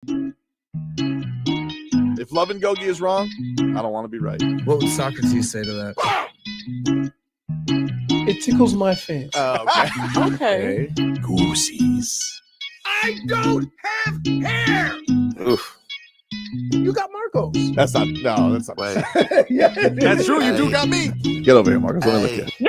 If Love and Gogi is wrong, I don't want to be right. What would Socrates say to that? It tickles my fancy. Okay. Goosies. I don't have hair. Oof. You got Marcos. That's not right. Yeah, That's true. You do got me. Get over here, Marcos. Let me look at you.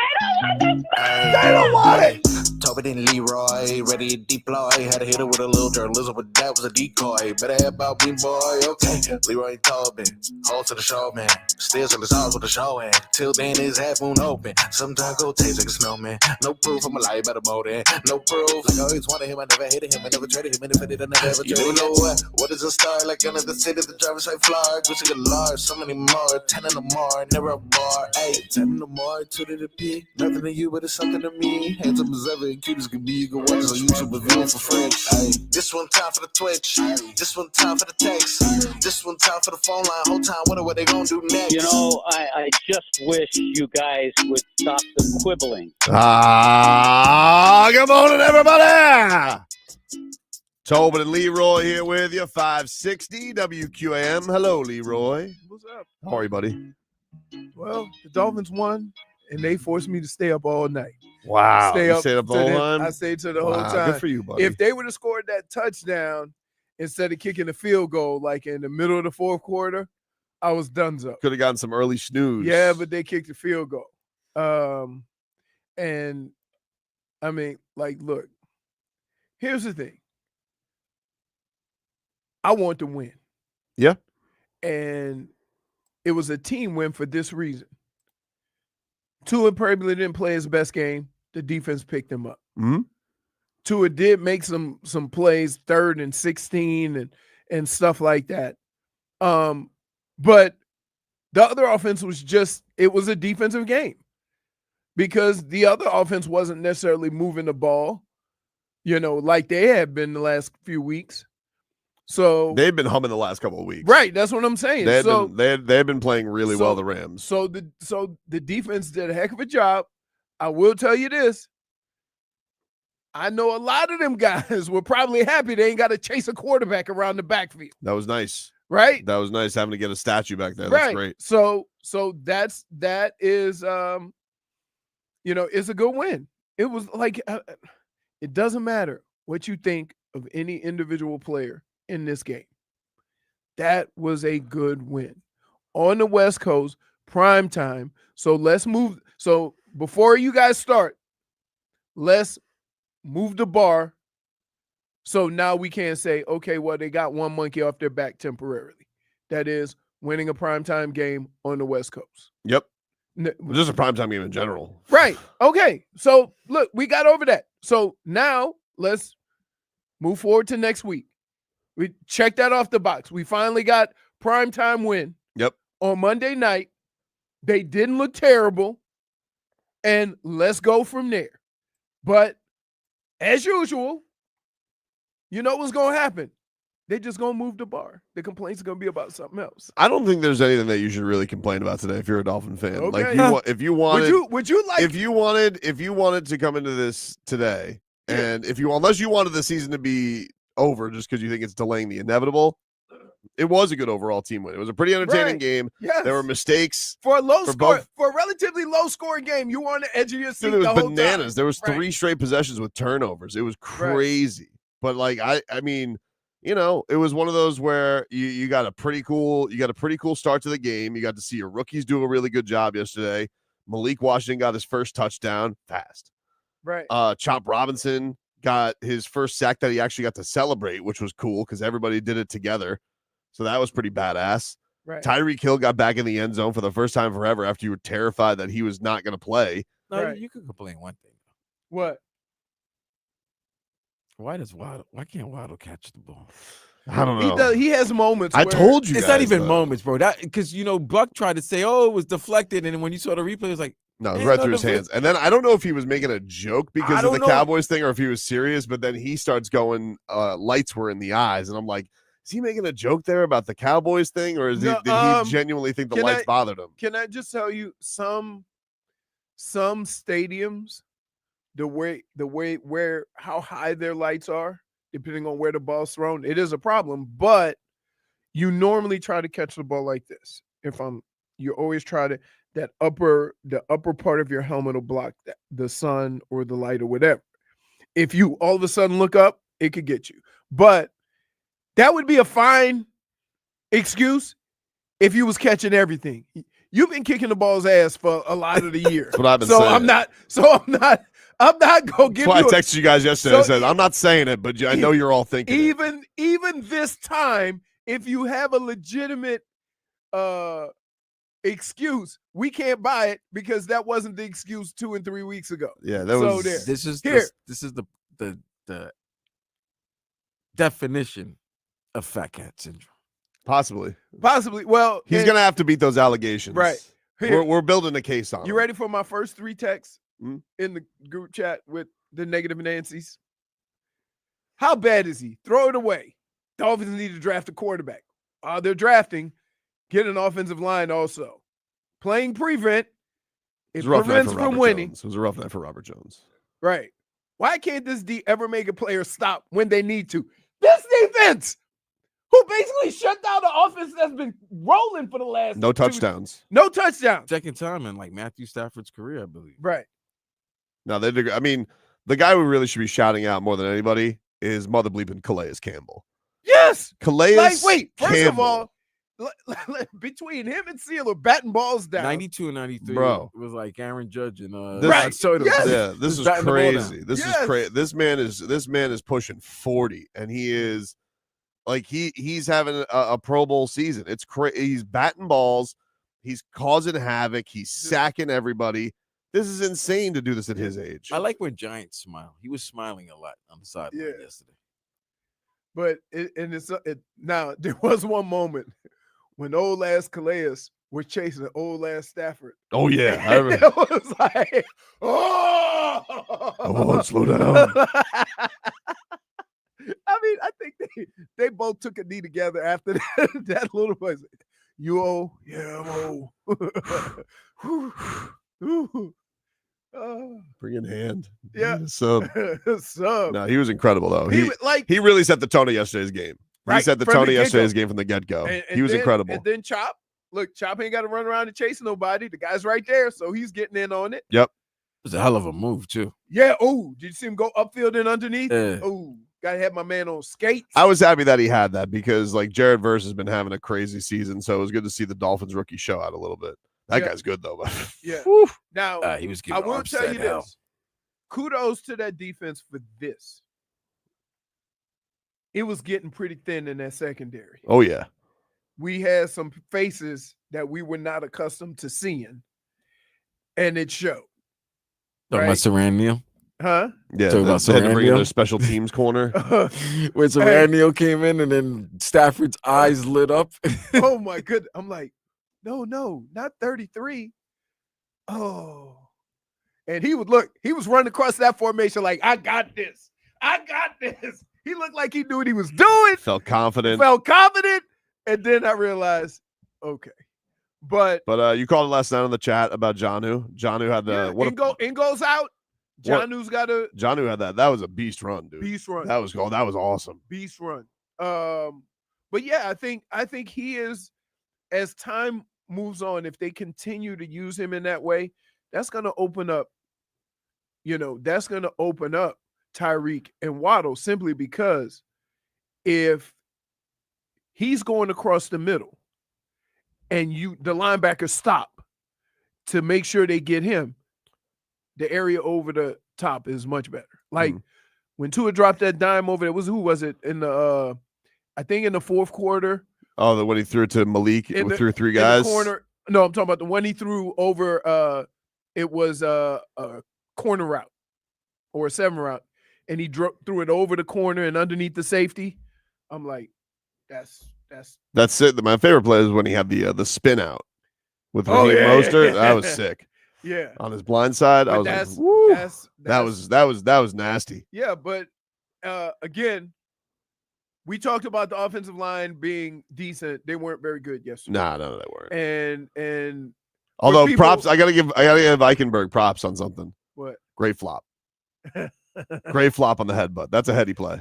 They don't want it. Tobin and Leroy, ready to deploy. Had to hit it with a little journalism, but that was a decoy. Better have about me, boy. Okay, Leroy and Tobin, hold to the show, man. Still till it's all with the show, and till then it's half moon open. Sometimes go taste like a snowman. No proof, I'm a lie about a motor. No proof. Like I always wanted him, I never hated him, I never traded him, and if I did, I never ever traded him. You know what is a star? Like another city, the driver's side fly. Gucci got large, so many more. 10 in the more, never a bar. 8, 10 in the more, 2 to the P. Nothing to you, but it's something to me. Handsome as ever, and cute as can be. You can watch us on YouTube with viewing for French. Ay. This one time for the Twitch. This one time for the text. This one time for the phone line. Whole time wondering what they gonna do next. You know, I just wish you guys would stop the quibbling. Good morning, everybody. Tobin and Leroy here with you, 560 WQAM. Hello, Leroy. What's up? How are you, buddy? Well, the Dolphins won, and they forced me to stay up all night. Wow. Stay You up stayed up the to whole the- time? I stayed to the whole Wow, time. good for you, buddy. If they would have scored that touchdown instead of kicking the field goal like in the middle of the fourth quarter, I was donezo. Could have gotten some early snooze. Yeah, but they kicked the field goal. And I mean, like, look, here's the thing. I want to win. Yeah. And it was a team win for this reason. Tua probably didn't play his best game. The defense picked him up. Mhm. Tua did make some plays, 3rd and 16 and stuff like that. But the other offense was it was a defensive game because the other offense wasn't necessarily moving the ball, like they had been the last few weeks. So They've been humming the last couple of weeks. right, that's what I'm saying. They had been playing really well, the Rams. So the defense did a heck of a job. I will tell you this. I know a lot of them guys were probably happy they ain't got to chase a quarterback around the backfield. That was nice. Right? That was nice having to get a statue back there. That's Right. great. So that is it's a good win. It was like it doesn't matter what you think of any individual player in this game. That was a good win. On the West Coast, prime time. So let's move. So before you guys start, let's move the bar. So now we can say, okay, well, they got one monkey off their back temporarily. That is winning a primetime game on the West Coast. Yep. Just a primetime game in general. Right. Okay. So look, we got over that. So now let's move forward to next week. We checked that off the box. We finally got primetime win. Yep. On Monday night. They didn't look terrible. And let's go from there. But as usual, you know what's going to happen. They're just going to move the bar. The complaints are going to be about something else. I don't think there's anything that you should really complain about today if you're a Dolphin fan. Okay. Like if you wanted would you like if you wanted to come into this today and unless you wanted the season to be over just because you think it's delaying the inevitable, it was a good overall team win. It was a pretty entertaining game. Yes. There were mistakes. For a for a relatively low scoring game, you were on the edge of your seat. Dude, it was the whole bananas. time. There was 3 straight possessions with turnovers. It was crazy. But like I mean, it was one of those where you got a pretty cool start to the game. You got to see your rookies do a really good job yesterday. Malik Washington got his first touchdown fast. Right. Chop Robinson got his first sack that he actually got to celebrate, which was cool because everybody did it together. So that was pretty badass. Right. Tyreek Hill got back in the end zone for the first time forever after you were terrified that he was not going to play. No, you could complain one thing. What? Why can't Waddle catch the ball? I don't know. He has moments. I told you it's guys, not even though. moments, bro. That because Buck tried to say, "Oh, it was deflected," and when you saw the replay, it was like, no, it was right through his hands. And then I don't know if he was making a joke because of the Cowboys thing or if he was serious. But then he starts going, "Lights were in the eyes," and I'm like, "Is he making a joke there about the Cowboys thing, or did he genuinely think the lights bothered him?" Can I just tell you some stadiums, the way where how high their lights are, depending on where the ball's thrown, it is a problem. But you normally try to catch the ball like this. You always try to the upper part of your helmet will block the sun or the light or whatever. If you all of a sudden look up, it could get you. But that would be a fine excuse if you was catching everything. You've been kicking the ball's ass for a lot of the year. That's what I've been saying. I'm not gonna give you. That's why I texted you guys yesterday. I said I'm not saying it, but I know you're all thinking. Even this time, if you have a legitimate excuse, we can't buy it because that wasn't the excuse 2 and 3 weeks ago. Yeah, that was. This is the definition of fat cat syndrome. Possibly. Well, he's gonna have to beat those allegations. Right. We're building a case on. You him. ready for my first 3 texts in the group chat with the negative Nancy's? How bad is he? Throw it away. Dolphins need to draft a quarterback. They're drafting. Get an offensive line also. Playing prevent. It prevents from winning. Jones. It was a rough night for Robert Jones. Right. Why can't this D ever make a player stop when they need to? This defense, who basically shut down the offense that's been rolling for the last no touchdowns. No touchdowns. Second time in like Matthew Stafford's career, I believe. Right. No, I mean, the guy we really should be shouting out more than anybody is mother bleeping Calais Campbell. Yes. Calais. Wait. First Campbell. of all, between him and Sieler batting balls down. 92 and 93 Bro. was like Aaron Judge and Right. Yes. Yeah, this is crazy. This is crazy. This man is pushing 40, and he is like he's having a Pro Bowl season. It's crazy. He's batting balls. He's causing havoc. He's sacking everybody. This is insane to do this at his age. I like when Giants smile. He was smiling a lot on the sideline yesterday. But now there was one moment when old ass Calais was chasing old ass Stafford. Oh yeah, I remember. It was like, oh, slow down. I mean, I think they both took a knee together after that little voice. You old? Yeah, I'm old. Bring in hand. Yeah. Sub. Sub. No, he was incredible though. He really set the tone of yesterday's game. He Right, set the from tone the of yesterday's get-go. game from the get-go. And He was then- incredible. And then Chop ain't got to run around and chase nobody. The guy's right there, so he's getting in on it. Yep. It was a hell of a move, too. Yeah. Oh, did you see him go upfield and underneath? Yeah. Oh, gotta have my man on skates. I was happy that he had that because like Jared Verse has been having a crazy season, so it was good to see the Dolphins rookie show out a little bit. That guy's good though. But Yeah. Whew. Now, He was I giving will tell you hell. this. Kudos to that defense for this. It was getting pretty thin in that secondary. Oh yeah. We had some faces that we were not accustomed to seeing, and it showed. Talking about Saran Neal? Huh? Yeah. Talking about They had to bring in Saran their special teams corner. When Saran Neal came in and then Stafford's eyes lit up. Oh my goodness. I'm like, no, not 33. Oh. And he was running across that formation like, I got this. He looked like he knew what he was doing. Felt confident. And then I realized, okay. But you called it last night on the chat about Jonnu. Jonnu had the Ingo's out. Jonnu's got a Jonnu had that. That was a beast run, dude. beast run. That was awesome. Beast run. But yeah, I think he is, as time moves on, if they continue to use him in that way, that's gonna open up Tyreek and Waddle, simply because if he's going across the middle and the linebackers stop to make sure they get him, the area over the top is much better. Like when Tua dropped that dime over there, who was it in the I think in the fourth quarter? Oh, the one he threw to Malik threw 3 guys. In the corner. No, I'm talking about the one he threw over it was a corner route or a 7 route, and he threw it over the corner and underneath the safety. I'm like, that's it. My favorite play is when he had the spin out with Raheem Mostert. That was sick. Yeah. On his blind side, I was like, woo. That was nasty. Yeah, but again, we talked about the offensive line being decent. They weren't very good yesterday. No, they weren't. And although props, I gotta give Eichenberg props on something. What? Great flop. Great flop on the headbutt. That's a heady play.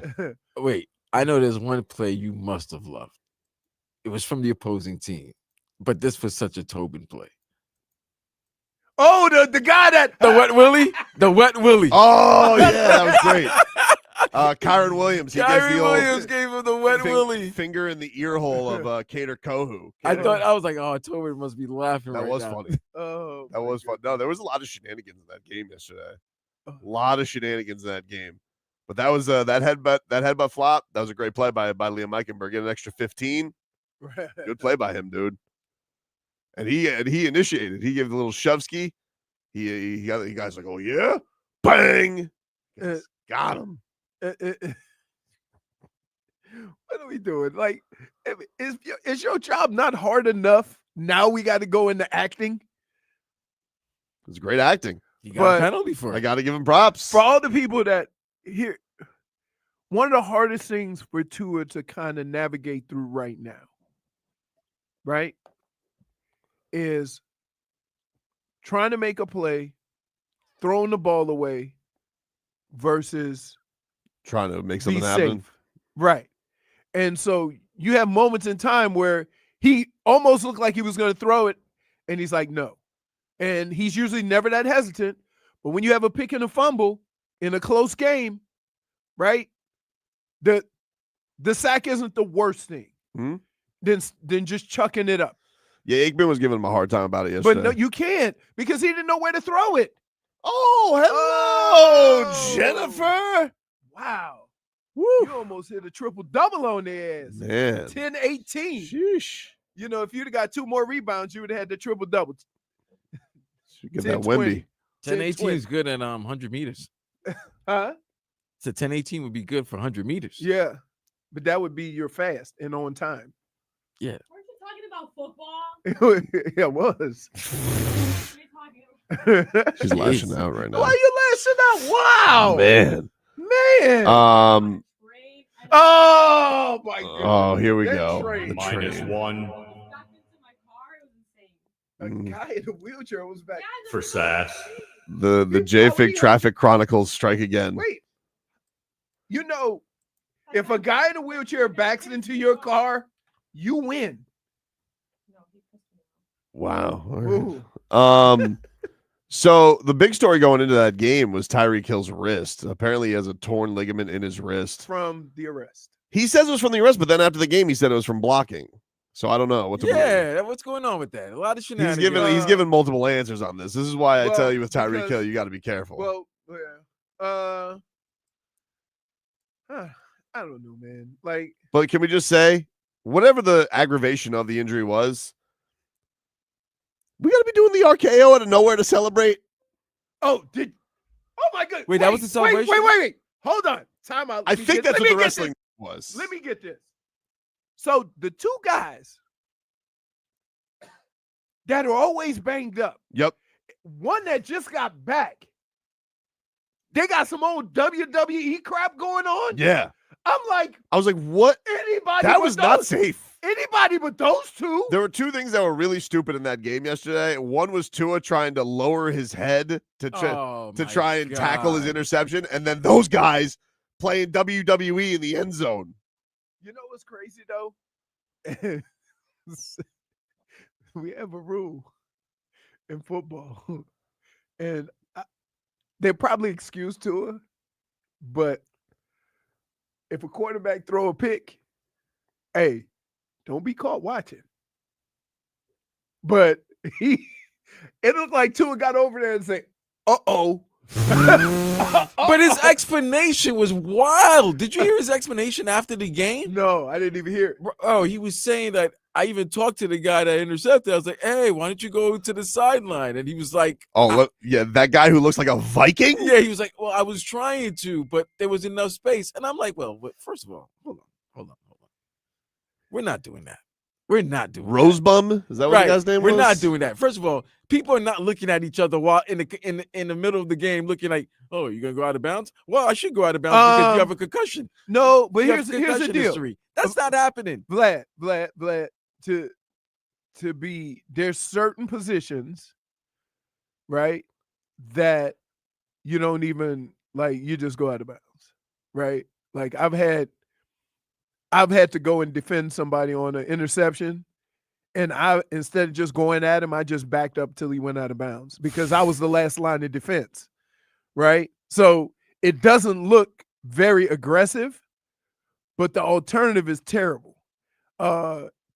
Wait, I know there's one play you must have loved. It was from the opposing team, but this was such a Tobin play. Oh, the guy that The wet willy, the wet willy. Oh yeah, that was great. Kyron Williams. He gets Kyrie the old Williams gave him the wet willy. finger in the ear hole of Cater Kohu. I was like, oh, Tobin must be laughing. That right was now. funny. Oh, That was fun. No, there was a lot of shenanigans in that game yesterday. A lot of shenanigans in that game. But that was that headbutt flop. That was a great play by Liam Eichenberg. Get an extra 15. Good play by him, dude. And he initiated. He gave the little shovski. He got the guys like, oh yeah, bang, got him. What are we doing? Like, is your job not hard enough? Now we got to go into acting. It was great acting. You got a penalty for it. I got to give him props. For all the people that here, one of the hardest things for Tua to kind of navigate through right now, right, is trying to make a play, throwing the ball away versus Trying to make be something happen. safe. Right. And so you have moments in time where he almost looked like he was going to throw it, and he's like, no. And he's usually never that hesitant. But when you have a pick and a fumble in a close game, right, the sack isn't the worst thing than just chucking it up. Yeah, Aikman was giving him a hard time about it yesterday. But no, you can't because he didn't know where to throw it. Oh, hello, Jennifer. Wow. Woo. You almost hit a triple-double on their ass. Man. 10-18. Sheesh. You know, if you'd have got 2 more rebounds, you would have had the triple-double. Should give that Wemby. 10-18 is good at 100 meters. Huh? So 10-18 would be good for 100 meters. Yeah. But that would be your fast and on time. Yeah. Weren't you talking about football? Yeah, it was. What are you talking about? She's lashing out right now. Why are you lashing out? Wow. Man. Man. Great. Oh, my God. Oh, here we That go. train. The -1. Got into my car. It was insane. A guy in a wheelchair was back. For sass. The How JFig are you? Traffic Chronicles strike again. Wait. You know, if a guy in a wheelchair backs into your car, you win. No, he pissed me off. Wow. Ooh. So the big story going into that game was Tyreek Hill's wrist. Apparently he has a torn ligament in his wrist. From the arrest. He says it was from the arrest, but then after the game he said it was from blocking. So I don't know what to believe. Yeah, what's going on with that? A lot of shenanigans. He's given multiple answers on this. This is why I Well, tell you with Tyreek because- Hill, you got to be careful. Well, yeah. I don't know, man. Like, But can we just say, whatever the aggravation of the injury was, we got to be doing the RKO out of nowhere to celebrate. oh my God. Wait, that was the celebration? Wait. Hold on. Time out. I think that's what the wrestling This. was. Let me get this. So the 2 guys that are always banged up, Yep. one that just got back, they got some old WWE crap going on. Yeah. I'm like, I was like, what? anybody That but was not those- safe. Anybody but those 2. There were 2 things that were really stupid in that game yesterday. One was Tua trying to lower his head to try and tackle his interception, and then those guys playing WWE in the end zone. You know what's crazy though? We have a rule in football, and they're probably excused to it, but if a quarterback throw a pick, hey, don't be caught watching. But it looked like Tua got over there and said, "Uh-oh." But his explanation was wild. Did you hear his explanation after the game? No, I didn't even hear it. Oh, he was saying that I even talked to the guy that intercepted. I was like, hey, why don't you go to the sideline? And he was like, Yeah, that guy who looks like a Viking? yeah, he was like, well, I was trying to, but there was enough space. And I'm like, well, first of all, hold on. We're not doing that. We're not doing Rosebum? Is that what right. the guy's name was? We're not doing that. First of all, people are not looking at each other while in the middle of the game, looking like, oh, you're gonna go out of bounds? Well, I should go out of bounds because you have a concussion. No, but You have here's the concussion deal. history. That's not happening. Vlad, to be, there's certain positions, right, that you don't even like you just go out of bounds, right? Like I've had to go and defend somebody on an interception, and I instead of just going at him, I just backed up till he went out of bounds because I was the last line of defense, right? So it doesn't look very aggressive, but the alternative is terrible.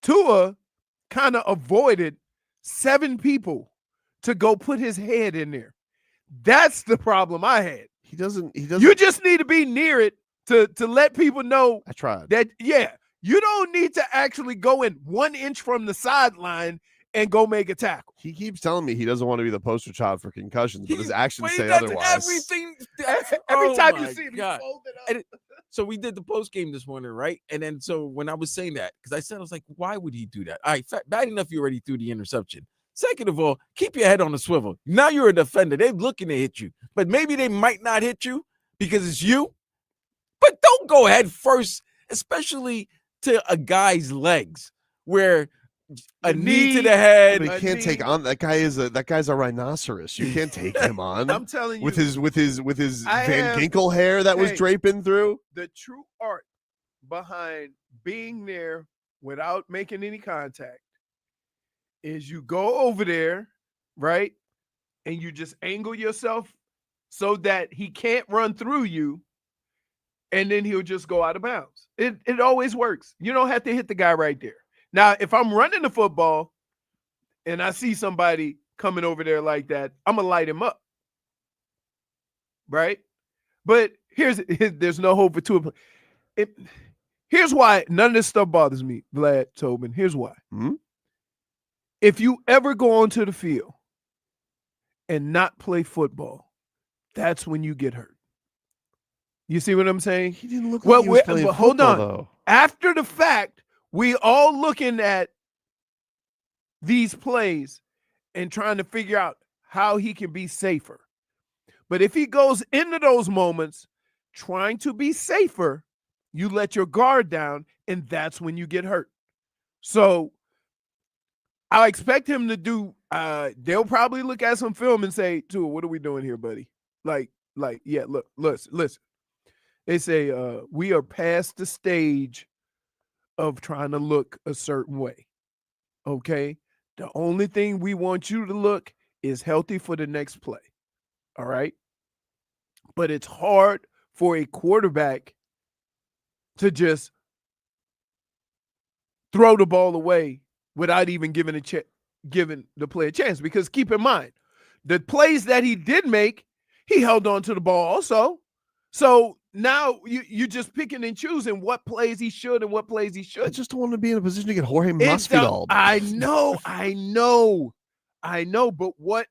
Tua kind of avoided 7 people to go put his head in there. That's the problem I had. He doesn't. You just need to be near it to let people know I tried. that, yeah, you don't need to actually go in 1 inch from the sideline and go make a tackle. He keeps telling me he doesn't want to be the poster child for concussions, but his actions say that's otherwise. Everything. Every time you my see him, God. he fold it up. And so we did the post game this morning, right? And then so when I was saying that, because I was like, why would he do that? All right, bad enough you already threw the interception. Second of all, keep your head on the swivel. Now you're a defender. They're looking to hit you, but maybe they might not hit you because it's you. But don't go head first, especially to a guy's legs, where a knee to the head. But he can't take on that guy. That guy's a rhinoceros. You can't take him on. I'm telling you, with his I Van have- Ginkel hair that was Hey. draping through. the true art behind being there without making any contact is you go over there, right? And you just angle yourself so that he can't run through you, and then he'll just go out of bounds. It always works. You don't have to hit the guy right there. Now, if I'm running the football and I see somebody coming over there like that, I'm gonna light him up. Right? But there's no hope for Tua. Here's why none of this stuff bothers me, Vlad, Tobin. Here's why. Hmm? If you ever go onto the field and not play football, that's when you get hurt. You see what I'm saying? He didn't look Well, like he was playing but hold football, on. though. After the fact, we all looking at these plays and trying to figure out how he can be safer. But if he goes into those moments trying to be safer, you let your guard down, and that's when you get hurt. So I expect him to do, they'll probably look at some film and say, Tua, what are we doing here, buddy? Like, yeah, look, listen. They say, we are past the stage of trying to look a certain way, okay? The only thing we want you to look is healthy for the next play, all right? But it's hard for a quarterback to just throw the ball away without even giving the play a chance. Because keep in mind, the plays that he did make, he held on to the ball also. So now you just picking and choosing what plays he should and what plays he I shouldn't. just don't want to be in a position to get Jorge It's the- Masvidal. I know. But what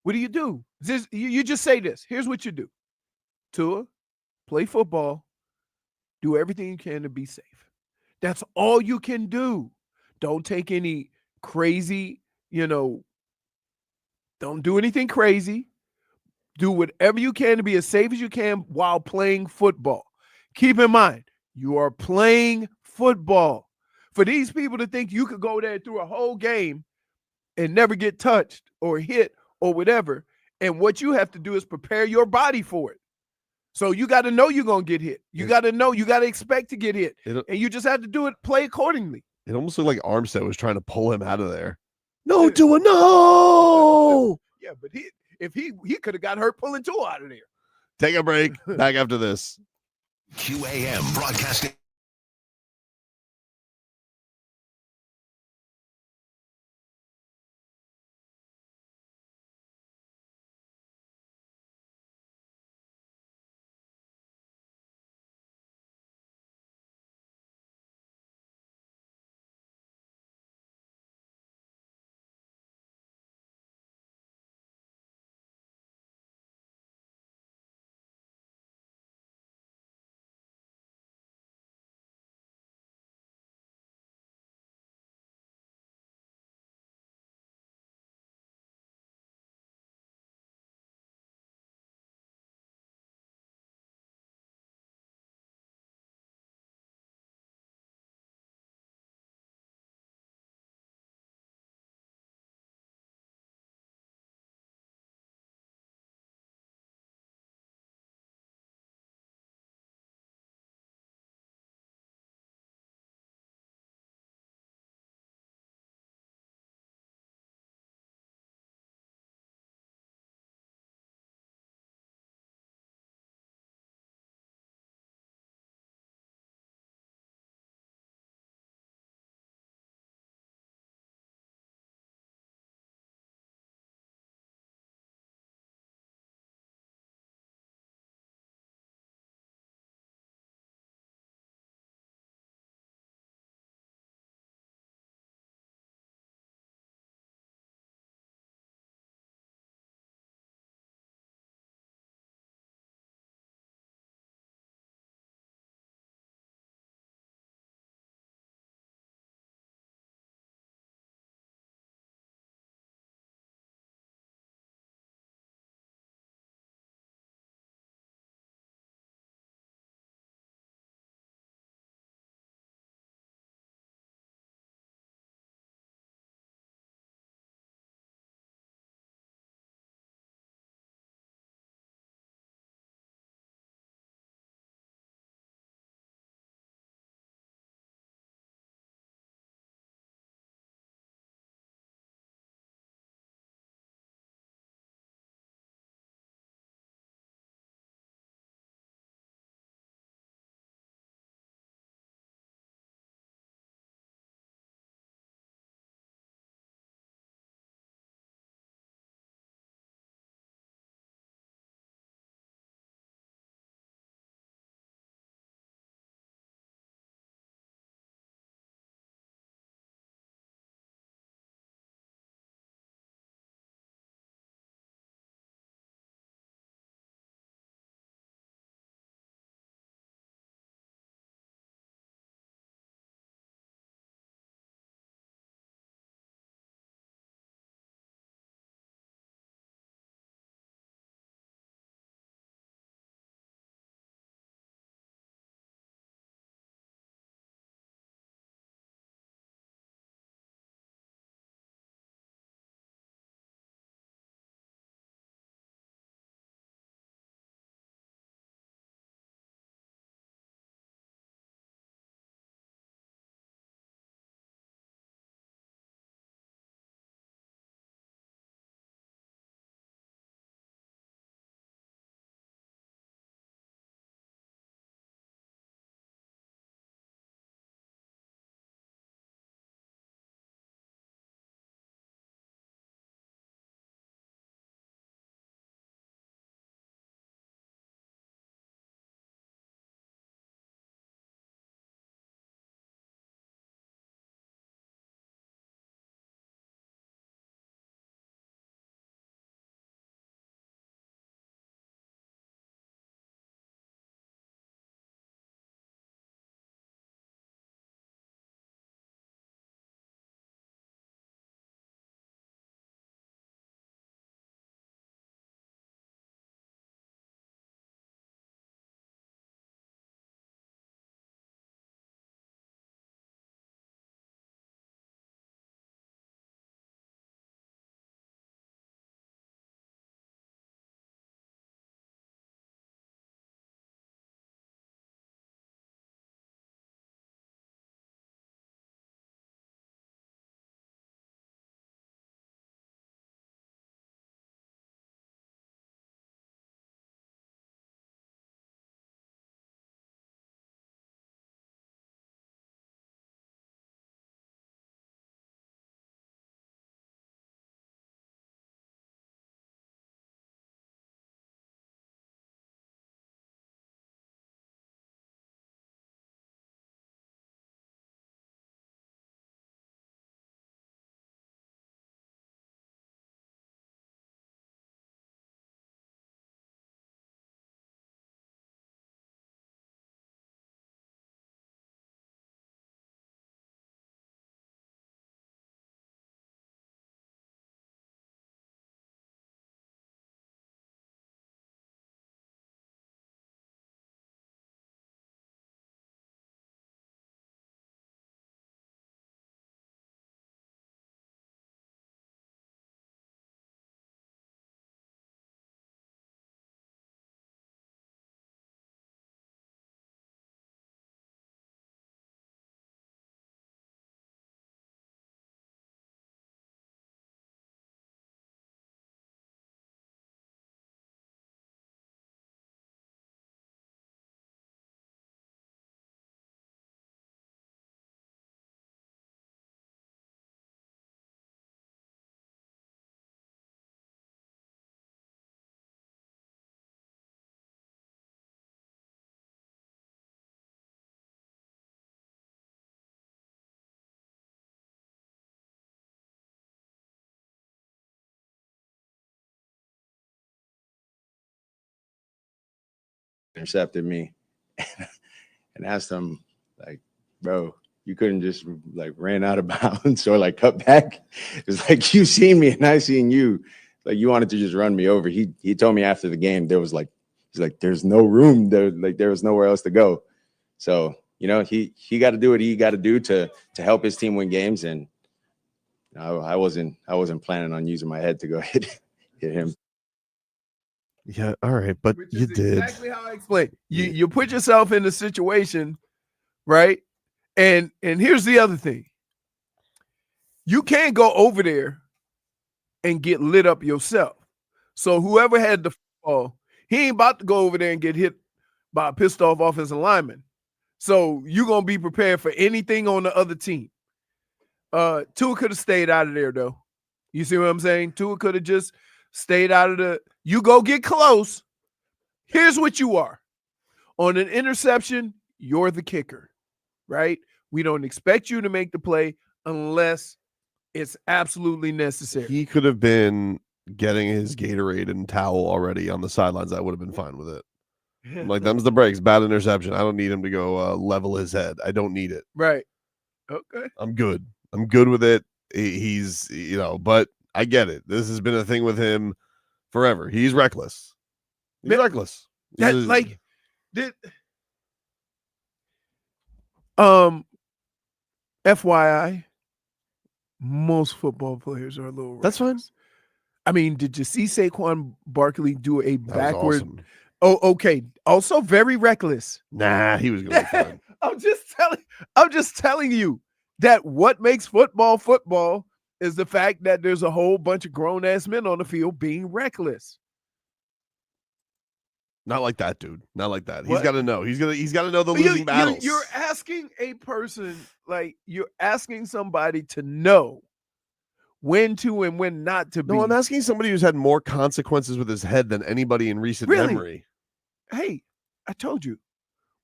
do you do? You just say this. Here's what you do. Tua, play football. Do everything you can to be safe. That's all you can do. Don't take any crazy, don't do anything crazy. Do whatever you can to be as safe as you can while playing football. Keep in mind, you are playing football. For these people to think you could go there through a whole game and never get touched or hit or whatever, and what you have to do is prepare your body for it. So you got to know you're going to get hit. You got to know, you got to expect to get hit. And you just have to do it, play accordingly. It almost looked like Armstead was trying to pull him out of there. No, Tua, no! Yeah, but if he could have got hurt pulling Tua out of there. Take a break. Back after this. QAM broadcasting. intercepted me and asked him, like, bro, you couldn't just like ran out of bounds or like cut back. It's like, you seen me and I seen you. Like, you wanted to just run me over. He told me after the game, he's like, there's no room there. Like, there was nowhere else to go. So, he got to do what he got to do to help his team win games. And I wasn't planning on using my head to go hit him. Yeah, all right, but Which you is did. exactly how I explained. You put yourself in the situation, right? And here's the other thing. You can't go over there and get lit up yourself. So whoever had the football, he ain't about to go over there and get hit by a pissed off offensive lineman. So you're going to be prepared for anything on the other team. Tua could have stayed out of there, though. You see what I'm saying? Tua could have just stayed out of the – you go get close. Here's what you are. On an interception, you're the kicker, right? We don't expect you to make the play unless it's absolutely necessary. He could have been getting his Gatorade and towel already on the sidelines. I would have been fine with it. I'm like, them's the breaks. Bad interception. I don't need him to go level his head. I don't need it. Right. Okay. I'm good. I'm good with it. He's, but I get it. This has been a thing with him forever. He's reckless. He's reckless. FYI, most football players are a little reckless. That's fine. I mean, did you see Saquon Barkley do a backward? Awesome. Oh, okay. Also very reckless. Nah, he was going to be fine. I'm just telling you that what makes football is the fact that there's a whole bunch of grown-ass men on the field being reckless. Not like that, dude. Not like that. What? He's got to know. He's got to know the losing battles. You're asking a person, like, you're asking somebody to know when to and when not to be. No, I'm asking somebody who's had more consequences with his head than anybody in recent Really? memory. Hey, I told you.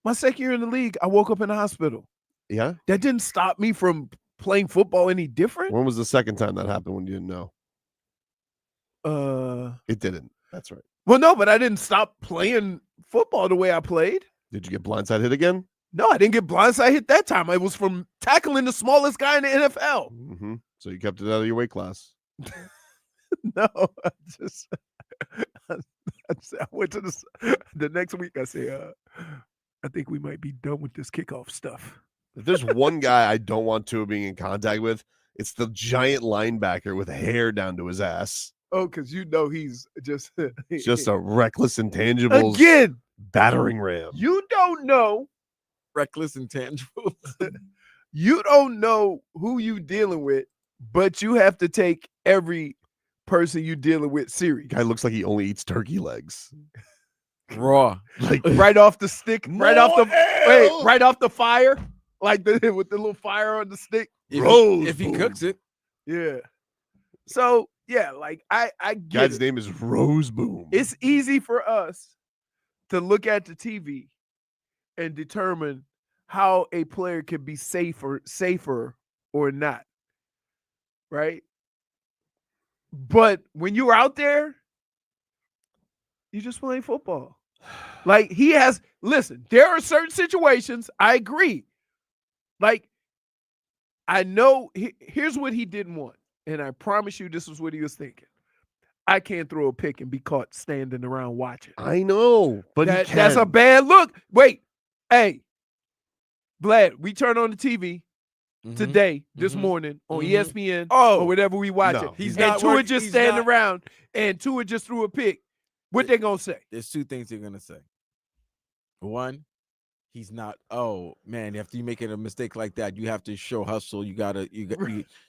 My second year in the league, I woke up in the hospital. Yeah? That didn't stop me from playing football any different. When was the second time that happened when you didn't know? It didn't. That's right. Well, no, but I didn't stop playing football the way I played. Did you get blindside hit again? No, I didn't get blindside hit that time. It was from tackling the smallest guy in the NFL. Mm-hmm. So you kept it out of your weight class. No, I went to the next week. I said, I think we might be done with this kickoff stuff. If there's one guy I don't want Tua being in contact with, it's the giant linebacker with hair down to his ass. Oh, because he's just Just a reckless intangibles again battering ram. You don't know reckless intangibles. You don't know who you dealing with, but you have to take every person you dealing with serious. Guy looks like he only eats turkey legs. Raw. Like right off the stick, right off the fire, like with the little fire on the stick. If he cooks it. Yeah. So yeah, like I get Guy's it. name is Rose Boom. It's easy for us to look at the TV and determine how a player can be safer or not. Right? But when you're out there, you just play football. Like listen, there are certain situations, I agree. Like, I know, here's what he didn't want. And I promise you this was what he was thinking. I can't throw a pick and be caught standing around watching. I know, but that's a bad look. Wait, hey, Vlad, we turn on the TV today, this morning on ESPN or whatever we watch it. He's and not Tua working, just he's standing not- around and Tua just threw a pick. What they gonna say? There's two things they're gonna say. One, he's not. Oh man, after you making a mistake like that, you have to show hustle. You gotta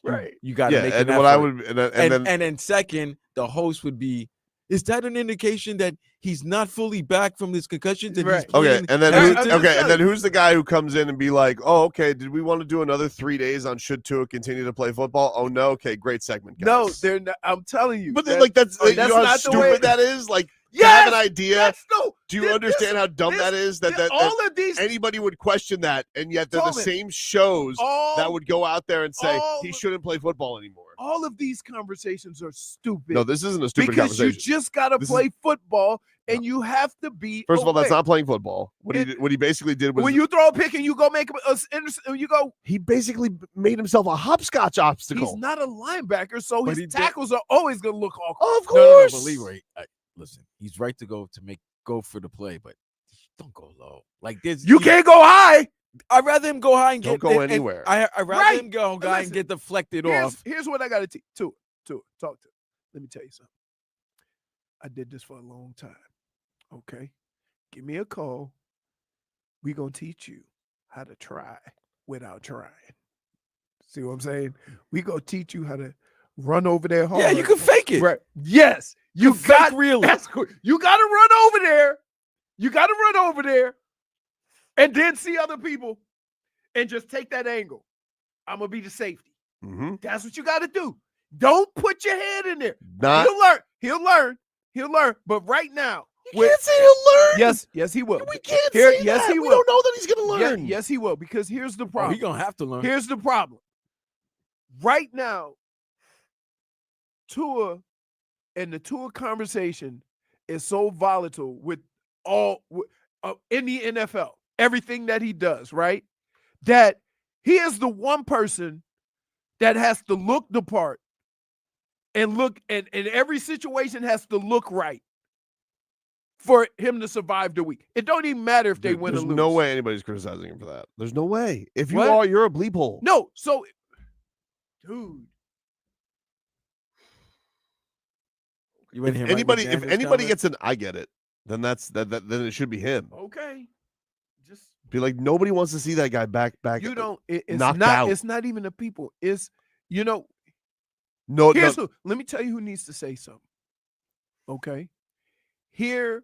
Right. You gotta make and an what I effort. would and then second, the host would be, is that an indication that he's not fully back from his concussions? And he's Right. okay, playing and then hesitant? and then who's the guy who comes in and be like, "Oh, okay, did we want to do another 3 days on should Tua continue to play football?" Oh no, okay, great segment, guys. No, they're not. I'm telling you. But then, like that's you know how not the way. stupid that is. Like to have an idea? Yes, no. Do you understand how dumb that is? That all of these anybody would question that, and yet they're the Tobin, same shows that would go out there and say he shouldn't play football anymore. all of these conversations are stupid. No, this isn't a stupid because conversation. you just got to play football, and you have to be. First of all, that's aware. not playing football. What he basically did was When you throw a pick and you go make you go. he basically made himself a hopscotch obstacle. He's not a linebacker, so But his tackles are always going to look awkward. Of No, course. but Leroy, listen, he's right to go for the play, but don't go low. Like this, You can't go high. I'd rather him go high and Don't get go anywhere. I'd rather Right. him go high and Listen, get deflected off. Here's what I got to teach. Tua, talk to. Let me tell you something. I did this for a long time. Okay, give me a call. We gonna teach you how to try without trying. See what I'm saying? We gonna teach you how to run over there hard. Yeah, you can fake it. Right? Yes, you fake got really. That's cool. You got to run over there. You got to run over there, and then see other people, and just take that angle. I'm gonna be the safety. Mm-hmm. That's what you got to do. Don't put your head in there. Not. He'll learn. But right now, You can't say he'll learn. yes, he will. We can't Here- say yes, that. he We will. don't know that he's going to Yeah, learn. yes, he will. Because here's the Oh, problem. he gonna have to learn. Here's the problem. Right now, Tua and the Tua conversation is so volatile with in the NFL, everything that he does, right? That he is the one person that has to look the part and look, and every situation has to look right for him to survive the week. It don't even matter if they Dude, win or there's lose. no way anybody's criticizing him for that. There's no way. If you What? are, you're a bleep hole. No, so, dude. You wouldn't hear If Mike anybody, if McDaniel's anybody comment? gets an I get it, then then it should be him. Okay. Just Be like, nobody wants to see that guy back. you don't. It's knocked not. out. It's not even the people. It's No, Here's no. who. Let me tell you who needs to say something. Okay. Here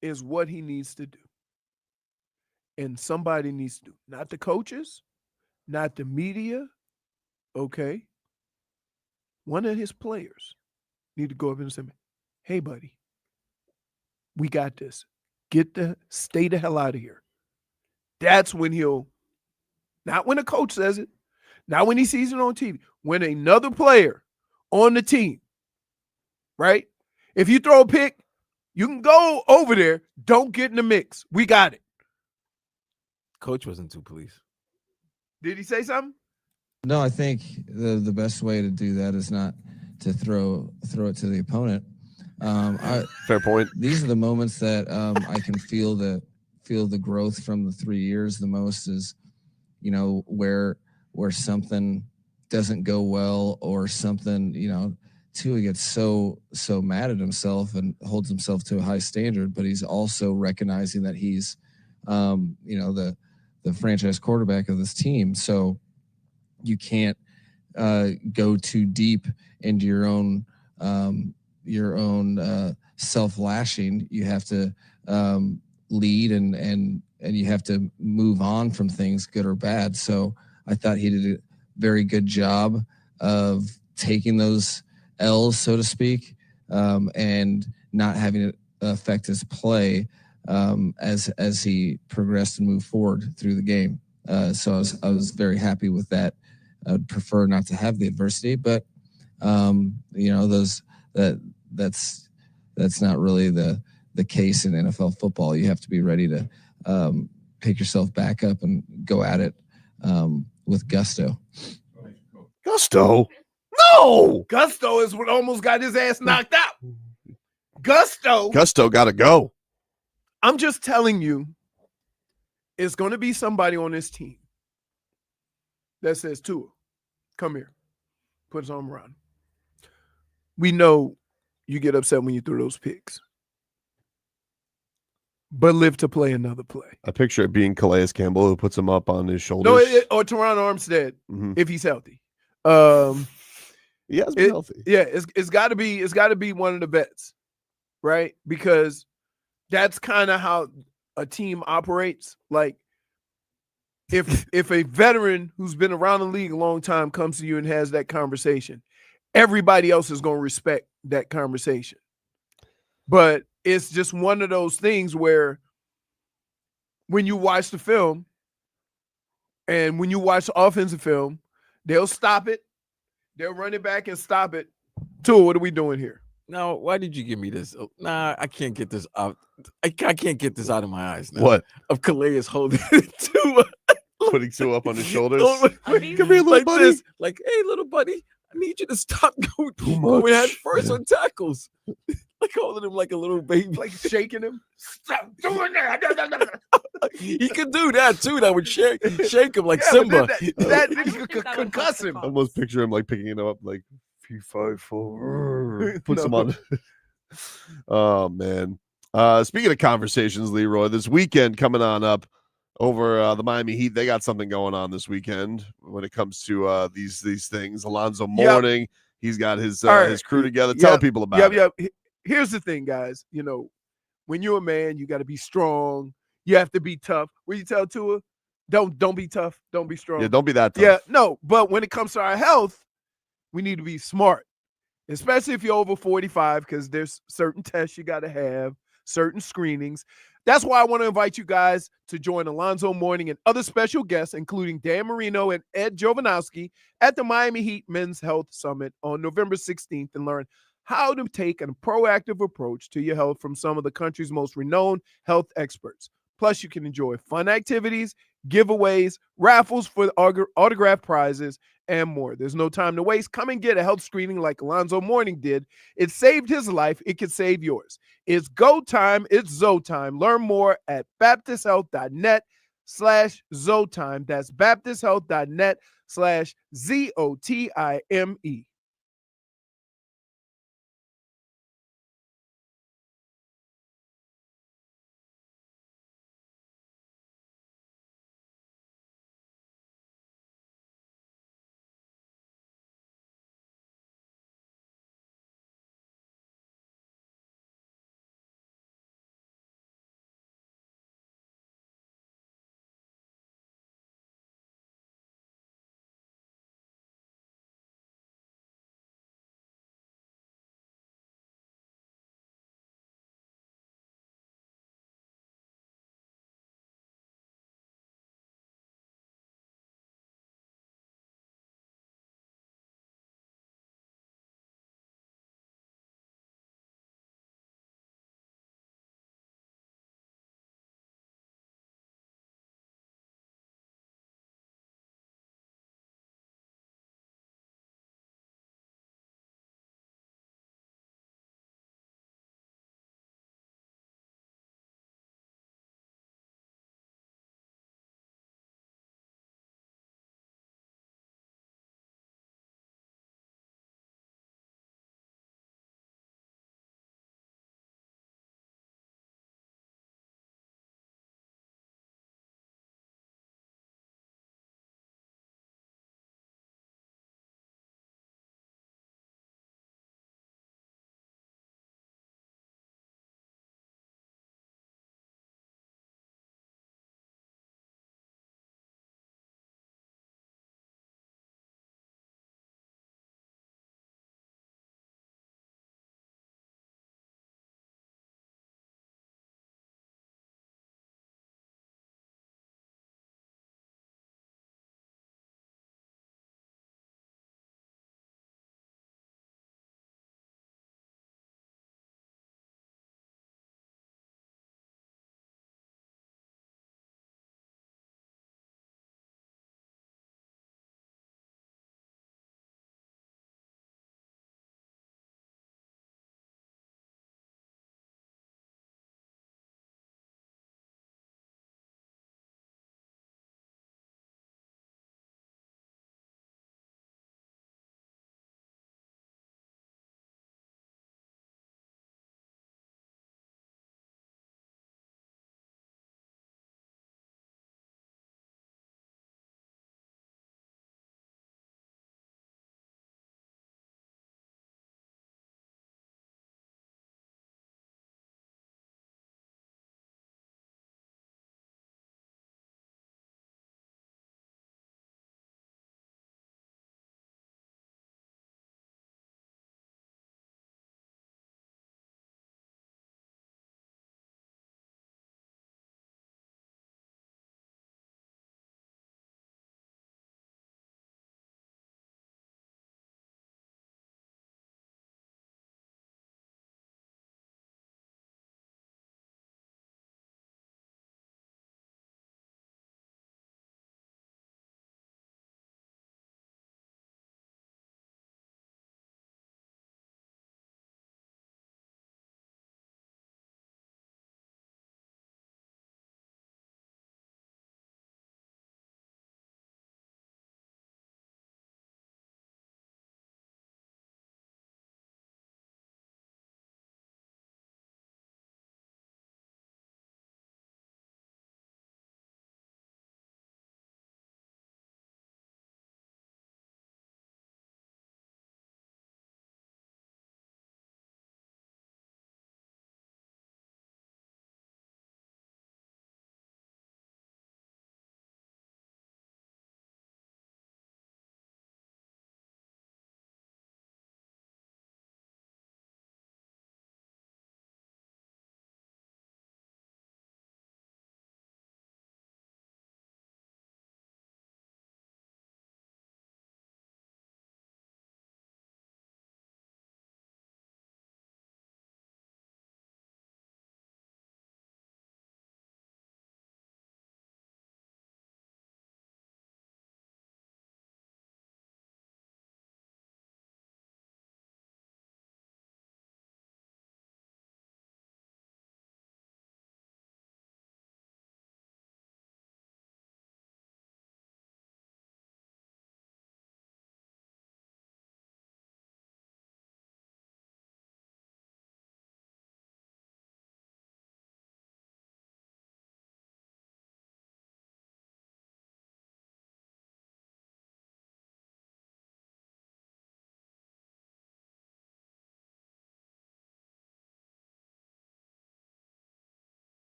is what he needs to do, and somebody needs to do. Not the coaches, not the media. Okay. One of his players need to go up and say, "Hey, buddy, we got this. Stay the hell out of here." That's when he'll, not when a coach says it, not when he sees it on TV, when another player on the team, right? If you throw a pick, you can go over there. Don't get in the mix. We got it. Coach wasn't too pleased. Did he say something? No, I think the best way to do that is not to throw it to the opponent. Fair point. These are the moments that I can feel the growth from the 3 years the most is, where something doesn't go well or something, Tua gets so mad at himself and holds himself to a high standard, but he's also recognizing that he's, the franchise quarterback of this team. So you can't go too deep into your own self-lashing. You have to lead and you have to move on from things, good or bad. So I thought he did a very good job of taking those L's, so to speak, and not having it affect his play as he progressed and moved forward through the game. So I was very happy with that. I'd prefer not to have the adversity, but that's not really the case in NFL football. You have to be ready to pick yourself back up and go at it with gusto. Gusto? No. Gusto is what almost got his ass knocked out. Gusto Got to go. I'm just telling you, it's going to be somebody on this team that says, "Tua, come here." Put his arm around him. We know you get upset when you throw those picks, but live to play another play. I picture it being Calais Campbell who puts him up on his shoulders. No, or Teron Armstead Mhm. if he's healthy. He has been healthy. Yeah, it's got to be one of the vets, right? Because that's kind of how a team operates. Like if a veteran who's been around the league a long time comes to you and has that conversation, everybody else is going to respect that conversation. But it's just one of those things where when you watch the film and when you watch the offensive film, they'll stop it. They'll run it back and stop it. Tua, what are we doing here? No, why did you give me this? Oh, nah, I can't get this out. I can't get this out of my eyes now. What? Of Calais holding Tua. Putting Tua up on his shoulders. Are these- Come here, little Like buddy. this. Like, hey, little buddy, I need you to stop going much. head first on tackles. Like holding him like a little baby. Like shaking him. Stop doing that. He could do that too. That would shake him like Yeah, but Simba. that I could think that would concuss bust the him. I call. almost picture him like picking it up like 3-5-4. Puts him No. on. Oh man. Speaking of conversations, Leroy, this weekend coming on up over the Miami Heat, they got something going on this weekend when it comes to these things. Alonzo Mourning, he's got his right. his crew together. Tell people about it. Yep. Here's the thing, guys. You know, when you're a man, you got to be strong. You have to be tough. What you tell Tua? Don't be tough. Don't be strong. Yeah, don't be that tough. Yeah, no. But when it comes to our health, we need to be smart, especially if you're over 45, because there's certain tests you got to have, certain screenings. That's why I want to invite you guys to join Alonzo Mourning and other special guests, including Dan Marino and Ed Jovanowski, at the Miami Heat Men's Health Summit on November 16th and learn how to take a proactive approach to your health from some of the country's most renowned health experts. Plus, you can enjoy fun activities, giveaways, raffles for autographed prizes, and more. There's no time to waste. Come and get a health screening like Alonzo Mourning did. It saved his life. It could save yours. It's go time. It's Zo time. Learn more at baptisthealth.net/Zo time. That's baptisthealth.net/ZOTIME.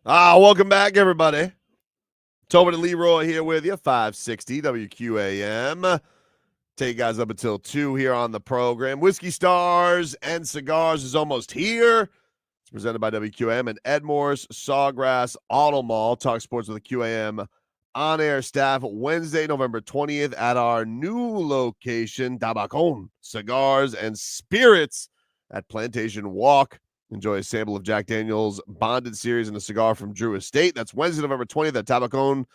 Welcome back, everybody. Tobin and Leroy here with you, 560 WQAM. Take you guys up until 2 here on the program. Whiskey Stars and Cigars is almost here. It's presented by WQAM and Edmore's Sawgrass Auto Mall. Talk sports with the QAM on-air staff Wednesday, November 20th at our new location, Tabacon Cigars and Spirits at Plantation Walk. Enjoy a sample of Jack Daniel's Bonded Series and a cigar from Drew Estate. That's Wednesday, November 20th at Tabacon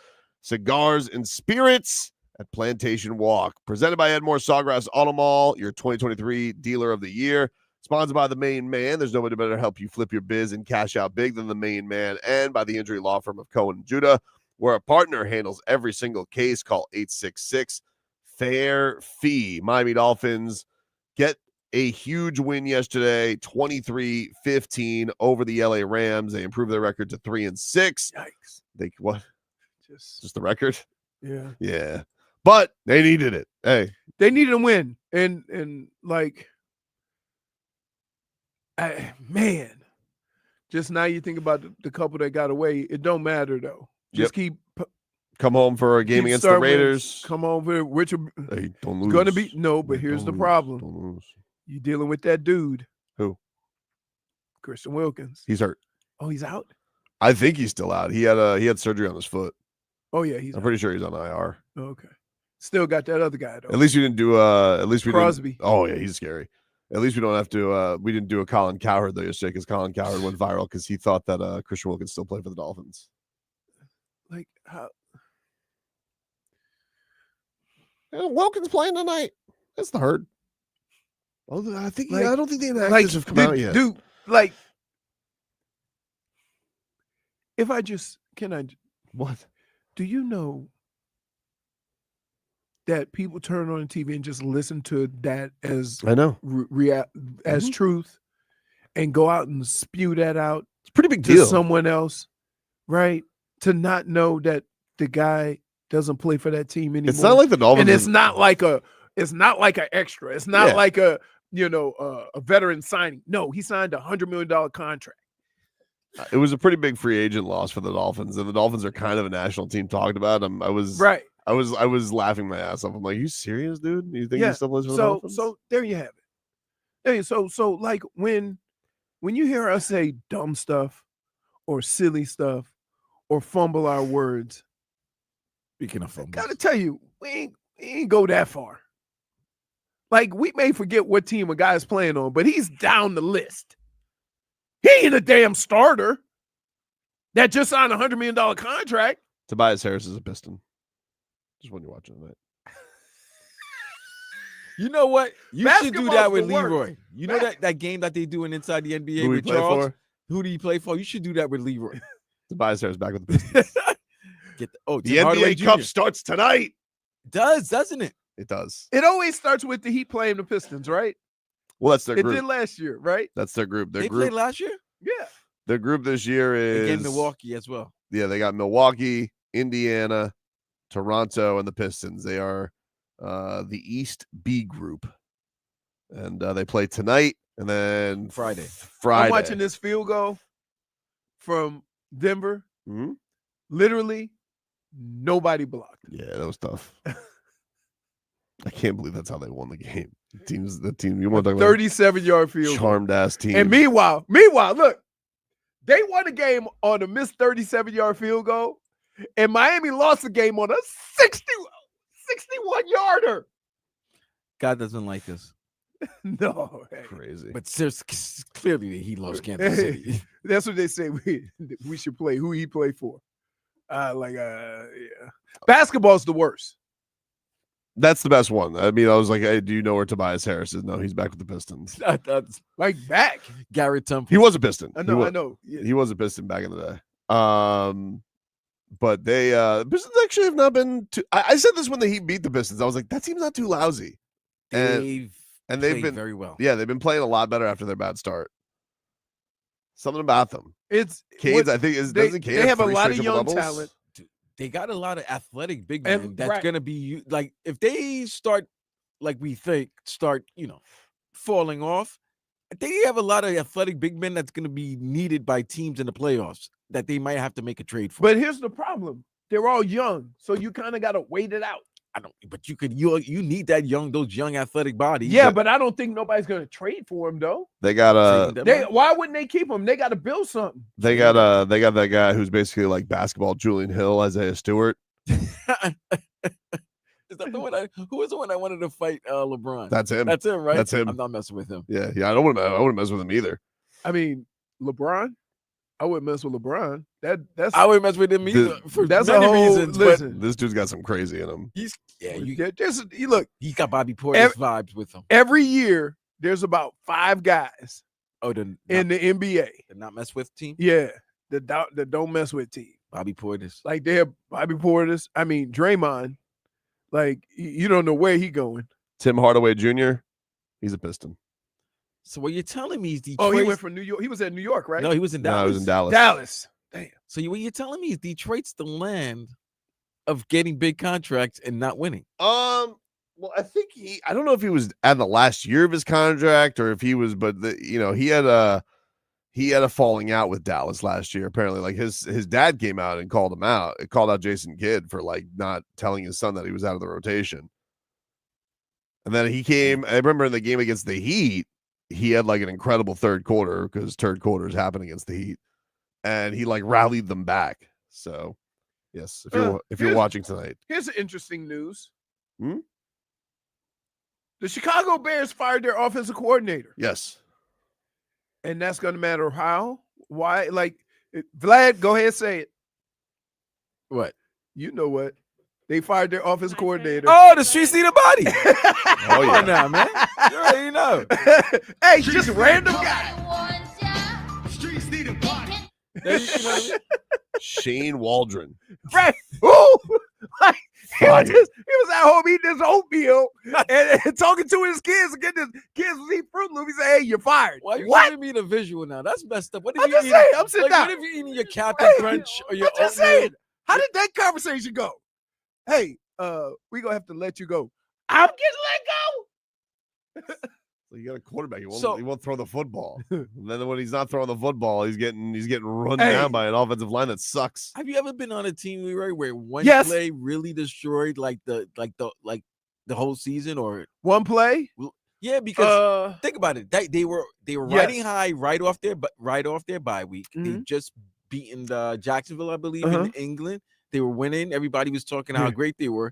Cigars and Spirits at Plantation Walk. Presented by Edmore Sawgrass Auto Mall, your 2023 Dealer of the Year. Sponsored by the Main Man. There's nobody better to help you flip your biz and cash out big than the Main Man. And by the injury law firm of Cohen and Judah, where a partner handles every single case. Call 866-FAIR-FEE. Miami Dolphins get a huge win yesterday, 23-15 over the LA Rams. They improved their record to 3-6. Yikes. They what? Just the record? Yeah. Yeah. But they needed it. Hey. They needed a win. And like, man, just now you think about the couple that got away. It don't matter, though. Just keep come home for a game against the Raiders. Come home for which hey, don't lose. Gonna be but here's the problem. Don't lose. You dealing with that dude. Who? Christian Wilkins. He's hurt. Oh, he's out? I think he's still out. He had surgery on his foot. Oh yeah, I'm pretty sure he's on IR. Okay. Still got that other guy though. At least we didn't do Crosby. Oh yeah, he's scary. At least we don't have to we didn't do a Colin Cowherd though yesterday because Colin Cowherd went viral because he thought that Christian Wilkins still played for the Dolphins. Like how Wilkins playing tonight. That's the hurt. Oh, I think like, I don't think the inactives have come out yet. Dude, like what? Do you know that people turn on the TV and just listen to that as I know as truth and go out and spew that out? It's a pretty big to deal. Someone else, right? To not know that the guy doesn't play for that team anymore. It's not like the Dolphins, and it's not like an extra. It's not like a veteran signing. No, he signed $100 million contract. It was a pretty big free agent loss for the Dolphins, and the Dolphins are kind of a national team talked about. I was laughing my ass off. I'm like, you serious, dude? You think he still plays for the Dolphins? So there you have it. Hey, so like when you hear us say dumb stuff or silly stuff or fumble our words, speaking of fumbles, gotta tell you, we ain't go that far. Like we may forget what team a guy's playing on, but he's down the list. He ain't a damn starter that just signed a $100 million contract. Tobias Harris is a Piston. Just when you're watching tonight. You know what? You should do that with Basketball's the Leroy. You know that game that they doing inside the NBA Who with he play Charles? for? Who do you play for? You should do that with Leroy. Tobias Harris back with the Pistons. The NBA Cup starts tonight. Doesn't it? It does. It always starts with the Heat playing the Pistons, right? Well, that's their group. It did last year, right? That's their group. They played last year? Yeah. Their group this year is again Milwaukee as well. Yeah, they got Milwaukee, Indiana, Toronto, and the Pistons. They are the East B group. And they play tonight and then Friday. I'm watching this field goal from Denver. Mm-hmm. Literally, nobody blocked. Yeah, that was tough. I can't believe that's how they won the game. The team you want to talk about 37-yard field charmed ass team. And meanwhile, look, they won a game on a missed 37-yard field goal, and Miami lost the game on a 61-yarder. God doesn't like us. No, crazy. But clearly he loves Kansas City. That's what they say we should play. Who he play for? Basketball's the worst. That's the best one. I mean, I was like, hey, do you know where Tobias Harris is? No, he's back with the Pistons. That's like back. Garrett Temple. He was a Piston. I know. Yeah. He was a Piston back in the day. But they Pistons actually have not been too. I said this when the Heat beat the Pistons. I was like, that team's not too lousy. They've been very well. Yeah, they've been playing a lot better after their bad start. Something about them. It's Canes. I think they have a lot of young talent. They got a lot of athletic big men that's gonna be like if they start falling off. They have a lot of athletic big men that's going to be needed by teams in the playoffs that they might have to make a trade for. But here's the problem. They're all young, so you kind of got to wait it out. But you need those young athletic bodies. Yeah, but I don't think nobody's going to trade for him though. They got why wouldn't they keep him? They got to build something. They got that guy who's basically like basketball Julian Hill, Isaiah Stewart. Is that the one? Who was the one I wanted to fight LeBron? That's him. That's him, right? That's him. I'm not messing with him. Yeah. I wouldn't mess with him either. I mean, LeBron. I wouldn't mess with LeBron. That's I wouldn't mess with him either. For that's many a whole reasons. listen. This dude's got some crazy in him. You look. He's got Bobby Portis vibes with him. Every year, there's about 5 guys in the NBA. The not mess with team. Yeah, the don't mess with team. Bobby Portis. Like they have Bobby Portis. I mean, Draymond. Like you don't know where he going. Tim Hardaway Jr. He's a Piston. So what you're telling me is Detroit. Oh, he went from New York. He was at New York, right? No, he was in Dallas. No, he was in Dallas. Dallas. Damn. So what you're telling me is Detroit's the land of getting big contracts and not winning. Well, I think I don't know if he was at the last year of his contract or if he was, but he had a falling out with Dallas last year. Apparently, like his dad came out and called him out. It called out Jason Kidd for like not telling his son that he was out of the rotation. And then he came. I remember in the game against the Heat, he had like an incredible third quarter because third quarters happen against the Heat, and he like rallied them back. So, yes, if you're watching tonight, here's the interesting news. Hmm? The Chicago Bears fired their offensive coordinator. Yes. And that's going to matter how, why. Like, Vlad, go ahead and say it. What? You know what? They fired their offensive coordinator. Oh, the streets need a body. Oh, Come yeah. on now, man. You already know. Hey, just random guy. Streets need a body. You know what I mean? Shane Waldron. Right. Ooh. Like, he was at home eating his oatmeal and talking to his kids and getting his kids to eat Fruit Loops. He said, "Hey, you're fired." Why you What? giving me the visual now? That's messed up. What if I'm you just eating? saying. I'm sitting down. What if you're eating your Captain Crunch or your I'm just oatmeal? saying. How did that conversation go? Hey, we gonna have to let you go. I'm getting let go. So you got a quarterback. He So- won't throw the football. And then when he's not throwing the football, he's getting run Hey. down by an offensive line that sucks. Have you ever been on a team, Leroy, where one Yes. play really destroyed like the whole season? Or One play. yeah, because think about it. They were Yes. riding high right off their bye week. They Mhm. just beaten Jacksonville, I believe, Uh-huh. in England. They were winning. Everybody was talking how Yeah. great they were.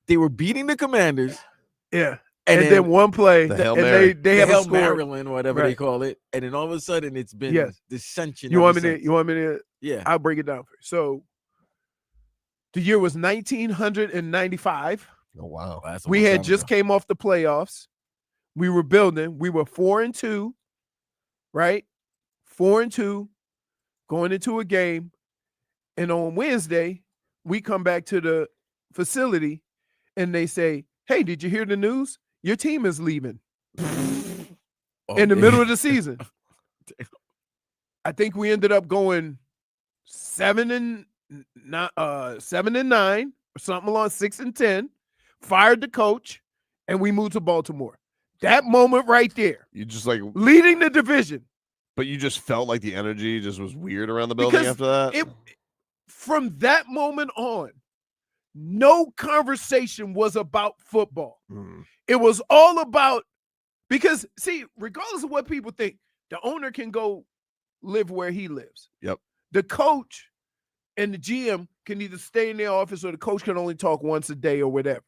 They were beating the Commanders. Yeah. And, And then one play, The Hail and Mary. they have a Hell score. Maryland, whatever they Right. call it, and then all of a sudden it's been Yes. dissension. You ever want me to? since. You want me to? Yeah. I'll break it down for you. So, the year was 1995. Oh wow. That's a We long had time just ago. came off the playoffs. We were building. We were 4-2, right? 4-2, going into a game, and on Wednesday we come back to the facility, and they say, "Hey, did you hear the news? Your team is leaving Oh, in the damn. middle of the season." Damn. I think we ended up going 7-9 or something along 6-10. Fired the coach, and we moved to Baltimore. That moment right there, You just like, leading the division. but you just felt like the energy just was weird around the building Because after that. From that moment on, no conversation was about football. Hmm. It was all about, because see, regardless of what people think, the owner can go live where he lives. Yep. The coach and the GM can either stay in their office or the coach can only talk once a day or whatever.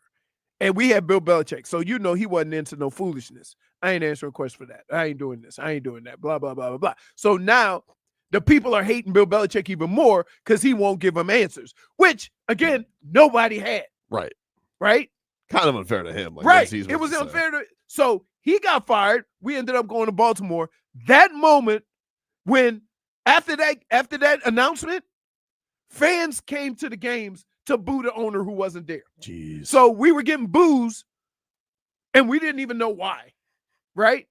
And we had Bill Belichick. So he wasn't into no foolishness. I ain't answering questions for that. I ain't doing this. I ain't doing that. Blah, blah, blah, blah, blah. So now the people are hating Bill Belichick even more because he won't give them answers, which, again, nobody had. Right. Right? Kind of unfair to him. Like, Right. what's he It was supposed to say? unfair to. So he got fired. We ended up going to Baltimore. That moment when after that announcement, fans came to the games to boo the owner who wasn't there. Jeez. So we were getting boos and we didn't even know why. Right?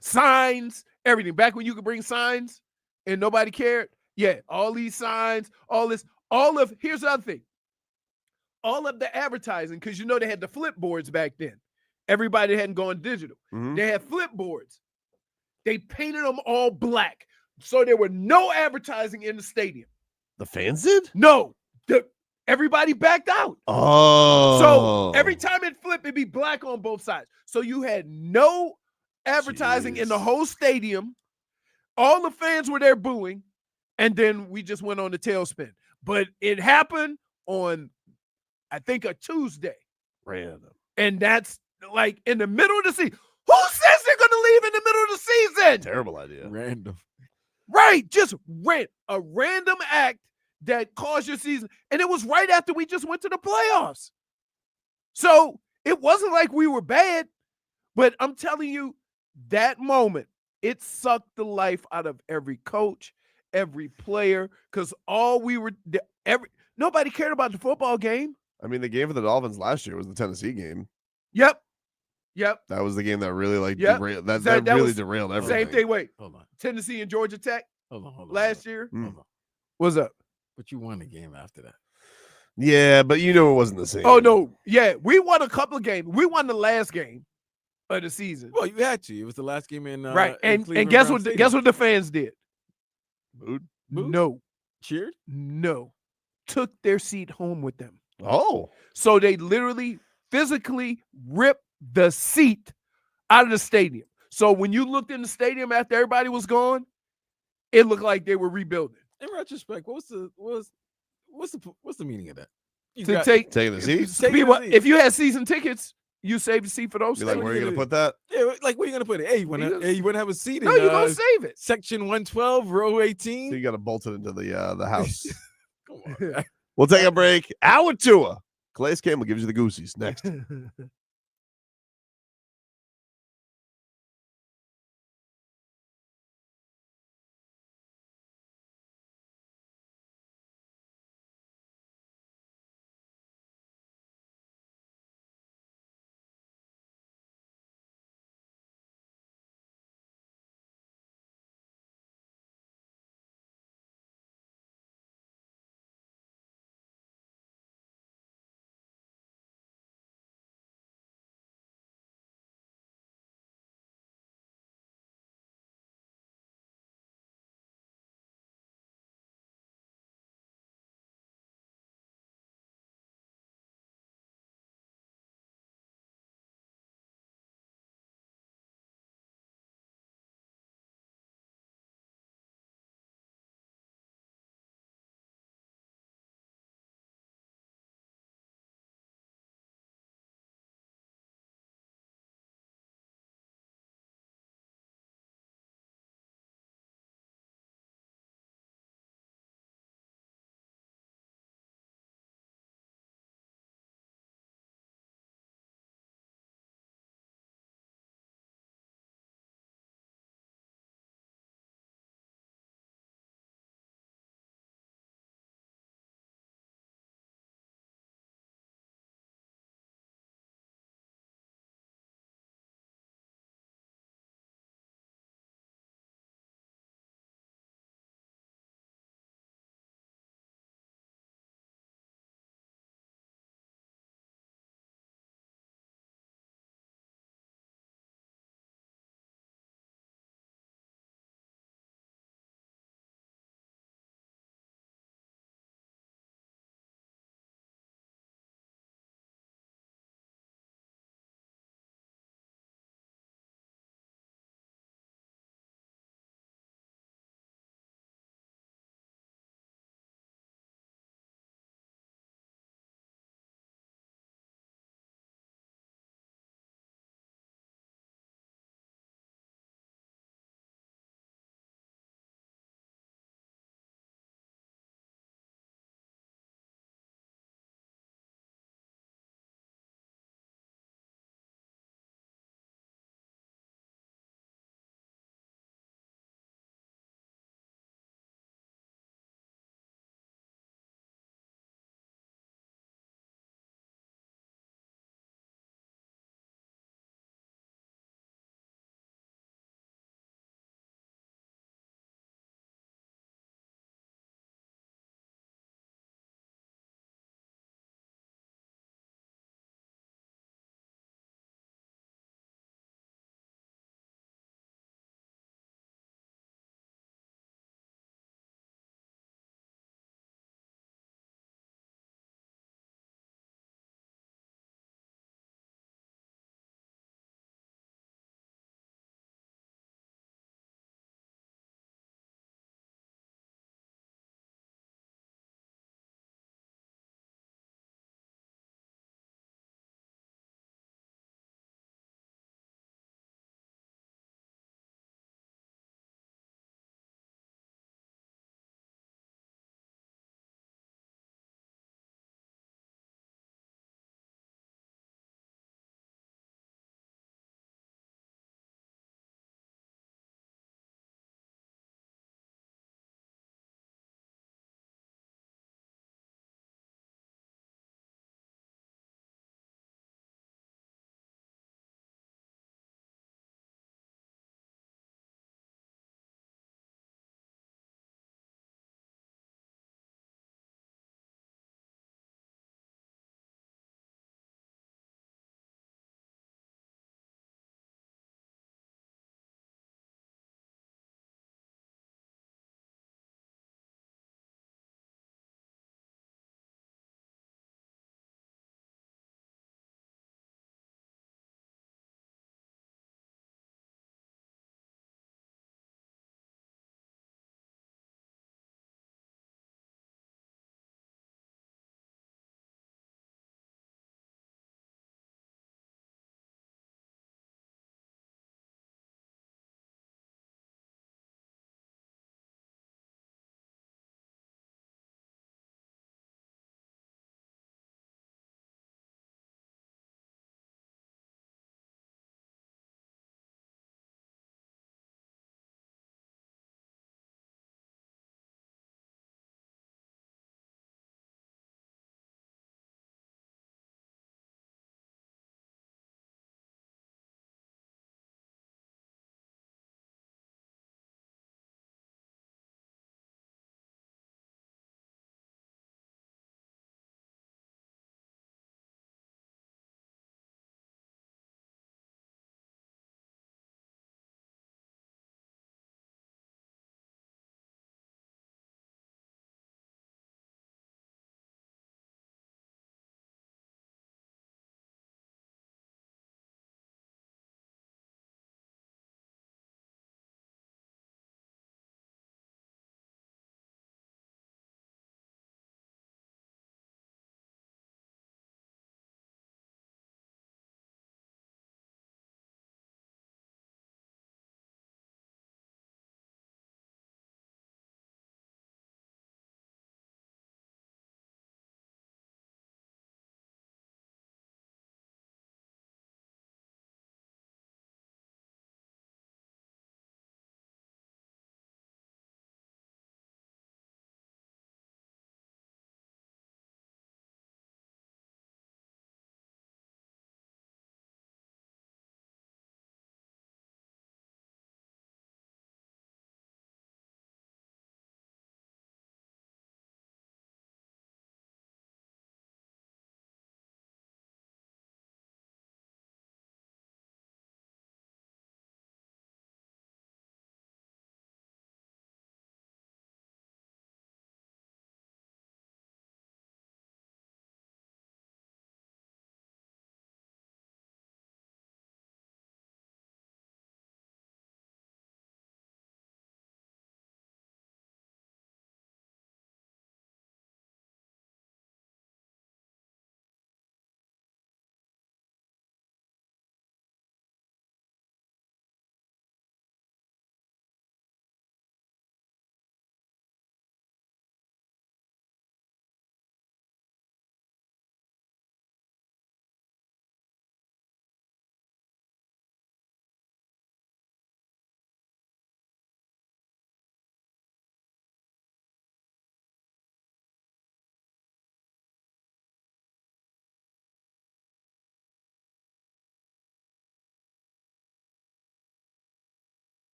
Signs, everything. Back when you could bring signs and nobody cared. Yeah, all these signs, here's the other thing. All of the advertising, because they had the flip boards back then. Everybody hadn't gone digital. Mhm. They had flip boards. They painted them all black. So there were no advertising in the stadium. The fans did? No. Everybody backed out. Oh. So every time it flipped, it'd be black on both sides. So you had no advertising in the Jeez. whole stadium. All the fans were there booing. And then we just went on the tailspin. But it happened on, I think, a Tuesday. Random. And that's like in the middle of the season. Who says they're going to leave in the middle of the season? Terrible idea. Random. Right. Just a random act that caused your season. And it was right after we just went to the playoffs. So it wasn't like we were bad. But I'm telling you, that moment, it sucked the life out of every coach, every player, because nobody cared about the football game. I mean, the game for the Dolphins last year was the Tennessee game. Yep. That was the game that really Yep. that That really was derailed everything. Same thing. Wait, Hold on. Tennessee and Georgia Tech Hold on. last year. Mm. Hold on. What's up? But you won the game after that. Yeah, but you know it wasn't the same. Oh no, yeah, we won a couple of games. We won the last game of the season, Well, you had to. It was the last game in right? in And Cleveland guess Brown what? Stadium. Guess what the fans did? Booed? Booed? No, Cheered? no, took their seat home with them. Oh. So they literally physically ripped the seat out of the stadium. So when you looked in the stadium after everybody was gone, it looked like they were rebuilding. In retrospect, what's the meaning of that? You To got- Taking the seat? Taking people, the seat. if you had season tickets, you saved the seat for those. Be like, seats. where are you going to put that? Yeah, like where you gonna put it? Hey, you wanna have a seat? No, in, you're gonna save it. section 112, row So 18. you got to bolt it into the house. Come on, man. We'll take a break. Hour Tua. Calais Campbell gives you the goosies next.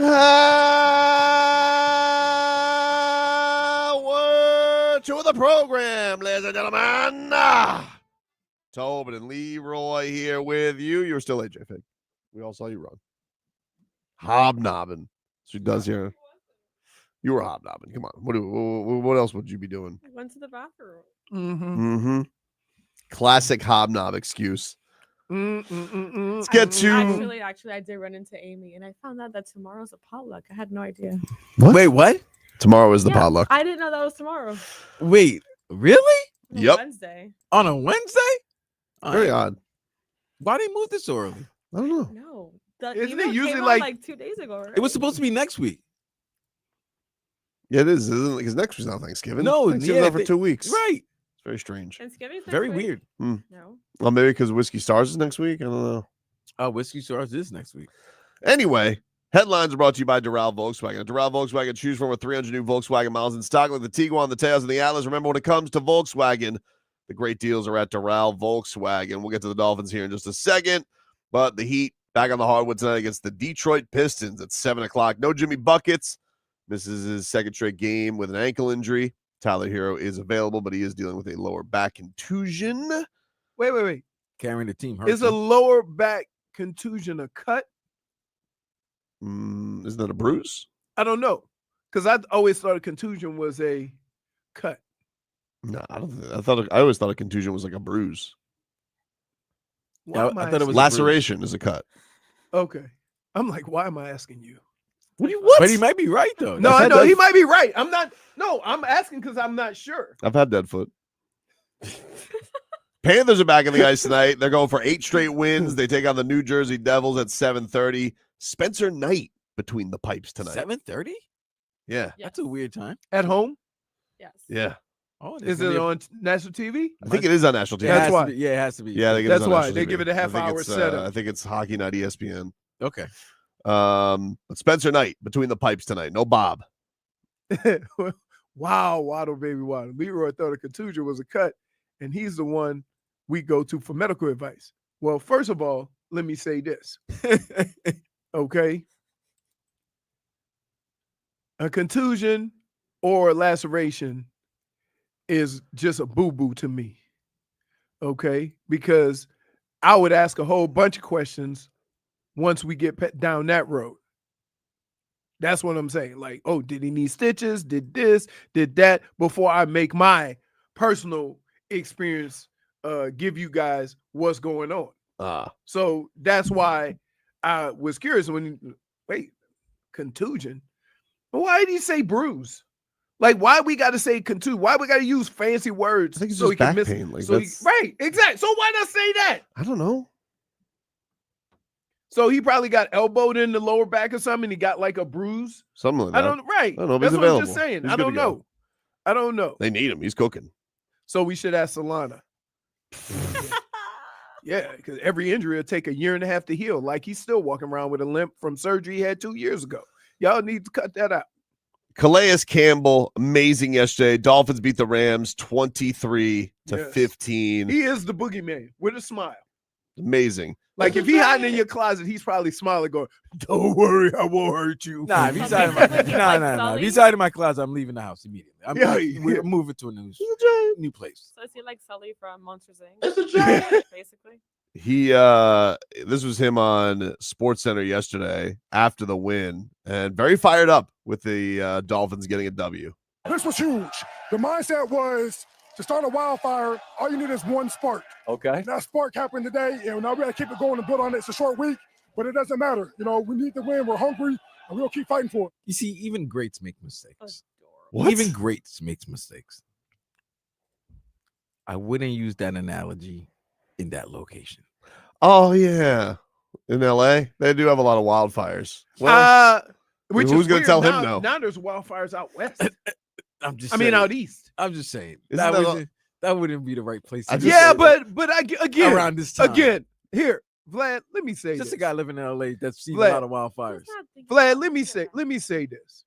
Word to the program, ladies and gentlemen. Tobin and Leroy here with you. You're still AJ Fig. We all saw you run. Hobnobbing. She does here. You were hobnobbing. Come on. What else would you be doing? I went to the bathroom. Mm-hmm. Classic hobnob excuse. Let's get to. Actually, I did run into Amy, and I found out that tomorrow's a potluck. I had no idea. What? Wait, what? Tomorrow is the Yeah, potluck. I didn't know that was tomorrow. Wait, really? On Yep. Wednesday. On a Wednesday? Very odd. Why they move this so early? I don't know. No. The Isn't it email usually came out like- like 2 days ago, right? It was supposed to be next week. Yeah, it is. Isn't it? Because next week's not Thanksgiving. No, Thanksgiving's yeah, out for 2 weeks. Right. It's very strange. Thanksgiving's next Very week? weird. No. Well, maybe because Whiskey Stars is next week. I don't know. Whiskey Stars is next week. Anyway, headlines are brought to you by Doral Volkswagen. At Doral Volkswagen, choose from over 300 new Volkswagen models in stock, like the Tiguan, the Tails, and the Atlas. Remember, when it comes to Volkswagen, the great deals are at Doral Volkswagen. We'll get to the Dolphins here in just a second, but the Heat back on the hardwood tonight against the Detroit Pistons at 7 o'clock. No Jimmy Buckets. Misses his second straight game with an ankle injury. Tyler Herro is available, but he is dealing with a lower back contusion. Wait. Carrying the team. Is a lower back contusion a cut? Isn't that a bruise? I don't know. Because I always thought a contusion was a cut. No, I don't. I always thought a contusion was like a bruise. Why am I thought it was Laceration is a cut. Okay. I'm like, why am I asking you? What? But he might be right though. No, I know he might be right. I'm not. No, I'm asking because I'm not sure. I've had dead foot. Panthers are back in the ice tonight. They're going for 8 straight wins. They take on the New Jersey Devils at 7:30. Spencer Knight between the pipes tonight. 7:30? Yeah. That's a weird time. At home? Yes. Yeah. Oh, Is it on national TV? I think it is on national TV. That's why. Yeah, it has to be. Yeah, I think it is That's on why. national They TV. give it a half I think hour it's, setup. I think it's Hockey Night ESPN. Okay. But Spencer Knight between the pipes tonight. No Bob. Wow, Waddle, baby Waddle. Leroy thought a contusion was a cut, and he's the one we go to for medical advice. Well, first of all, let me say this. Okay. A contusion or a laceration is just a boo-boo to me. Okay? Because I would ask a whole bunch of questions once we get down that road. That's what I'm saying. Like, oh, did he need stitches? Did this? Did that? Before I make my personal experience give you guys what's going on. So that's why I was curious wait, contusion? Why did he say bruise? Like, why we got to say contusion? Why we got to use fancy words? I think it's so just he can back miss pain. Like, so that's... right, exactly. So why not say that? I don't know. So he probably got elbowed in the lower back or something. And he got like a bruise. Something like that. I don't. Right. I don't know if That's he's what I'm available. just saying. He's I good don't to go. know. I don't know. They need him. He's cooking. So we should ask Solana. Yeah, because every injury will take 1.5 years to heal. Like he's still walking around with a limp from surgery he had 2 years ago. Y'all need to cut that out. Calais Campbell, amazing yesterday. Dolphins beat the Rams 23-15. He is the boogeyman with a smile. Amazing. Like if he hiding in your closet, he's probably smiling, going, "Don't worry, I won't hurt you." Nah, if he's hiding in my If he's hiding in my closet, I'm leaving the house immediately. We're moving to a new place. So is he like Sully from Monsters Inc? It's a giant. Basically. He this was him on Sports Center yesterday after the win, and very fired up with the Dolphins getting a W. This was huge. The mindset was to start a wildfire, all you need is one spark. Okay. That spark happened today, and now we got to keep it going and build on it. It's a short week, but it doesn't matter. You know, we need to win. We're hungry, and we'll keep fighting for it. You see, even greats make mistakes. What? Even greats makes mistakes. I wouldn't use that analogy in that location. Oh yeah, in LA they do have a lot of wildfires. Well, which who's is going to tell weird. him no? Now there's wildfires out west. I'm just. I mean, saying. out east. I'm just saying Isn't that wouldn't be the right place. To Yeah, say that but again, around this time, again, here, Vlad, let me say just this. a guy living in LA that's seen Vlad, a lot of wildfires. Vlad, let me say this.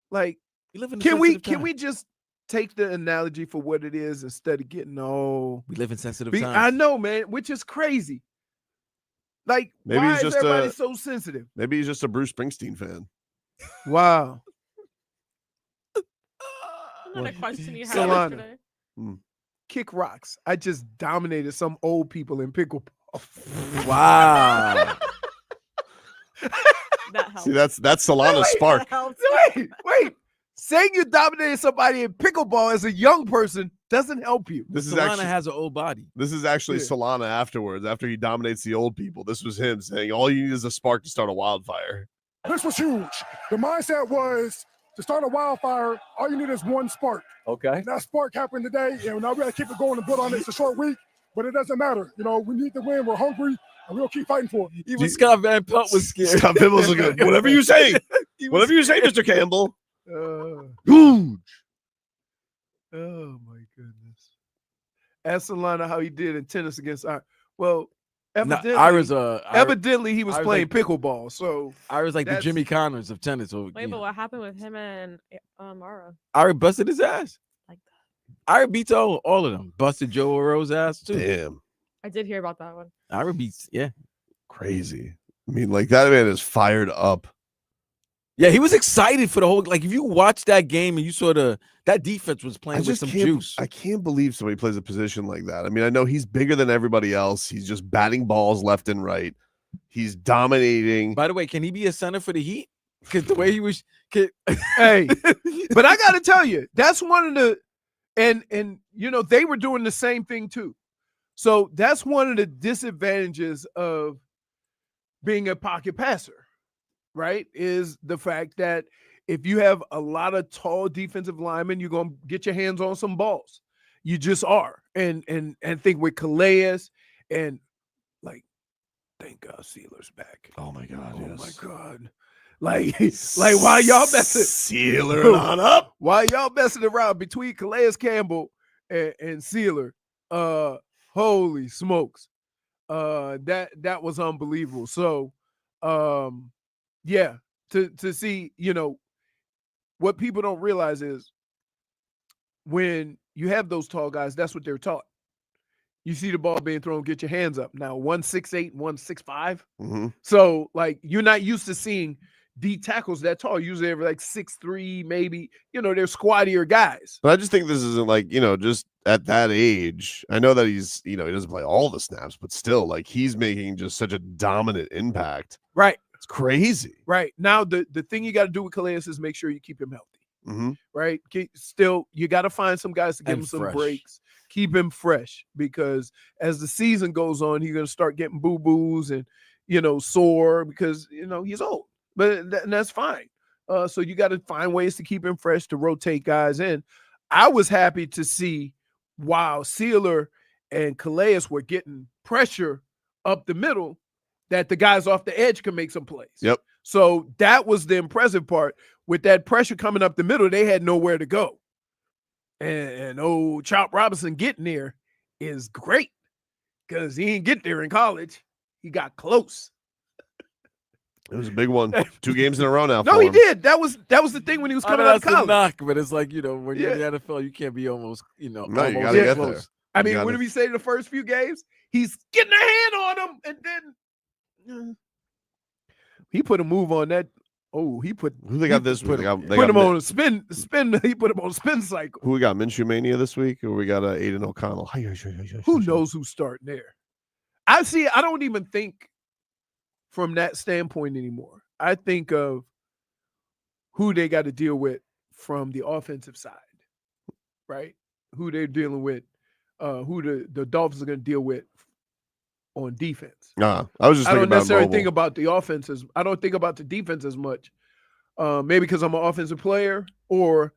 Like, You live in a can sensitive we time. just take the analogy for what it is instead of getting We live in sensitive I times. know, man, which is crazy. Like, Maybe why he's is just everybody so sensitive? Maybe he's just a Bruce Springsteen fan. Wow. Another question you had Solana. yesterday. Kick rocks. I just dominated some old people in pickleball. Wow. That helps. See, that's Solana's spark. Wait. Saying you dominated somebody in pickleball as a young person doesn't help you. This is Solana actually has an old body. This is actually Yeah. Solana afterwards, after he dominates the old people. This was him saying, all you need is a spark to start a wildfire. This was huge. The mindset was to start a wildfire, all you need is one spark. Okay. And that spark happened today, and now we got to keep it going and build on it. It's a short week, but it doesn't matter. You know, we need to win. We're hungry, and we'll keep fighting for it. Even Scott Van Pelt was scared. Scott Van Pelt's looking, whatever you say. Whatever you say, Mr. Campbell. Huge. Oh my goodness. Ask Solana how he did in tennis against well, evidently he was Ira's playing like- pickleball. So Ira's like the That's- Jimmy Connors of tennis. So, Wait, but what happened with him and Mara? Ira busted his ass. Like that. Ira beats all of them. Busted Joe O'Rourke's ass too. Damn. I did hear about that one. Ira beats, yeah. Crazy. I mean, like, that man is fired up. Yeah, he was excited for the whole, like, if you watch that game and you saw that defense was playing with some juice. I can't believe somebody plays a position like that. I mean, I know he's bigger than everybody else. He's just batting balls left and right. He's dominating. By the way, can he be a center for the Heat? Because the way he was, hey, but I gotta tell you, that's one of the and you know, they were doing the same thing too. So that's one of the disadvantages of being a pocket passer, right? Is the fact that if you have a lot of tall defensive linemen, you're gonna get your hands on some balls. You just are. And think with Calais and like, thank God Sieler's back. Oh my God. Oh yes. my God. Like why y'all messing Sieler on up? Why y'all messing around between Calais Campbell and Sieler? Holy smokes. That was unbelievable. So yeah, to see, you know, what people don't realize is when you have those tall guys, that's what they're taught. You see the ball being thrown, get your hands up. Now 168, 165. Mm-hmm. So like you're not used to seeing D tackles that tall. Usually they're like 6'3", maybe, you know, they're squattier guys. But I just think this isn't like, you know, just at that age. I know that he's, you know, he doesn't play all the snaps, but still, like, he's making just such a dominant impact. Right. It's crazy. Right. Now the thing you got to do with Calais is make sure you keep him healthy. Mm-hmm. Right. Still, you got to find some guys to give And him some fresh. breaks. Keep him fresh, because as the season goes on, he's going to start getting boo-boos and, you know, sore because, you know, he's old. But that's fine. So you got to find ways to keep him fresh, to rotate guys in. I was happy to see while Sieler and Calais were getting pressure up the middle, that the guys off the edge can make some plays. Yep. So that was the impressive part. With that pressure coming up the middle, they had nowhere to go. And old Chop Robinson getting there is great, because he didn't get there in college. He got close. It was a big one. 2 games in a row now. No, for he him. did. That was the thing when he was I know coming out of that's a college. knock, but it's like, you know, when you're in the NFL, you can't be almost, you know, No, you almost gotta get close. there. I You mean, gotta- what did we say the first few games? He's getting a hand on him, and then he put a move on that. Oh, he put Who they got this week? put They him, got, they put got him Min- on a spin. He put him on a spin cycle. Who we got? Minshew Mania this week, or we got Aiden O'Connell? Who knows who's starting there? I don't even think from that standpoint anymore. I think of who they got to deal with from the offensive side, right? Who they're dealing with, who the Dolphins are going to deal with on defense. Nah, I was just I thinking don't about necessarily mobile. think about the offenses. I don't think about the defense as much. Maybe because I'm an offensive player, or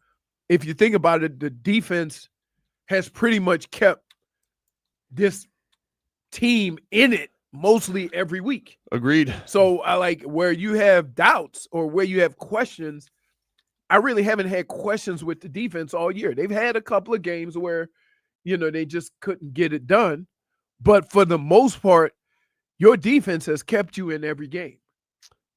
if you think about it, the defense has pretty much kept this team in it mostly every week. Agreed. So I like where you have doubts or where you have questions. I really haven't had questions with the defense all year. They've had a couple of games where, you know, they just couldn't get it done. But for the most part, your defense has kept you in every game.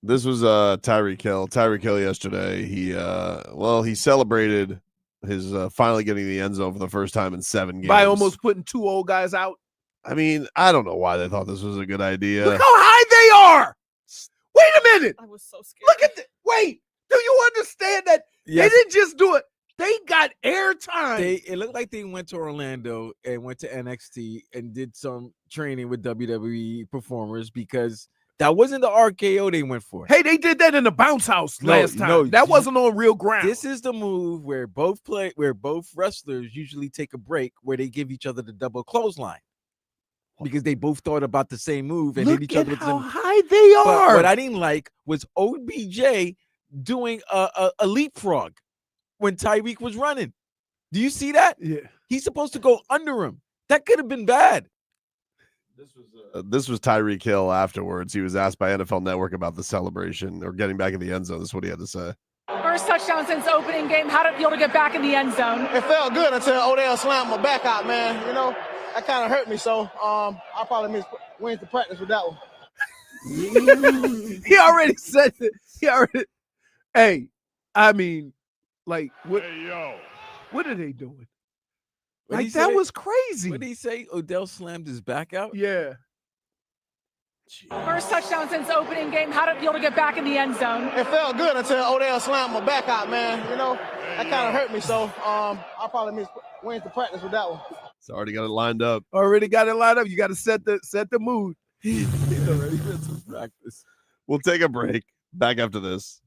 This was Tyreek Hill. Tyreek Hill yesterday. He celebrated his finally getting the end zone for the first time in 7 games. By almost putting 2 old guys out. I mean, I don't know why they thought this was a good idea. Look how high they are. Wait a minute. I was so scared. Look at wait. Do you understand that Yes. they didn't just do it? They got airtime. It looked like they went to Orlando and went to NXT and did some training with WWE performers because that wasn't the RKO they went for. Hey, they did that in the bounce house last time. That wasn't on real ground. This is the move where both wrestlers usually take a break where they give each other the double clothesline because they both thought about the same move and hit each other with the how same. high they are. But what I didn't like was OBJ doing a leapfrog when Tyreek was running. Do you see that? Yeah. He's supposed to go under him. That could have been bad. This was Tyreek Hill afterwards. He was asked by NFL Network about the celebration or getting back in the end zone. That's what he had to say. First touchdown since opening game. How did it feel to get back in the end zone? It felt good until Odell slammed my back out, man. You know, that kind of hurt me. So I probably missed Wednesday practice with that one. He already said it. He already. Hey, I mean, like, what? Hey, yo. What are they doing? What'd Like he that say? was crazy. What did he say? Odell slammed his back out? Yeah. First touchdown since opening game. How did it feel to get back in the end zone? It felt good until Odell slammed my back out, man. You know, that kind of hurt me. So I probably missed Wednesday practice with that one. It's already got it lined up. Already got it lined up. You got to set the mood. He's already been to practice. We'll take a break. Back after this.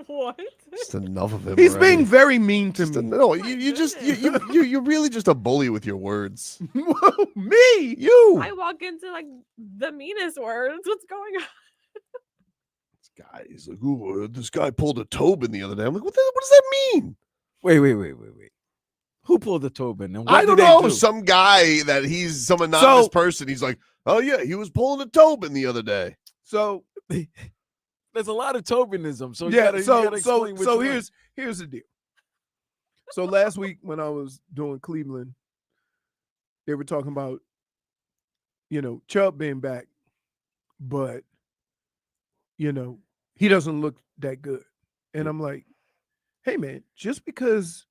What? Just enough of him. He's already. being very mean to Just me. no, you're really just a bully with your words. Me? You. I walk into like the meanest words. What's going on? He's like, ooh, this guy pulled a Tobin the other day. I'm like, what does that mean? Wait. Who pulled the Tobin? And what I did don't they know. do? Some guy that he's some anonymous person. He's like, oh yeah, he was pulling a Tobin the other day. So there's a lot of Tobinism. So yeah. you gotta explain which So one. here's the deal. So last week when I was doing Cleveland, they were talking about, Chubb being back, but he doesn't look that good. And I'm like, hey man, just because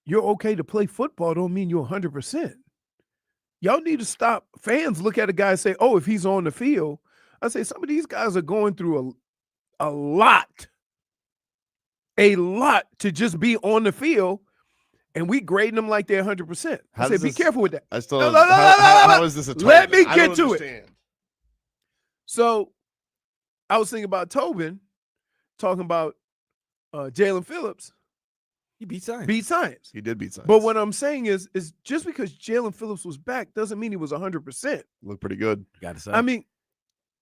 you're okay to play football don't mean you're 100%. Y'all need to stop. Fans look at a guy and say, oh, if he's on the field. I say some of these guys are going through a lot to just be on the field, and we grading them like they're 100%. I say, be careful with that. I still how is this a Tobin? Let me I get don't to understand. it. So I was thinking about Tobin, talking about Jalen Phillips. He beat science. He did beat science. But what I'm saying is just because Jalen Phillips was back doesn't mean he was 100%. Looked pretty good. Gotta say. I mean,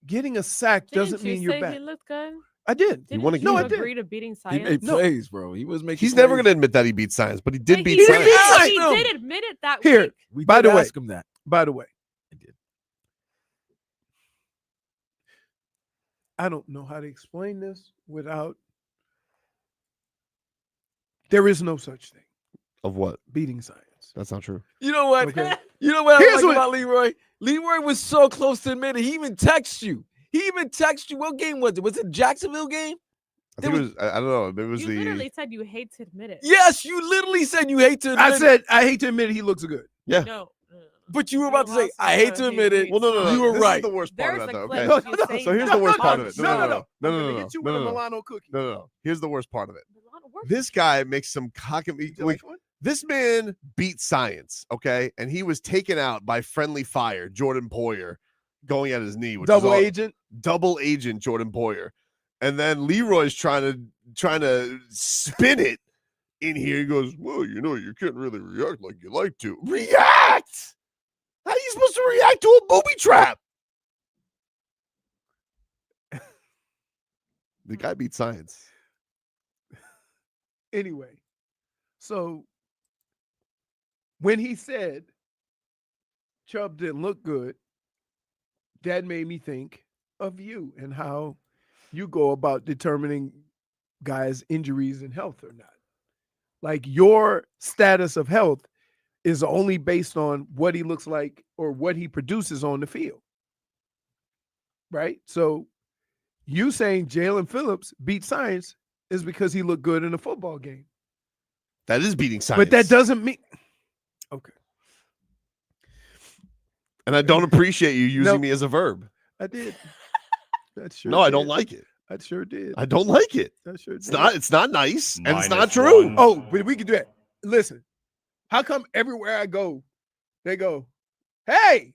getting a sack doesn't Didn't you mean you're say back. He looked good. I did. Didn't won a you game. No, I did. agree to beating He science? made plays, bro. He was making. He's never plays. going to admit that he beat science, but he did But beat he science. did. He Ask did him. admit it that Here, week. We by did the way, ask him that. By the way, I did. I don't know how to explain this without. There is no such thing. Of what? Beating science. That's not true. You know what? Okay. You know what I Here's like what- about Leroy? Leroy was so close to admitting. He even texted you. What game was it? Was it Jacksonville game? I think it was. I don't know. It was You the. literally said you hate to admit it. Yes, you literally said you hate to admit I it. said I hate to admit it, he looks good. Yeah. No. But you were about to say, I hate to admit it. Well, no. You were This right. is the worst part There's of that, a though. clip Okay. of you saying So here's that. the worst part of it. No. No. I'm gonna hit you with a No. Milano cookie. No. Here's the worst part of it. Milano This guy makes some cock and You like one? This man beat science, okay, and he was taken out by friendly fire, Jordan Poyer, going at his knee. Which Double is agent. double agent Jordan Poyer, and then Leroy's trying to spin it in here. He goes, well, you can't really react like you like to. React? How are you supposed to react to a booby trap? The guy beat science. Anyway, so when he said Chubb didn't look good, that made me think of you and how you go about determining guys' injuries and health or not. Like your status of health is only based on what he looks like or what he produces on the field. Right? So you saying Jalen Phillips beat science is because he looked good in a football game. That is beating science. But that doesn't mean okay. And I don't appreciate you using No. me as a verb. I did. That sure No, I did. don't like it. I sure did. I don't like it. I sure It's did. not nice, and it's not Minus true. one. Oh, but we can do that. Listen, how come everywhere I go, they go, hey,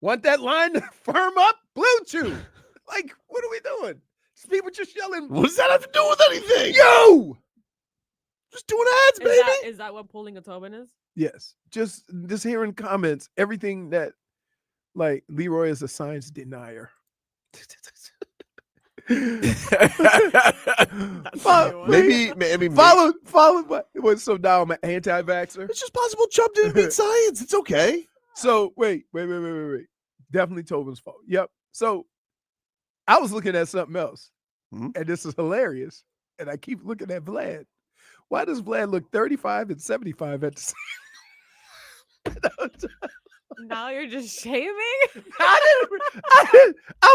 want that line to firm up? Blue Chew. Like, what are we doing? People just yelling, What does that have to do with anything? yo! Just doing ads, baby. Is that what pulling a Tobin is? Yes, just hearing comments, everything that, like, Leroy is a science denier. Follow what? So now I'm an anti-vaxxer. It's just possible Chubb didn't beat science. It's okay. So wait. Definitely Tobin's fault. Yep. So I was looking at something else, and this is hilarious. And I keep looking at Vlad. Why does Vlad look 35 and 75 at the same? Now you're just shaming? I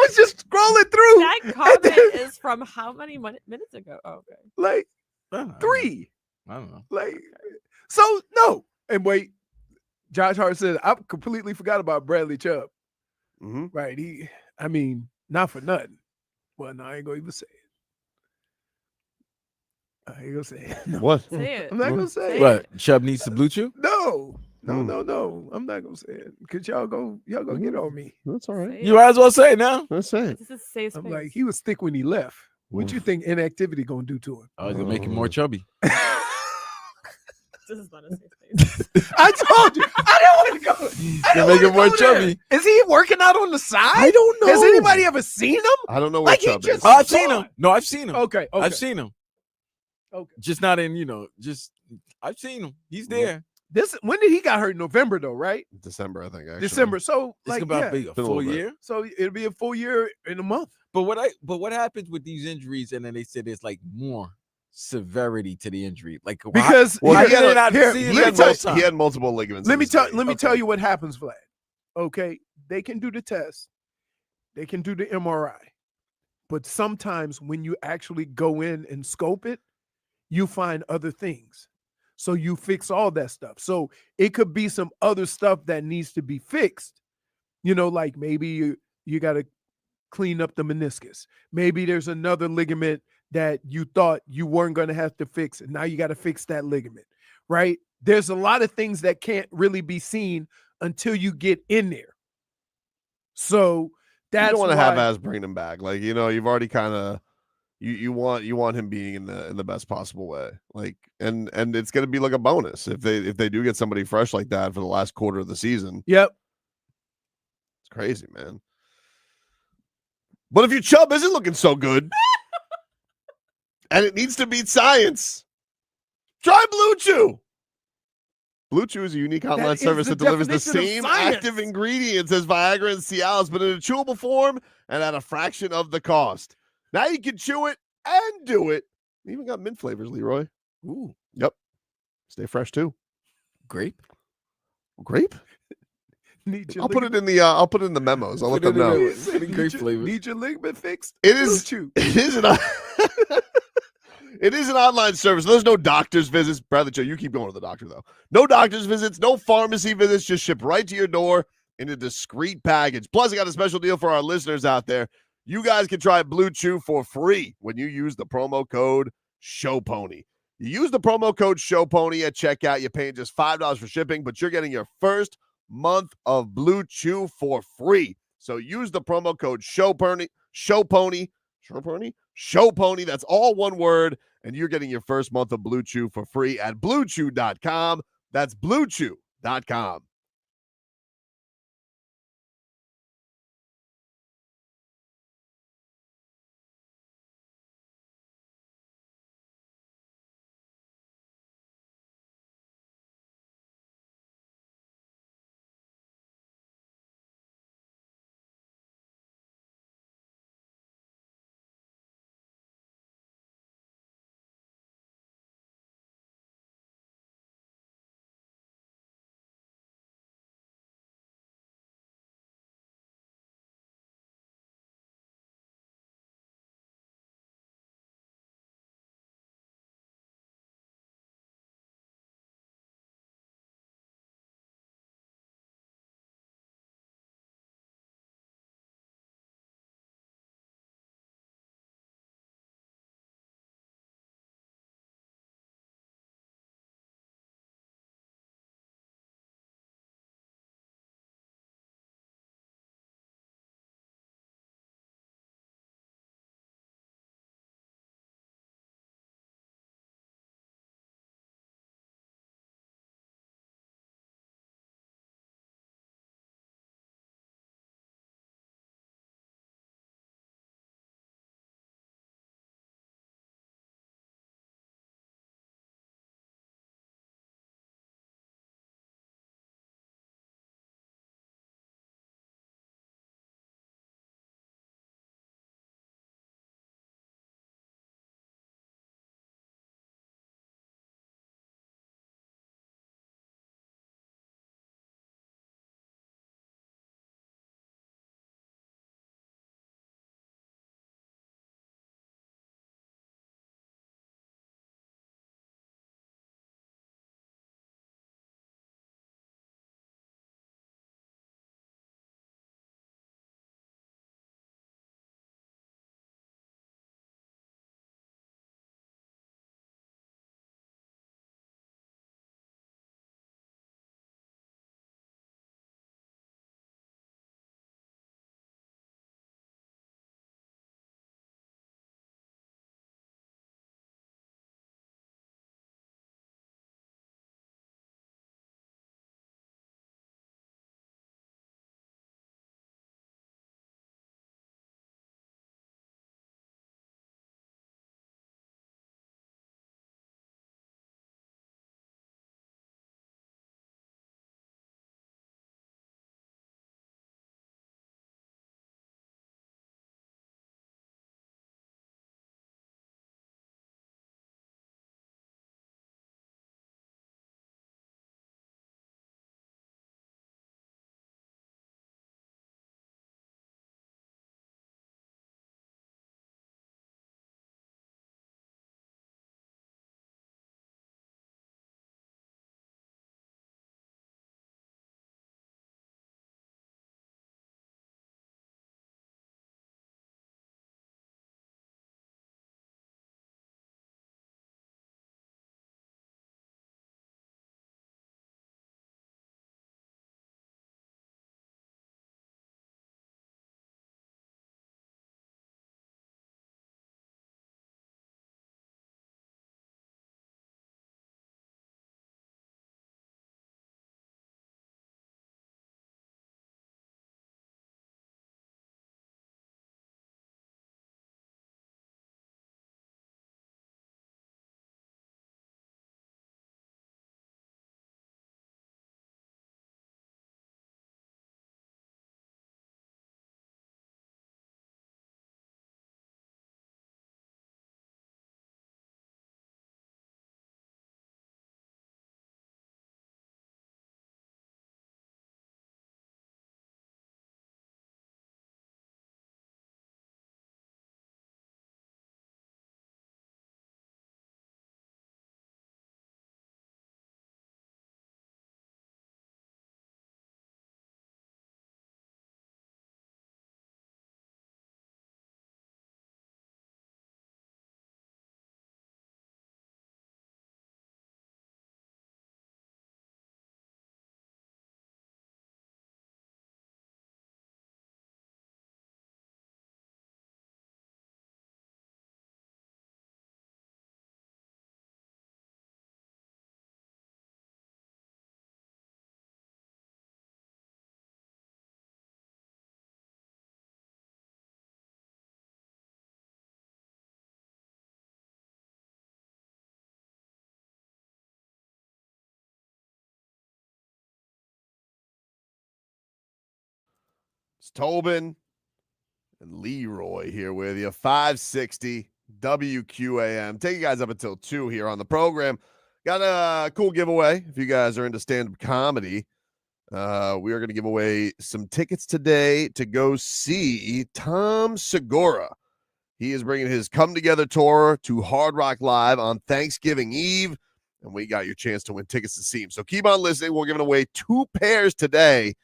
was just scrolling through. That comment is from how many minutes ago? Oh, okay. Like I don't know. 3. I don't know. Like, so no. And wait, Josh Hart said, I completely forgot about Bradley Chubb. Mm-hmm. Right. I mean, not for nothing. Well, no, I ain't gonna even say it. I ain't gonna say it. No. What? Say it. I'm not gonna say it. What? Chubb needs to blue chew? No. No. I'm not gonna say it because y'all go get on me. That's all right. You might as well say it now. Let's say it. This is a safe space. I'm like, he was thick when he left. What you think inactivity gonna do to him? Oh, you're making more chubby. This is not a safe space. I told you. I don't want to go. You're making more chubby. Is he working out on the side? I don't know. Has anybody ever seen him? I don't know what Like, he Chubb is. just- Oh, I've seen him. No, I've seen him. Okay. I've seen him. Okay. Just not in, I've seen him. He's there. When did he got hurt? November though, right? December, I think. Actually. December. So It's like, about yeah. to be a Been a little full bit. year. So it'll be a full year in a month. But what happens with these injuries? And then they said there's like more severity to the injury, like Because Well, how he did had they a- not here, see it He the had, first time? he had multiple ligaments. let in me his tell knee. let me Okay. tell you what happens, Vlad. Okay, they can do the test, they can do the MRI, but sometimes when you actually go in and scope it, you find other things. So you fix all that stuff. So it could be some other stuff that needs to be fixed. Like maybe you got to clean up the meniscus. Maybe there's another ligament that you thought you weren't going to have to fix, and now you got to fix that ligament, right? There's a lot of things that can't really be seen until you get in there. So that's you don't want to why, have as bring him back. Like, you've already kind of you want him being in the best possible way. Like, and it's gonna be like a bonus if they do get somebody fresh like that for the last quarter of the season. Yep. It's crazy, man. But if your Chubb isn't looking so good and it needs to beat science, try Blue Chew. Blue Chew is a unique online is service the that delivers the definition of same science. active ingredients as Viagra and Cialis, but in a chewable form and at a fraction of the cost. Now you can chew it and do it. They even got mint flavors, Leroy. Ooh, Yep. Stay fresh too. grape. Grape? I'll put it in the memos. I'll let them know. Grape flavor. Need your ligament fixed? It is Blue Chew. It is an online service. There's no doctor's visits. Bradley Joe, you keep going to the doctor though. No doctor's visits, no pharmacy visits, just shipped right to your door in a discreet package. Plus, I got a special deal for our listeners out there. You guys can try Blue Chew for free when you use the promo code SHOWPONY. You use the promo code SHOWPONY at checkout. You're paying just $5 for shipping, but you're getting your first month of Blue Chew for free. So use the promo code SHOWPONY. That's all one word, and you're getting your first month of Blue Chew for free at BlueChew.com. That's BlueChew.com. It's Tobin and Leroy here with you. 560 WQAM. Take you guys up until 2 here on the program. Got a cool giveaway if you guys are into stand-up comedy. We are going to give away some tickets today to go see Tom Segura. He is bringing his Come Together tour to Hard Rock Live on Thanksgiving Eve, and we got your chance to win tickets to see him. So keep on listening. We're giving away 2 pairs today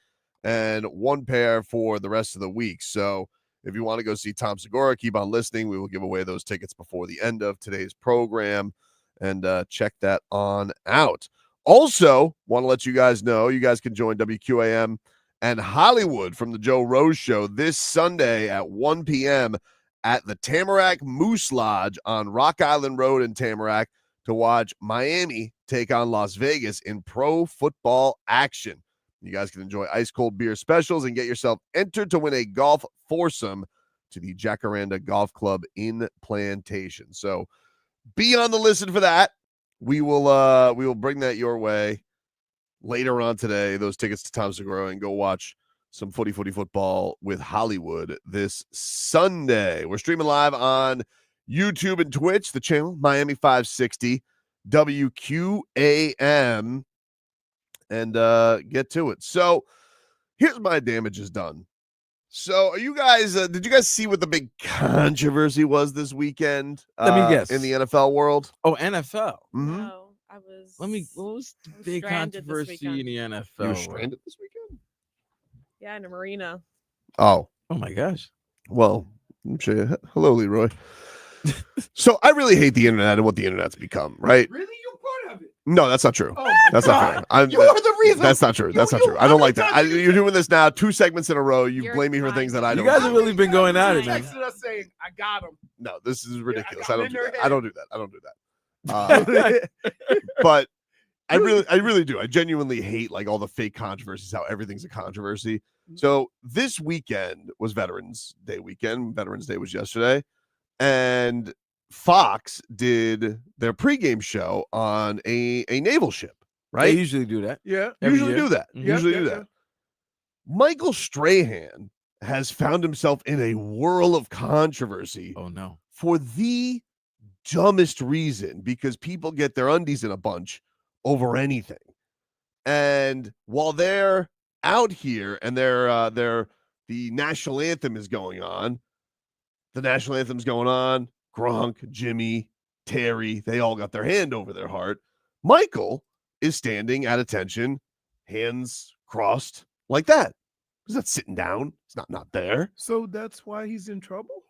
and 1 pair for the rest of the week. So if you want to go see Tom Segura, keep on listening. We will give away those tickets before the end of today's program, and check that on out. Also, want to let you guys know, you guys can join WQAM and Hollywood from the Joe Rose Show this Sunday at 1 p.m. at the Tamarack Moose Lodge on Rock Island Road in Tamarack to watch Miami take on Las Vegas in pro football action. You guys can enjoy ice-cold beer specials and get yourself entered to win a golf foursome to the Jacaranda Golf Club in Plantation. So be on the listen for that. We will bring that your way later on today, those tickets to Tom Segura, and go watch some footy football with Hollywood this Sunday. We're streaming live on YouTube and Twitch, the channel Miami 560 WQAM, and get to it. So here's my damages done. So are you guys, did you guys see what the big controversy was this weekend? Let me guess. In the NFL world? Oh, NFL. Mm-hmm. No, I was. What was the big stranded this controversy in the NFL? You were stranded this weekend? Yeah, in a marina. Oh my gosh. Well, let me show you. Hello, Leroy. So I really hate the internet and what the internet's become, right? Really? You're part of it. No, that's not true. Oh my That's God. not fair. You are the reason. That's not true. That's not true. I don't like that. You're doing this now 2 segments in a row. You You're blame me for things that I You don't. guys do. have really been going at it, man. Texted us saying, "I got him." No, this is ridiculous. got I don't in do their that. head. I don't do that. I don't do that. But I really do. I genuinely hate like all the fake controversies, how everything's a controversy. So this weekend was Veterans Day weekend. Veterans Day was yesterday, and Fox did their pregame show on a naval ship. Right? They usually do that. Yeah. Usually do that. Yeah, Usually yeah, do yeah. that. Michael Strahan has found himself in a whirl of controversy. Oh no. For the dumbest reason, because people get their undies in a bunch over anything. And while they're out here and the national anthem is going on, Gronk, Jimmy, Terry, they all got their hand over their heart. Michael is standing at attention, hands crossed like that. He's not sitting down. He's not there. So that's why he's in trouble?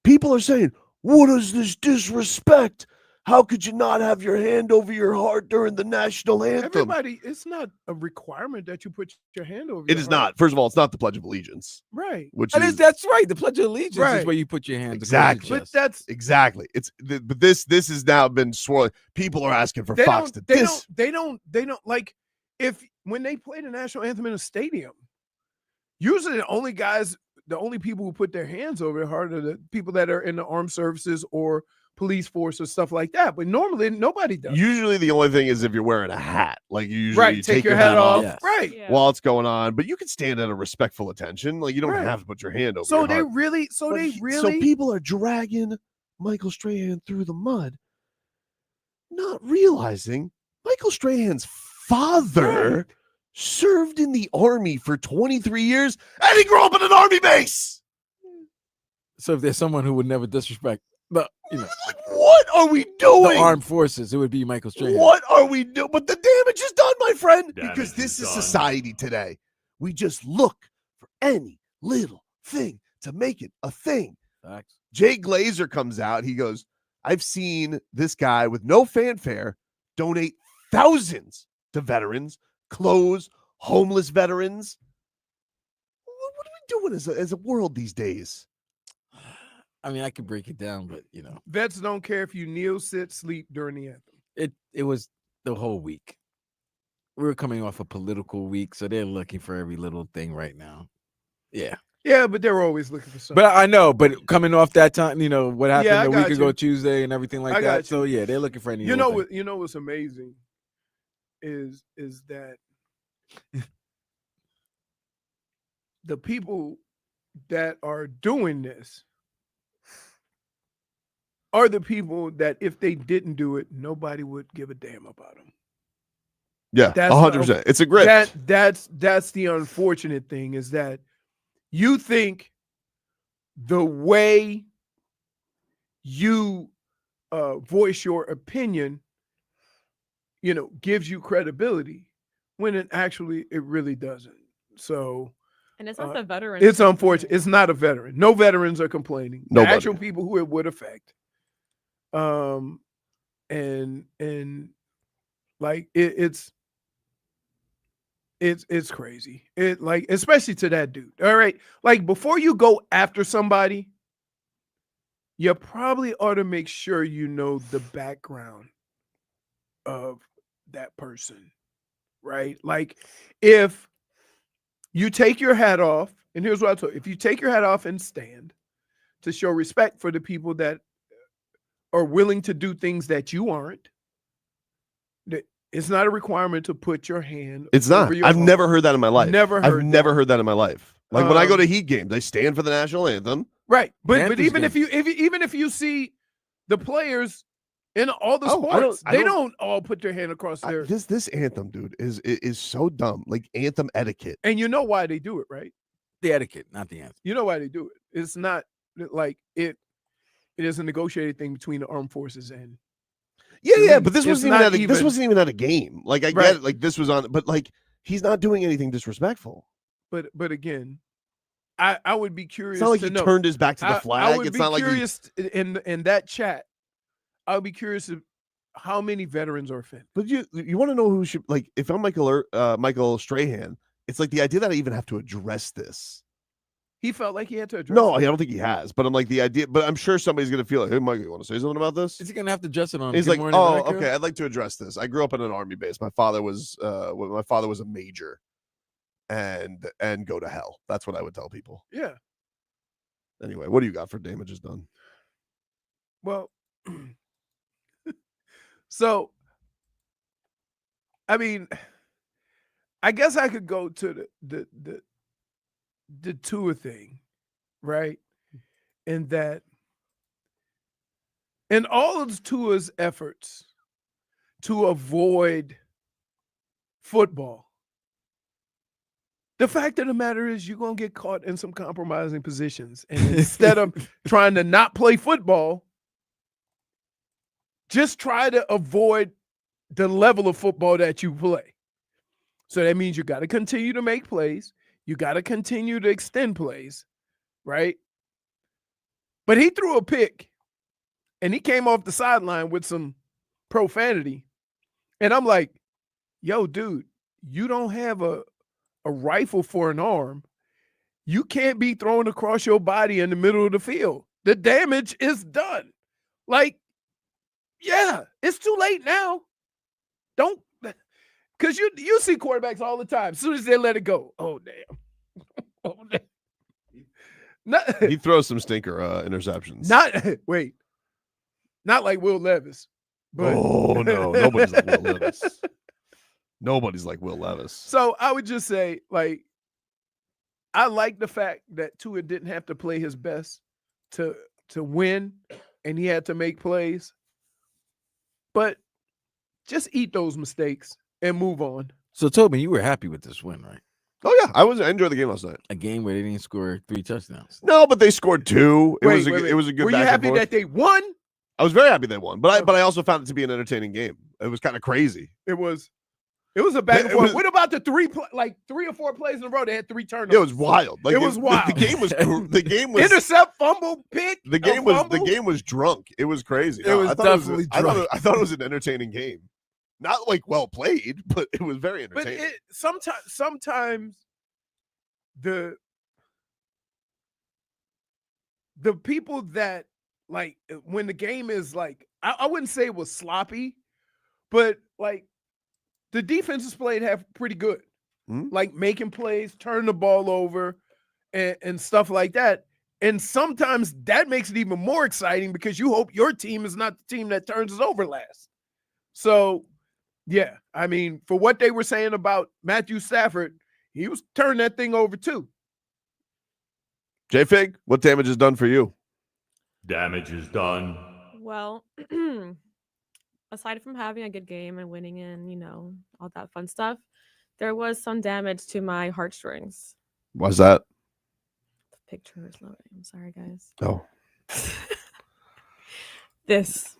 People are saying, what is this disrespect? How could you not have your hand over your heart during the national anthem? Everybody, it's not a requirement that you put your hand over It your is heart. not. First of all, it's not the Pledge of Allegiance. Right. That's right. The Pledge of Allegiance Right. is where you put your hands. Exactly. But that's Exactly. But this has now been swirling. People are asking for Fox to dis. They don't like when they play the national anthem in a stadium. Usually the only people who put their hands over their heart are the people that are in the armed services or police force or stuff like that. But normally nobody does. Usually the only thing is if you're wearing a hat. Like you usually Take your hat off. Yes. Right. Yeah. while it's going on. But you can stand at a respectful attention. Like you don't Right. have to put your hand over So your they heart. really So people are dragging Michael Strahan through the mud, not realizing Michael Strahan's father served in the army for 23 years, and he grew up in an army base. So if there's someone who would never disrespect the Like, what are we doing? the armed forces, it would be Michael Strahan. What are we doing? But the damage is done, my friend, Damage because this is is done. society today. We just look for any little thing to make it a thing. Facts. Jay Glazer comes out. He goes, I've seen this guy with no fanfare donate thousands to veterans, clothes, homeless veterans. What are we doing as a world these days? I mean, I could break it down, but vets don't care if you kneel, sit, sleep during the anthem. it was the whole week. We were coming off a political week, so they're looking for every little thing right now. Yeah. Yeah, but they're always looking for something. But I know, but coming off that time, what happened Yeah, I a got week ago you. Tuesday and everything like I got that. So yeah, they're looking for any. You little know thing. what? You know what's amazing is that the people that are doing this are the people that if they didn't do it, nobody would give a damn about them. Yeah, 100%. It's a grift. That's the unfortunate thing, is that you think the way you voice your opinion, gives you credibility, when it really doesn't. So, and it's not the veterans. It's unfortunate. It's not a veteran. No veterans are complaining. Nobody. The actual people who it would affect. And like it's crazy. It like, especially to that dude. All right. Like, before you go after somebody, you probably ought to make sure you know the background of that person. Right? Like, if you take your hat off, and here's what I told you: if you take your hat off and stand to show respect for the people that are willing to do things that you aren't, it's not a requirement to put your hand. It's not. I've never heard that in my life. Never heard that in my life. Like, when I go to Heat games, they stand for the national anthem. Right. But even if you see the players in all the sports, they don't all put their hand across their. This anthem, dude, is so dumb. Like, anthem etiquette. And you know why they do it, right? The etiquette, not the anthem. You know why they do it. It's not like it is a negotiated thing between the armed forces and. Yeah, but this wasn't even at a game. Like, I get it. Like, this was on, but like, he's not doing anything disrespectful. But again, I would be curious. It's not like to he know. turned his back to the flag. I would it's be not curious in that chat. I would be curious of how many veterans are offended. But you want to know who should, like, if I'm Michael Strahan, it's like the idea that I even have to address this. He felt like he had to address No, it. I don't think he has. But I'm like, the idea, but I'm sure somebody's going to feel like, hey, Mike, you want to say something about this? Is he going to have to address it on? He's Good like, Morning oh, America? okay, I'd like to address this. I grew up in an army base. My father was a major, and go to hell. That's what I would tell people. Yeah. Anyway, what do you got for damages done? Well, so, I mean, I guess I could go to the Tua thing, right? And that, in all of Tua's efforts to avoid football, the fact of the matter is you're going to get caught in some compromising positions. And instead of trying to not play football, just try to avoid the level of football that you play. So that means you got to continue to make plays. You got to continue to extend plays, right? But he threw a pick, and he came off the sideline with some profanity. And I'm like, yo, dude, you don't have a rifle for an arm. You can't be thrown across your body in the middle of the field. The damage is done. Like, yeah, it's too late now. Don't, because you see quarterbacks all the time. As soon as they let it go, oh, damn. Oh, damn. He throws some stinker interceptions. Not like Will Levis. But. Oh, no. Nobody's like Will Levis. Nobody's like Will Levis. So I would just say, like, I like the fact that Tua didn't have to play his best to win, and he had to make plays. But just eat those mistakes and move on. So, Tobin, you were happy with this win, right? Oh, yeah. I enjoyed the game last night. A game where they didn't score 3 touchdowns. No, but they scored 2. It was a good Were you back happy and forth. that they won? I was very happy they won, but I also found it to be an entertaining game. It was kind of crazy. It was a back and forth. What about the 3 or 4 plays in a row? They had 3 turnovers. It was wild. Like, it was wild. The game was intercept, fumble, pick. The game was drunk. It was crazy. It was definitely drunk. I thought it was an entertaining game. Not like well played, but it was very entertaining. But sometimes the people that, like, when the game is like, I wouldn't say it was sloppy, but like the defenses played half pretty good. Like making plays, turning the ball over and stuff like that. And sometimes that makes it even more exciting because you hope your team is not the team that turns us over last. So, yeah, I mean, for what they were saying about Matthew Stafford, he was turning that thing over too. J-Fig, what damage is done for you? Damage is done. Well, aside from having a good game and winning and, all that fun stuff, there was some damage to my heartstrings. Why's that? The picture is loading. I'm sorry, guys. Oh. This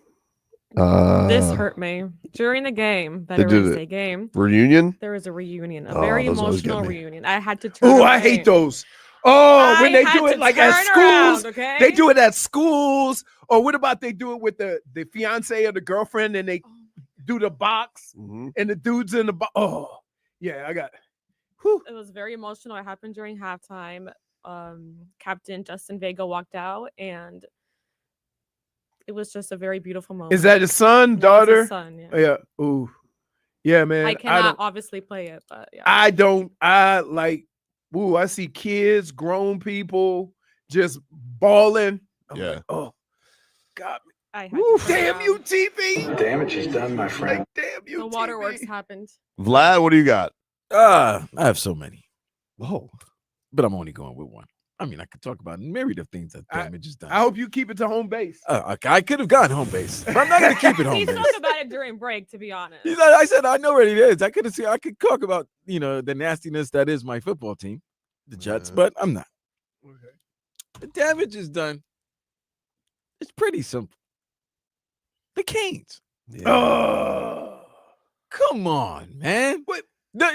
hurt me during the game. Better way to say game. Reunion? There was a reunion, a very emotional reunion. I had to turn. Oh, I hate those. Oh, when they do it like at schools, okay? They do it at schools. Or what about they do it with the fiance or the girlfriend and they do the box and the dude's in the box. Oh, yeah, I got it. Whew. It was very emotional. It happened during halftime. Captain Justin Vega walked out and it was just a very beautiful moment. Is that his son, daughter? His son, yeah. Yeah. Ooh. Yeah, man. I cannot obviously play it, but yeah. I see kids, grown people just bawling. I'm like, oh, God. Damn you, TV. Damage is done, my friend. Damn you, the waterworks happened. Vlad, what do you got? I have so many. Oh. But I'm only going with one. I mean, I could talk about myriad of things that damage is done. I hope you keep it to home base. I could have gone home base, but I'm not going to keep it home He base. spoke about it during break, to be honest. I said I know what it is. I could talk about the nastiness that is my football team, the Jets, but I'm not. Okay. The damage is done. It's pretty simple. The Canes. Yeah. Oh, come on, man. What?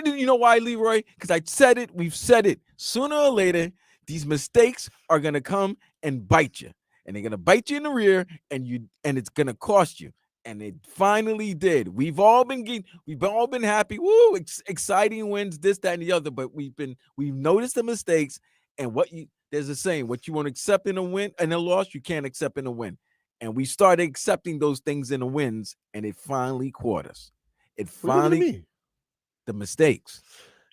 You know why, Leroy? Because I said it. We've said it. Sooner or later, these mistakes are gonna come and bite you, and they're gonna bite you in the rear, and it's gonna cost you. And it finally did. We've all been happy. Woo! Exciting wins, this, that, and the other. But we've noticed the mistakes, and there's a saying: what you want to accept in a win and a loss, you can't accept in a win. And we started accepting those things in the wins, and it finally caught us. It finally. The mistakes.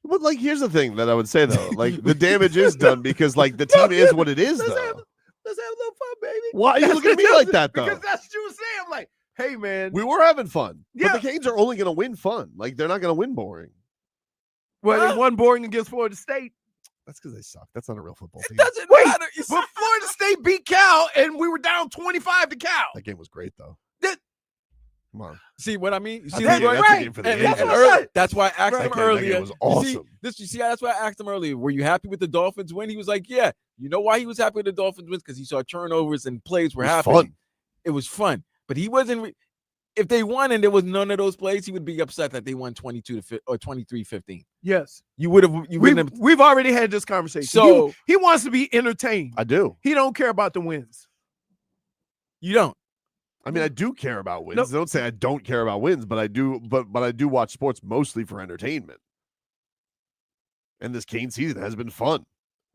But here's the thing that I would say though, the damage is done because the team is what it is. Let's though. have a little fun, baby. Why are you looking at me like that though? Because that's what you were saying. I'm like, hey man, we were having fun. Yeah. But the Canes are only going to win fun. They're not going to win boring. Well, they won boring against Florida State. That's because they suck. That's not a real football team. Doesn't Wait, matter. but Florida State beat Cal, and we were down 25 to Cal. That game was great though. Come on. See what I mean? You see, That's Leroy? a game for the ages. That's why I asked him earlier. That game was awesome. You see, that's why I asked him earlier. Were you happy with the Dolphins win? He was like, yeah. You know why he was happy with the Dolphins win? Because he saw turnovers and plays were happening. Fun. It was fun. But he wasn't. If they won and there was none of those plays, he would be upset that they won 22-15 or 23-15. Yes. You would have. We've already had this conversation. So he wants to be entertained. I do. He don't care about the wins. You don't. I mean, I do care about wins. Nope. Don't say I don't care about wins, but I do. But I do watch sports mostly for entertainment. And this Cane season has been fun.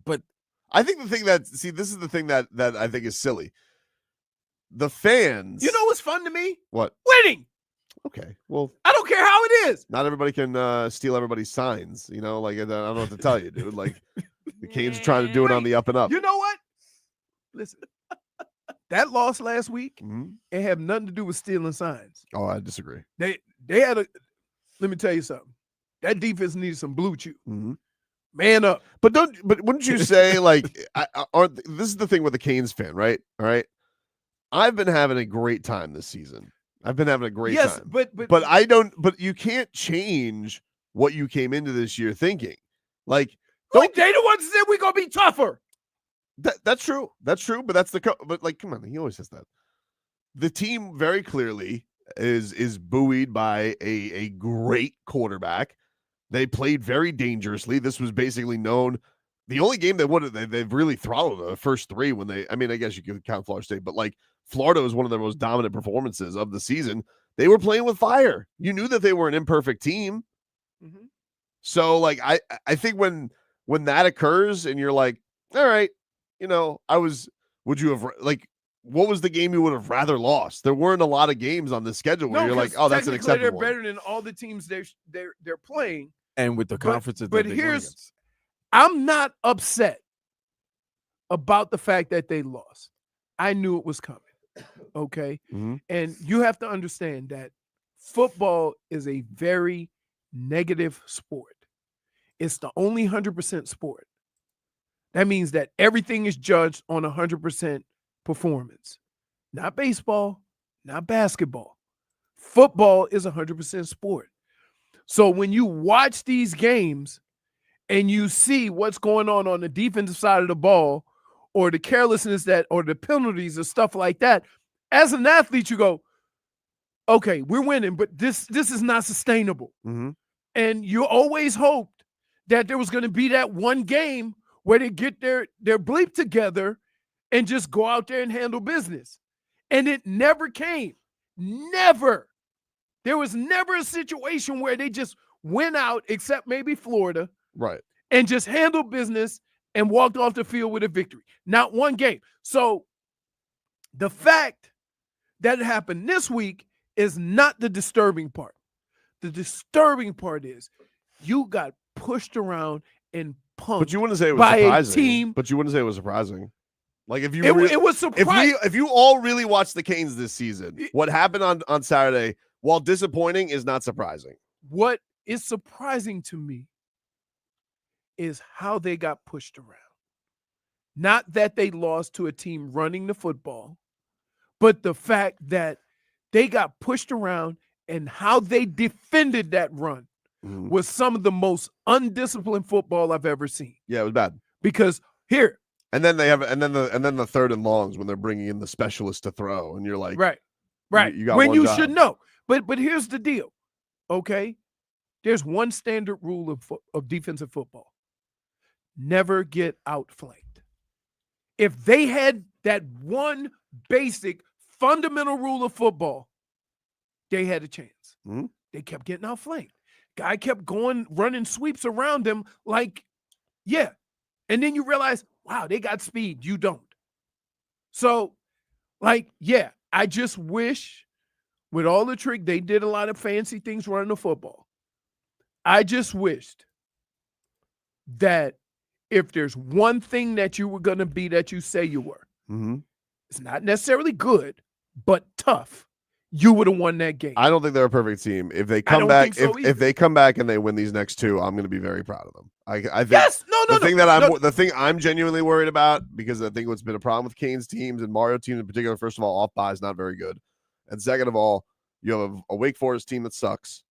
But I think this is the thing that I think is silly. The fans. You know what's fun to me? What? Winning. Okay. Well, I don't care how it is. not everybody can steal everybody's signs. I don't know what to tell you, dude. The Canes are trying to do it on the up and up. You know what? Listen. That loss last week, it had nothing to do with stealing signs. Oh, I disagree. They had let me tell you something. That defense needs some blue chew. Man up. But wouldn't you say this is the thing with the Canes fan, right? All right. I've been having a great time this season. I've been having a great time. But I don't. But you can't change what you came into this year thinking. They the ones that said we're gonna be tougher. That's true. That's true. But that's but come on, he always says that. The team very clearly is buoyed by a great quarterback. They played very dangerously. This was basically known. The only game they've really throttled the first three when I guess you could count Florida State, but Florida was one of their most dominant performances of the season. They were playing with fire. You knew that they were an imperfect team. So I think when that occurs and you're like, all right, would you have what was the game you would have rather lost? There weren't a lot of games on the schedule where you're like, oh, that's an acceptable They're better than all the teams they're playing. And with the conferences. But I'm not upset about the fact that they lost. I knew it was coming. Okay. And you have to understand that football is a very negative sport. It's the only 100% sport. That means that everything is judged on 100% performance. Not baseball, not basketball. Football is 100% sport. So when you watch these games and you see what's going on the defensive side of the ball, or the carelessness or the penalties or stuff like that, as an athlete, you go, okay, we're winning, but this is not sustainable. Mm-hmm. And you always hoped that there was going to be that one game where they get their bleep together and just go out there and handle business. And it never came. Never. There was never a situation where they just went out, except maybe Florida, right, and just handled business and walked off the field with a victory. Not one game. So the fact that it happened this week is not the disturbing part. The disturbing part is you got pushed around and punked. But you wouldn't say it was by surprising. a team. But you wouldn't say it was surprising. Like if you, it was surprising. If you all really watched the Canes this season, what happened on Saturday, while disappointing, is not surprising. What is surprising to me is how they got pushed around. Not that they lost to a team running the football, but the fact that they got pushed around and how they defended that run was some of the most undisciplined football I've ever seen. Yeah, it was bad. Because here, and then the third and longs when they're bringing in the specialist to throw, and you're like, right, you got when one you job. should know. But here's the deal, okay? There's one standard rule of defensive football: never get outflanked. If they had that one basic fundamental rule of football, they had a chance. Mm-hmm. They kept getting outflanked. Guy kept going, running sweeps around them like, yeah. And then you realize, wow, they got speed. You don't. So, like, yeah, I just wish with all the trick, they did a lot of fancy things running the football. I just wished that if there's one thing that you were going to be that you say you were, it's not necessarily good, but tough, you would have won that game. I don't think they're a perfect team. If they come back, if they come back and they win these next two, I'm going to be very proud of them. I think the thing I'm genuinely worried about, because I think what's been a problem with Canes teams and Mario teams in particular, first of all, off bye is not very good, and second of all, you have a Wake Forest team that sucks.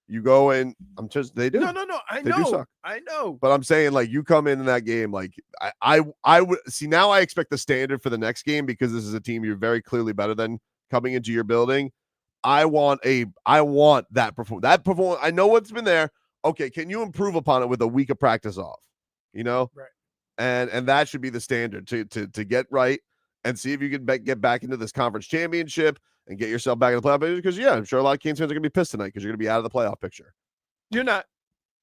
You go in, they do. No, I know. Do suck. I know. But I'm saying, like, you come in that game, like, I would see now. I expect the standard for the next game, because this is a team you're very clearly better than coming into your building. I want that performance. I know what's been there. Okay, can you improve upon it with a week of practice off? You know, right? And that should be the standard to get right and see if you can get back into this conference championship and get yourself back in the playoff picture. Because yeah, I'm sure a lot of Canes fans are gonna be pissed tonight because you're gonna be out of the playoff picture. You're not.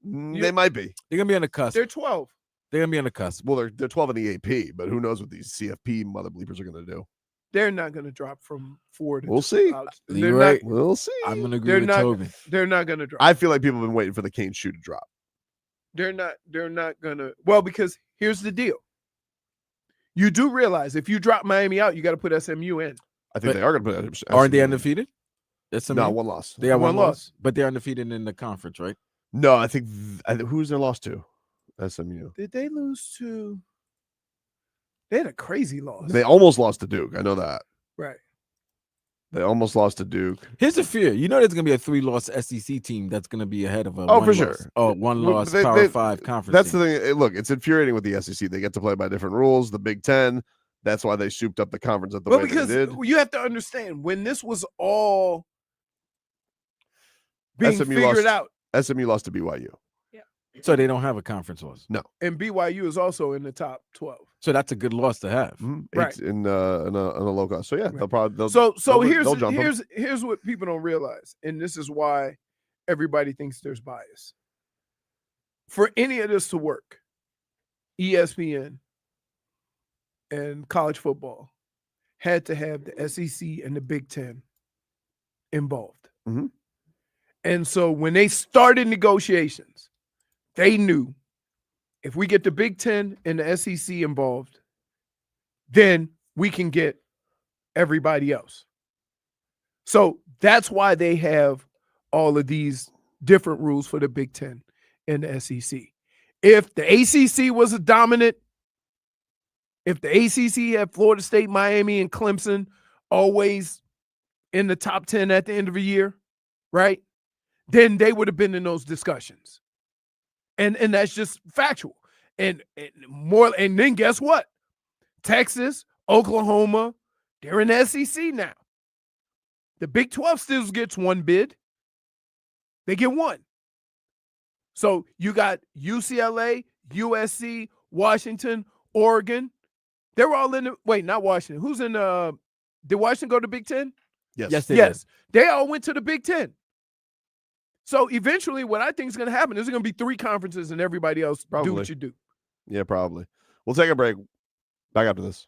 They might be. They're gonna be on the cusp. They're 12. They're gonna be on the cusp. Well, they're 12 in the AP, but who knows what these CFP mother bleepers are gonna do? They're not going to drop from 4 to. We'll see. We'll see. I'm going to agree with Tobin. They're not going to drop. I feel like people have been waiting for the Canes shoe to drop. They're not going to. Well, because here's the deal. You do realize if you drop Miami out, you got to put SMU in. I think they are going to put SMU. Aren't they undefeated? No, one loss. They have one loss, but they're undefeated in the conference, right? No, I think who's their loss to? SMU. Did they lose to? They had a crazy loss. They almost lost to Duke. I know that. Right. They almost lost to Duke. Here's the fear. You know there's going to be a 3-loss SEC team that's going to be ahead of a for sure. One-loss Power 5 conference That's team. the thing. Look, it's infuriating with the SEC. They get to play by different rules. The Big Ten, that's why they souped up the conference at the way because they did. You have to understand, when this was all being figured out. SMU lost to BYU. So they don't have a conference loss. No. And BYU is also in the top 12. So that's a good loss to have. Right. In a low cost. So yeah, Right. they'll probably here's what people don't realize, and this is why everybody thinks there's bias. For any of this to work, ESPN and college football had to have the SEC and the Big Ten involved. And so when they started negotiations, they knew if we get the Big Ten and the SEC involved, then we can get everybody else. So that's why they have all of these different rules for the Big Ten and the SEC. If the ACC was a dominant If the ACC had Florida State, Miami, and Clemson always in the top 10 at the end of the year, right? Then they would have been in those discussions. And that's just factual. And then guess what? Texas, Oklahoma, they're in the SEC now. The Big 12 still gets one bid. They get one. So you got UCLA, USC, Washington, Oregon. They were all in the, wait, not Washington. Who's in did Washington go to Big 10? Yes. Yes. They all went to the Big 10. So eventually what I think is going to happen is there's going to be 3 conferences and everybody else do what you do. Yeah, probably. We'll take a break. Back after this.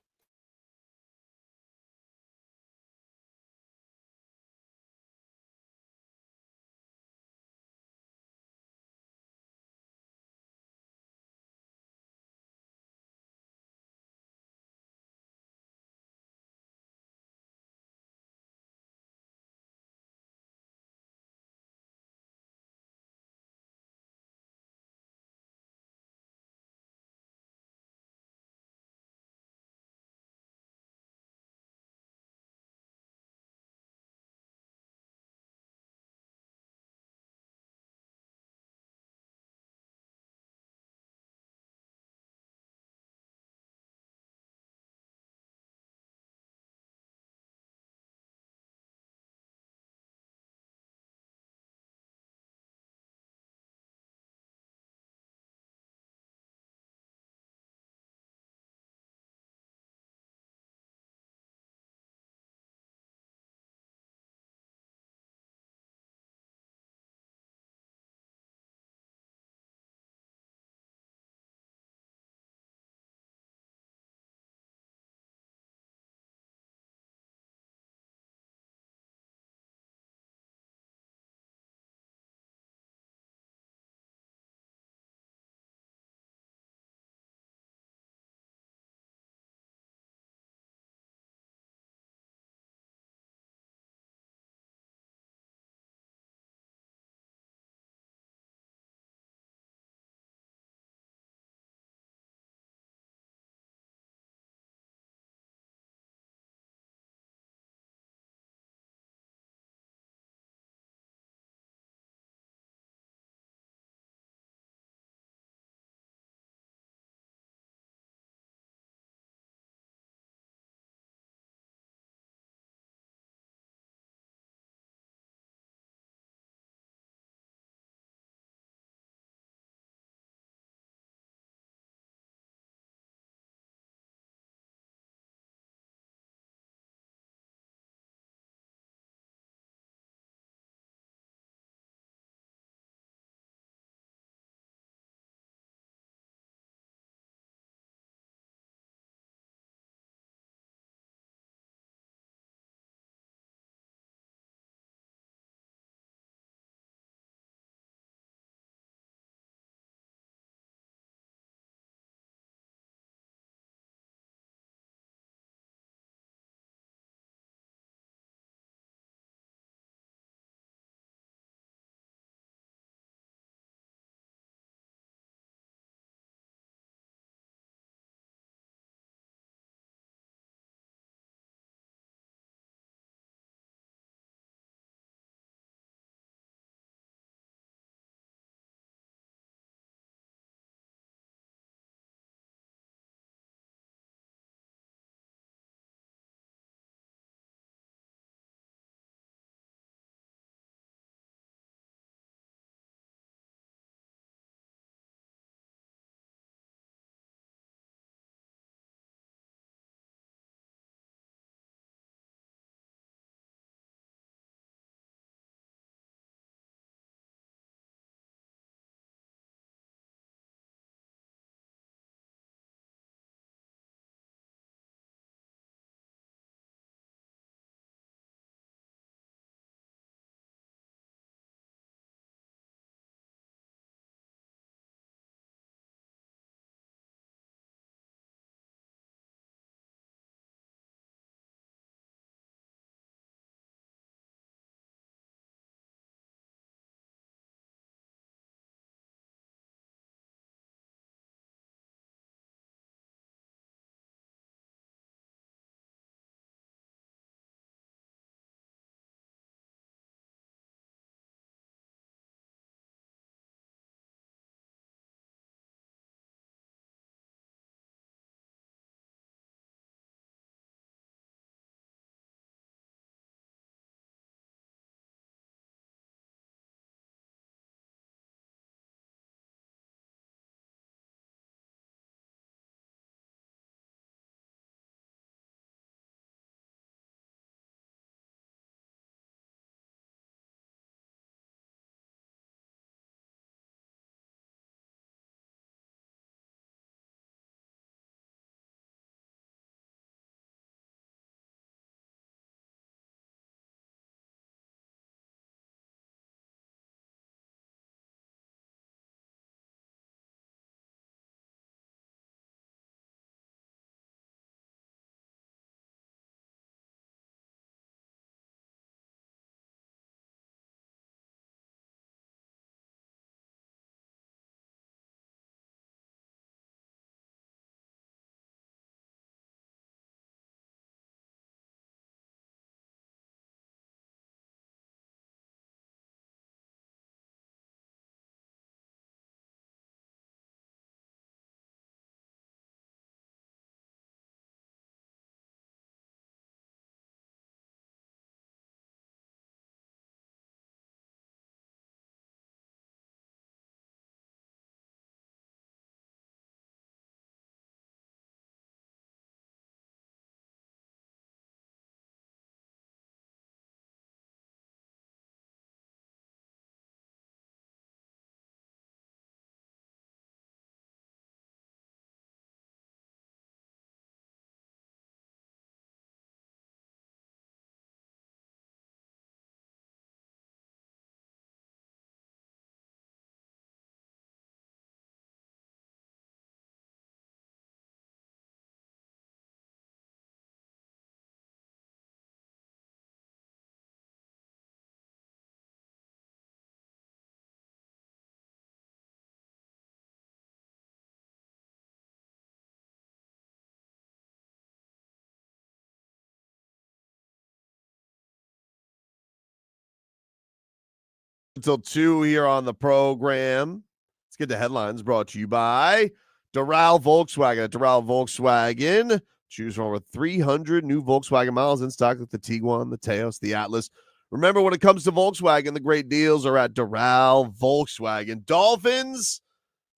Until 2 here on the program. Let's get the headlines brought to you by Doral Volkswagen. At Doral Volkswagen, choose from over 300 new Volkswagen models in stock, like the Tiguan, the Taos, the Atlas. Remember, when it comes to Volkswagen, the great deals are at Doral Volkswagen. Dolphins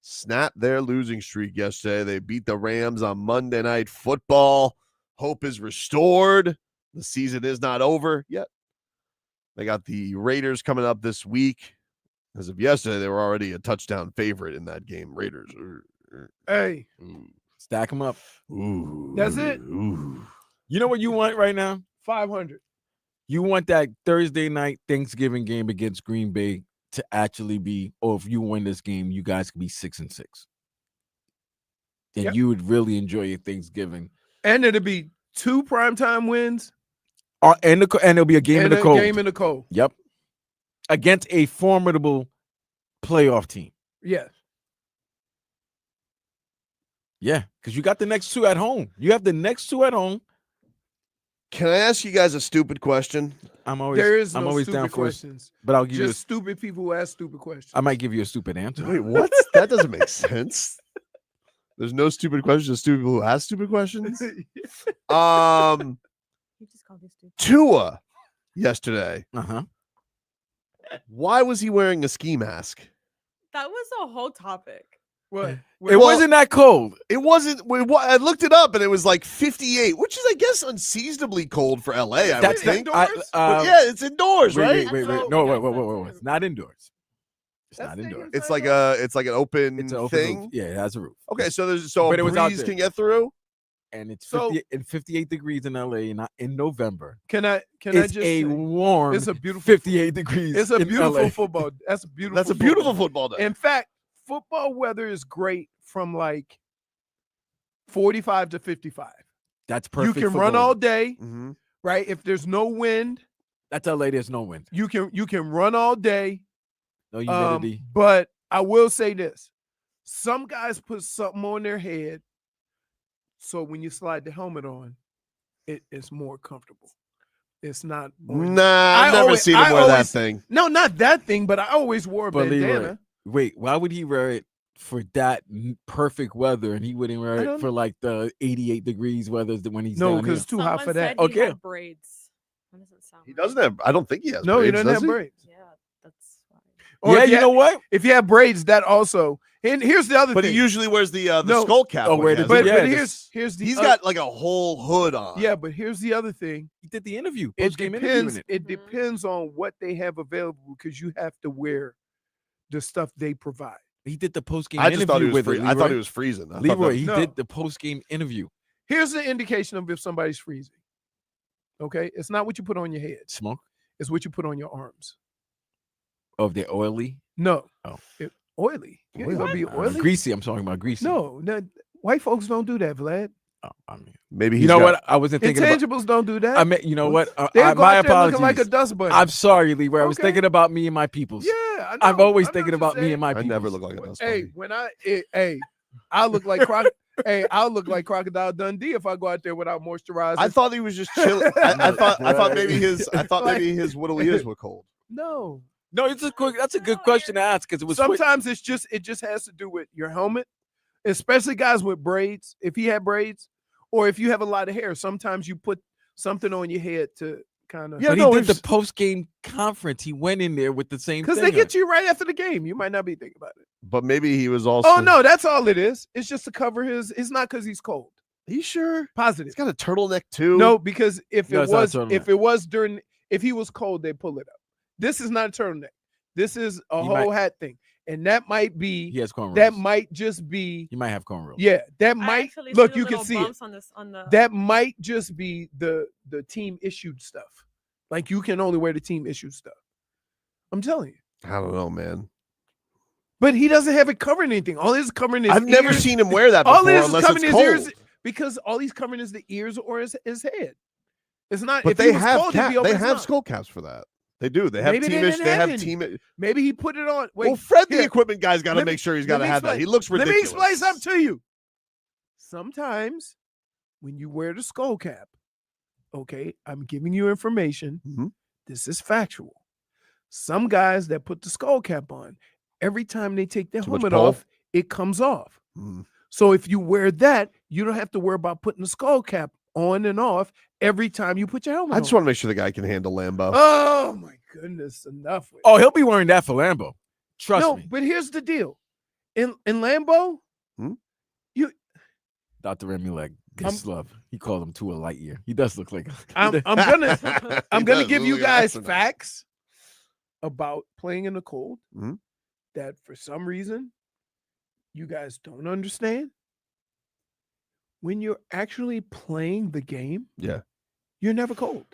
snapped their losing streak yesterday. They beat the Rams on Monday Night Football. Hope is restored. The season is not over yet. They got the Raiders coming up this week. As of yesterday, they were already a touchdown favorite in that game. Raiders. Hey. Stack them up. Ooh. That's it. Ooh. You know what you want right now? 500. You want that Thursday night Thanksgiving game against Green Bay to actually be, or if you win this game, you guys could be 6-6. And you would really enjoy your Thanksgiving. And it'll be 2 primetime wins. And it'll be a game in the cold. Game in the cold. Yep. Against a formidable playoff team. Yes. Yeah, because you got the next 2 at home. You have the next 2 at home. Can I ask you guys a stupid question? I'm always down for questions. But I'll give you stupid people who ask stupid questions. I might give you a stupid answer. Wait, what? That doesn't make sense. There's no stupid questions, just stupid people who ask stupid questions. Tua yesterday. Why was he wearing a ski mask? That was a whole topic. What? It wasn't that cold. It wasn't. I looked it up, and it was like 58, which is, I guess, unseasonably cold for LA. I would think. But yeah, it's indoors, right? Wait. No, wait. It's not indoors. It's not indoors. It's like an open thing. Roof. Yeah, it has a roof. Okay, so a But it was out breeze there. can get through. And it's 58 degrees in LA in November. It's just a warm. It's a beautiful 58 degrees. It's a in beautiful LA. football. That's a beautiful. That's a beautiful football day. In fact, football weather is great from like 45 to 55. That's perfect. You can run all day, right? If there's no wind, that's LA. There's no wind. You can run all day. No humidity. But I will say this: some guys put something on their head, so when you slide the helmet on, it's more comfortable. It's not. I've never seen him wear that thing. No, not that thing, but I always wore a bandana. Wait, why would he wear it for that perfect weather, and he wouldn't wear it for like the 88 degrees weather when he's no, down because it's too hot for that. He had braids. That doesn't sound. He doesn't have. I don't think he has. No, braids, he doesn't have he? braids. Yeah, that's why. Or you know what? If you have braids, that also. And here's the other But thing. he usually wears the skull cap. But here's he's got like a whole hood on. Yeah, but here's the other thing. He did the interview. It depends on what they have available because you have to wear the stuff they provide. He did the post-game I just interview thought he was with it. I thought he was freezing. Leroy, he did the post-game interview. Here's the indication of if somebody's freezing. Okay? It's not what you put on your head. Smoke? It's what you put on your arms. Oh, they're oily? No. Oh. Oily. You're going to be oily? Greasy. I'm talking about greasy. No, white folks don't do that, Vlad. Oh, I mean, maybe you know what? I wasn't thinking intangibles don't do that. I mean, you know what? My apologies. Like a dust bunny. I'm sorry, Leroy. I was thinking about me and my peoples. Yeah, I know. I'm always thinking about me and my peoples. I never look like a dust bunny. Hey, I look like I'll look like Crocodile Dundee if I go out there without moisturizer. I thought he was just chilling. I thought maybe his whittle ears were cold. No, that's a good question to ask because it was sometimes it just has to do with your helmet, especially guys with braids. If he had braids, or if you have a lot of hair, sometimes you put something on your head to kind of. Yeah, but he did the post game conference. He went in there with the same thing. Because they get you right after the game. You might not be thinking about it. But maybe he was also. Oh no, that's all it is. It's just to cover his. It's not because he's cold. Are you sure? Positive. He's got a turtleneck too. No, because if he was cold, they pull it up. This is not a turtleneck. This is a whole hat thing. And that might be he has cornrows. That might just be he might have cornrows. Yeah, that might look, you can see it. That might just be the team issued stuff. Like you can only wear the team issued stuff. I'm telling you. I don't know, man. But he doesn't have it covering anything. All he's covering is I've never seen him wear that before. All is unless covering it's his cold. ears because all he's covering is the ears or his head. It's not. But if they he was have cold, it'd be over they his have mouth. skull caps for that. They do. They have Maybe they team. didn't They have have any. team. Maybe he put it on. Wait, Well, Fred, the here. equipment guy's got to Let me- make sure he's let got to me have that. explain. He looks ridiculous. Let me explain something to you. Sometimes when you wear the skull cap, okay, I'm giving you information. Mhm. This is factual. Some guys that put the skull cap on, every time they take their Too much helmet pull? off, it comes off. Mm. So if you wear that, you don't have to worry about putting the skull cap on and off every time you put your helmet I on. just want to make sure the guy can handle Lambo. Oh my goodness, enough. With Oh, he'll be wearing that for Lambo. Trust me. But here's the deal. In Lambo, Dr. Remulek gets love. He called him Tua Lightyear. He does look like I'm gonna give you guys facts about playing in the cold that for some reason you guys don't understand. When you're actually playing the game, Yeah. you're never cold.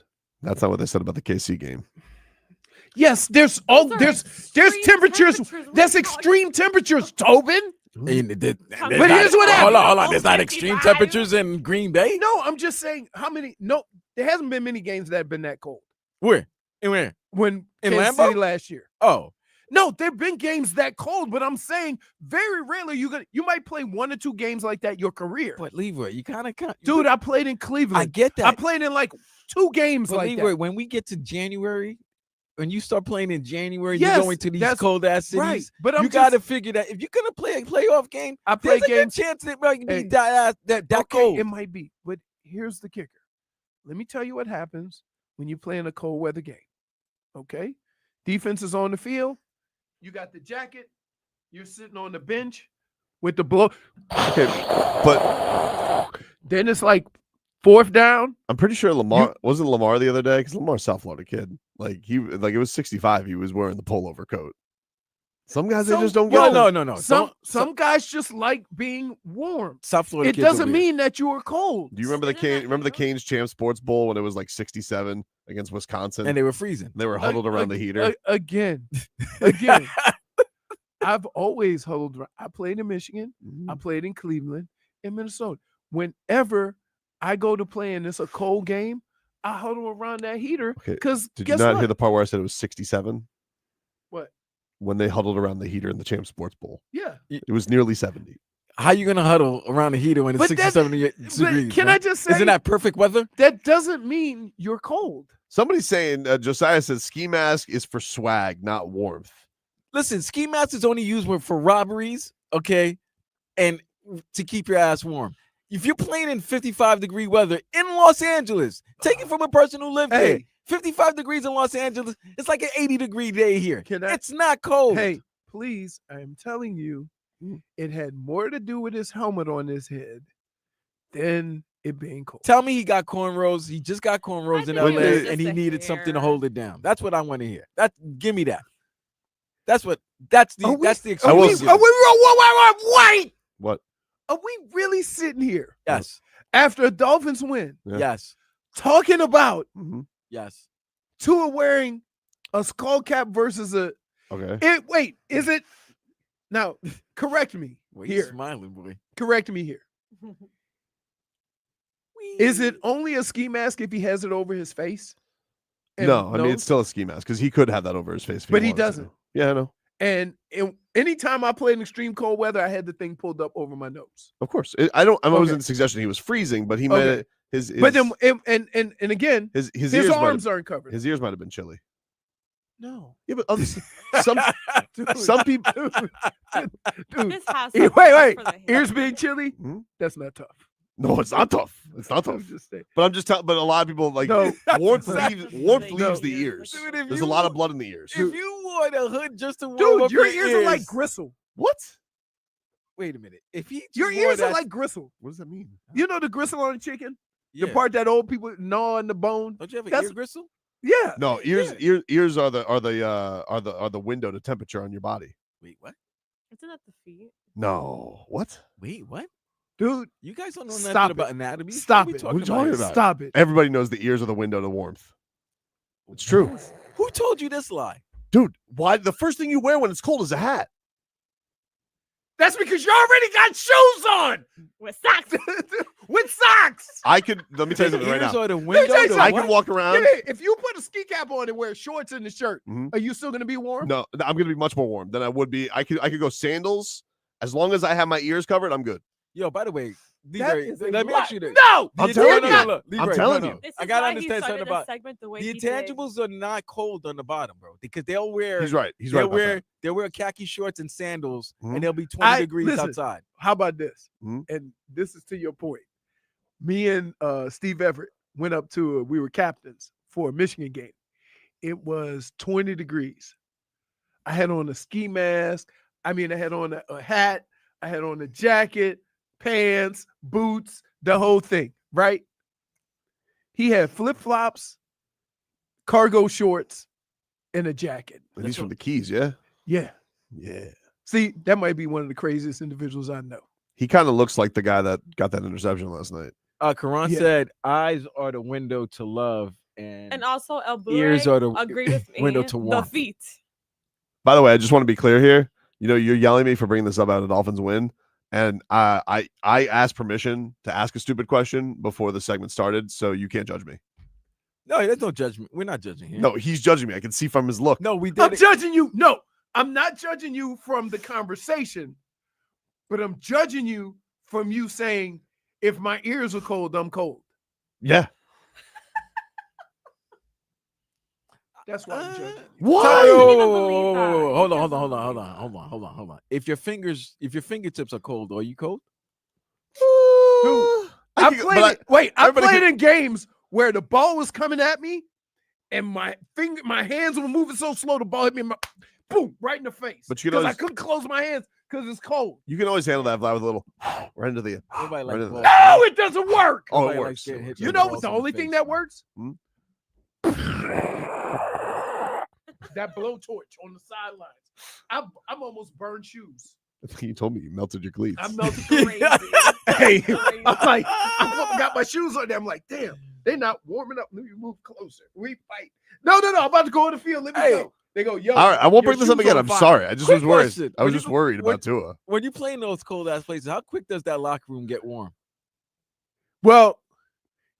That's not what they said about the KC game. Yes, there's temperatures. There's extreme temperatures, Tobin. But here's what happened. Hold on. There's not extreme temperatures in Green Bay? No, I'm just saying there hasn't been many games that have been that cold. Where? Where? When in Kansas Lambeau City last year. Oh. No, there've been games that cold, but I'm saying very rarely you might play 1 or 2 games like that your career. But Leroy, you kind of dude, I played in Cleveland. I get that. I played in like 2 games but like Leroy, that. when we get to January, when you start playing in January, Yes, you're going to these cold ass cities. right, but I'm you got to figure that if you're gonna play a playoff game, I play there's a good games. chance that it might be Hey, that cold. It might be, but here's the kicker. Let me tell you what happens when you play in a cold weather game. Okay, defense is on the field. You got the jacket. You're sitting on the bench with the blow. Okay, but then it's like 4th down. I'm pretty sure Lamar wasn't Lamar the other day because Lamar's South Florida kid. Like it was 65. He was wearing the pullover coat. Some guys they just don't get. No. Some guys just like being warm. South Florida. It kids are doesn't weird. mean that you are cold. Do you remember the Canes Champ Sports Bowl when it was like 67 against Wisconsin and they were freezing? They were huddled around the heater. Again. I've always huddled around. I played in Michigan. I played in Cleveland and Minnesota. Whenever I go to play and it's a cold game, I huddle around that heater because Did you guess not what? hear the part where I said it was 67? What? When they huddled around the heater in the Champ Sports Bowl. Yeah. It was nearly 70. How you gonna huddle around the heater when it's 67 degrees? Can man? I just say, isn't that perfect weather? That doesn't mean you're cold. Somebody's saying Josiah says ski mask is for swag, not warmth. Listen, ski mask is only used for robberies, okay, and to keep your ass warm. If you're playing in 55-degree weather in Los Angeles, take it from a person who lived there. 55 degrees in Los Angeles, it's like an 80-degree day here. It's not cold. Hey, please, I'm telling you, it had more to do with his helmet on his head than it being cold. Tell me he got cornrows. He just got cornrows in LA and he needed something to hold it down. That's what I want to hear. Give me that. That's the excuse. Wait. What? Are we really sitting here? Yes. After a Dolphins win? Yeah. Yes. Talking about yes. Tua wearing a skull cap versus a okay. Wait, is it now? Correct me here. Smiling boy. Correct me here. Is it only a ski mask if he has it over his face? No, I mean it's still a ski mask because he could have that over his face, but he doesn't. Yeah, I know. And anytime I played in extreme cold weather, I had the thing pulled up over my nose. Of course, I wasn't suggesting he was freezing, but he meant it. His but then and again, his ears arms aren't covered. His ears might have been chilly. No. Yeah, but some people. Dude, wait. Ears being chilly? That's not tough. No, it's not tough. It's not tough. But I'm just telling. But a lot of people like warmth leaves the ears. Dude, there's a lot of blood in the ears. If you wore the hood just to warm up your ears are like gristle. What? Wait a minute. If he your ears are like gristle. What does that mean? You know the gristle on a chicken? Yeah. The part that old people gnaw on the bone. Don't you have an ear gristle? Yeah. No, ears are the window to temperature on your body. Wait, what? Isn't that the feet? No. What? Wait, what? Dude, you guys don't know stop nothing it. about anatomy. Stop What it. are we What are you talking about? Stop it. Everybody knows the ears are the window to warmth. It's true. Who told you this lie? Dude, why the first thing you wear when it's cold is a hat? That's because you already got shoes on. With socks. With socks. Let me tell you something right Ears now. are the window to I what? can walk around. Yeah, if you put a ski cap on and wear shorts in the shirt, are you still gonna be warm? No, I'm gonna be much more warm than I would be. I could go sandals. As long as I have my ears covered, I'm good. Yo, by the way, That Leroy, is a let me lot. ask you this. No, I'm you telling cannot. you. Leroy, I'm telling you. This I is gotta why he understand something started the about segment the way the he did. intangibles are not cold on the bottom, bro, because they'll wear. He's right. He's right about that. They'll wear khaki shorts and sandals, Mhm. and they'll be 20 degrees listen, outside. How about this? Mhm. And this is to your point. Me and Steve Everett went up to we were captains for a Michigan game. It was 20 degrees. I had on a ski mask. I had on a hat. I had on a jacket, pants, boots, the whole thing, right? He had flip-flops, cargo shorts, and a jacket. And he's from the Keys, yeah? Yeah. Yeah. See, that might be one of the craziest individuals I know. He kind of looks like the guy that got that interception last night. Karan said, "Eyes are the window to love, And also El ears are the agreed with me. window to The warmth." feet. By the way, I just want to be clear here. You know, you're yelling at me for bringing this up out of the Dolphins win. And I asked permission to ask a stupid question before the segment started, so you can't judge me. No, there's no judgment. We're not judging here. No, he's judging me. I can see from his look. No, we did. I'm judging you. No, I'm not judging you from the conversation, but I'm judging you from you saying, if my ears are cold, I'm cold. Yeah. That's why I'm judging you. What? Hold on. If your fingertips are cold, are you cold? Dude, I played in games where the ball was coming at me and my hands were moving so slow, the ball hit me boom, right in the face. But you can because I always, couldn't close my hands because it's cold. you can always handle that, Vlad, with a little right into the. Nobody right likes into balls. the- No, it doesn't work. Oh, Nobody it likes works. getting hit You with know balls what the in only face. thing that works? Hmm? That blowtorch on the sidelines. I'm almost burned shoes. You told me you melted your cleats. I melted crazy. Hey, I'm like, I got my shoes on there. I'm like, damn, they're not warming up. Let me move closer. We fight. No. I'm about to go on the field. Let me go. They go, yo. All right, I won't your bring this up shoes again. on I'm fire. sorry. I just Quick was worried. question. I was When just you- worried when- about Tua. When you play in those cold ass places, how quick does that locker room get warm? Well,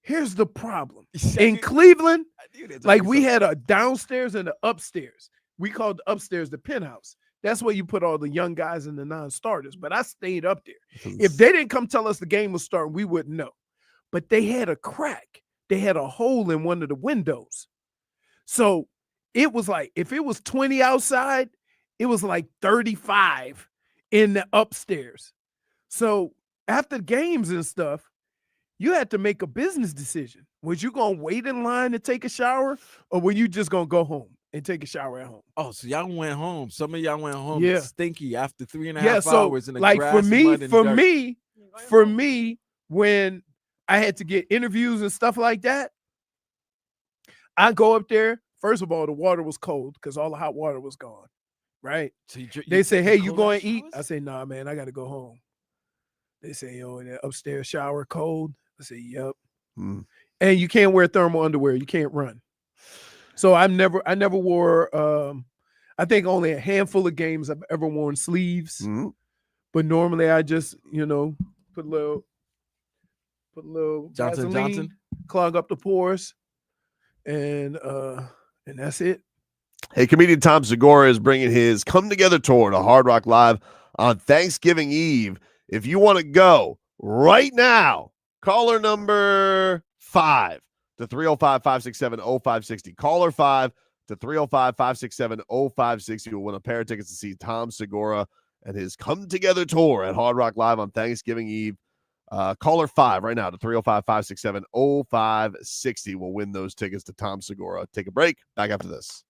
here's the problem. In Cleveland, like we had a downstairs and an upstairs. We called the upstairs the penthouse. That's where you put all the young guys and the non-starters. But I stayed up there. If they didn't come tell us the game was starting, we wouldn't know. But they had a crack. They had a hole in one of the windows. So it was like, if it was 20 outside, it was like 35 in the upstairs. So after games and stuff, you had to make a business decision. Was you going to wait in line to take a shower, or were you just going to go home and take a shower at home? Oh, so y'all went home. Some of y'all went home Yeah. stinky after 3.5 Yeah, so hours in the like grass, for me, mud, and dirt. for me, when I had to get interviews and stuff like that, I go up there. First of all, the water was cold because all the hot water was gone. Right? So They say, "Hey, you cold going ass to eat?" showers? I say, "Nah, man, I got to go home." They say, "Yo, in that upstairs shower cold." I say, "Yep." Hmm. And you can't wear thermal underwear. You can't run. So I never wore. I think only a handful of games I've ever worn sleeves. Mhm. But normally I just, put a little Johnson & Vaseline, Johnson? clog up the pores, and that's it. Hey, comedian Tom Segura is bringing his Come Together tour to Hard Rock Live on Thanksgiving Eve. If you want to go right now, caller number 5 to 305-567-0560. Caller 5 to 305-567-0560 will win a pair of tickets to see Tom Segura and his Come Together tour at Hard Rock Live on Thanksgiving Eve. Caller 5 right now to 305-567-0560 will win those tickets to Tom Segura. Take a break. Back after this.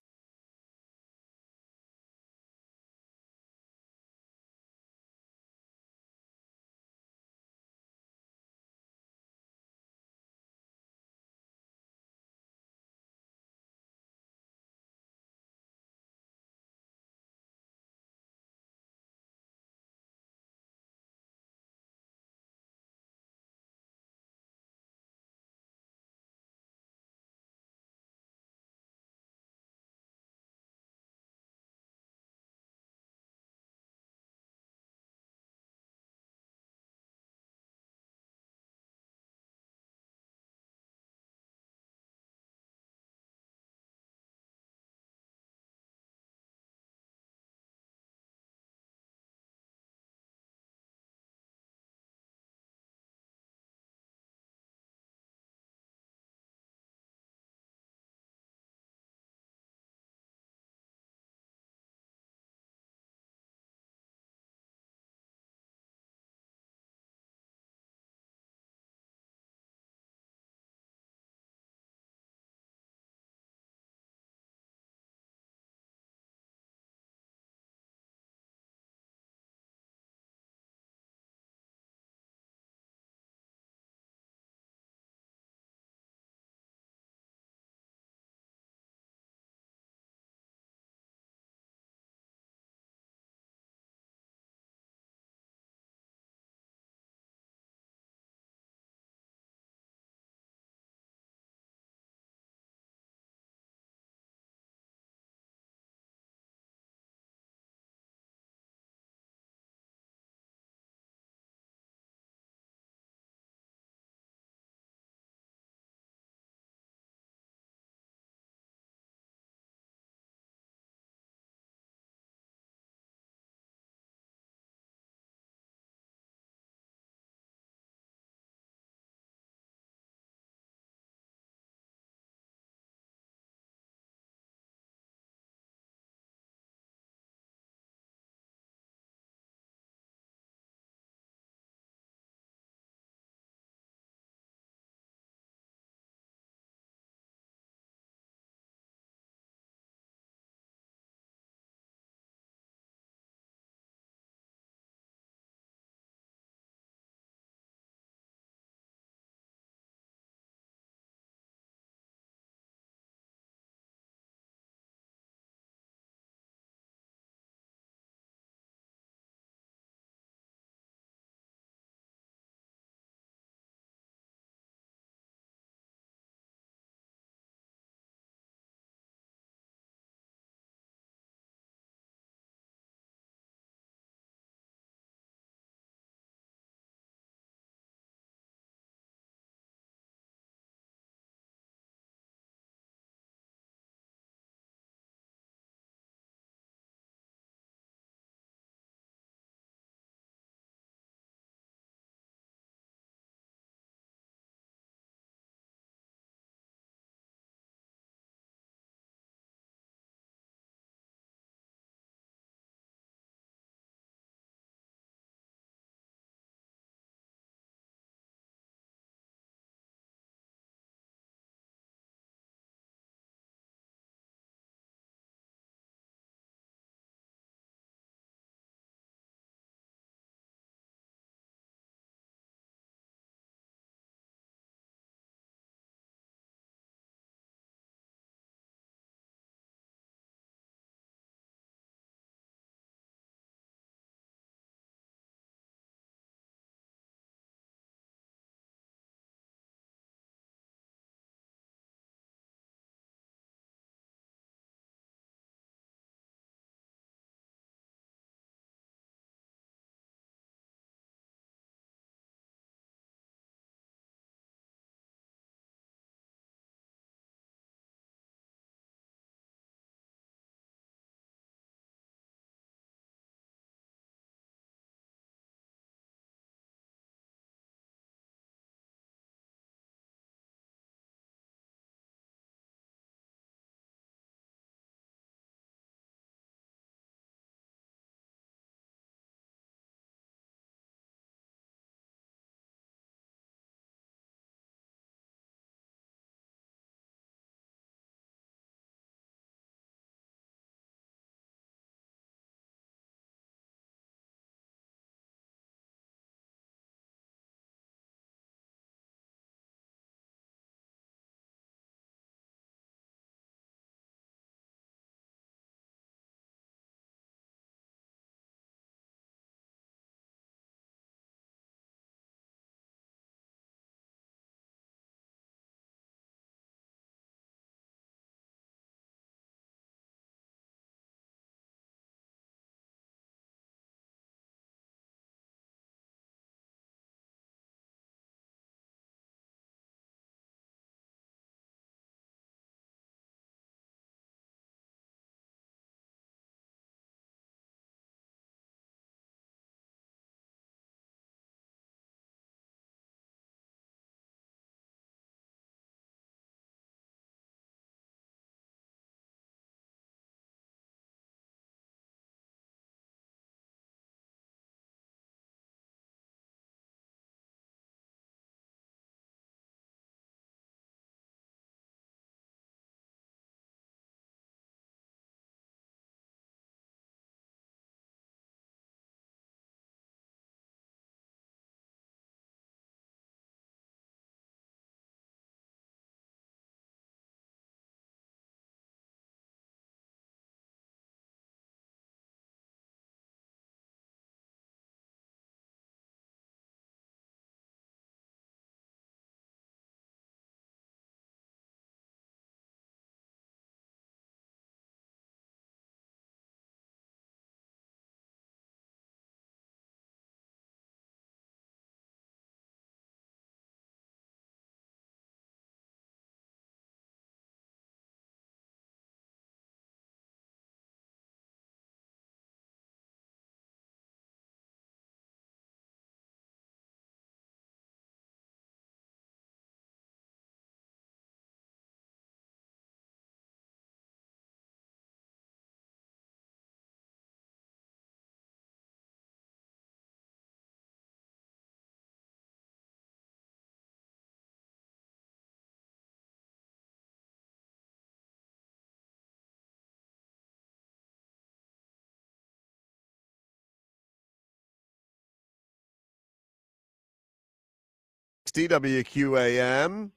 WQAM.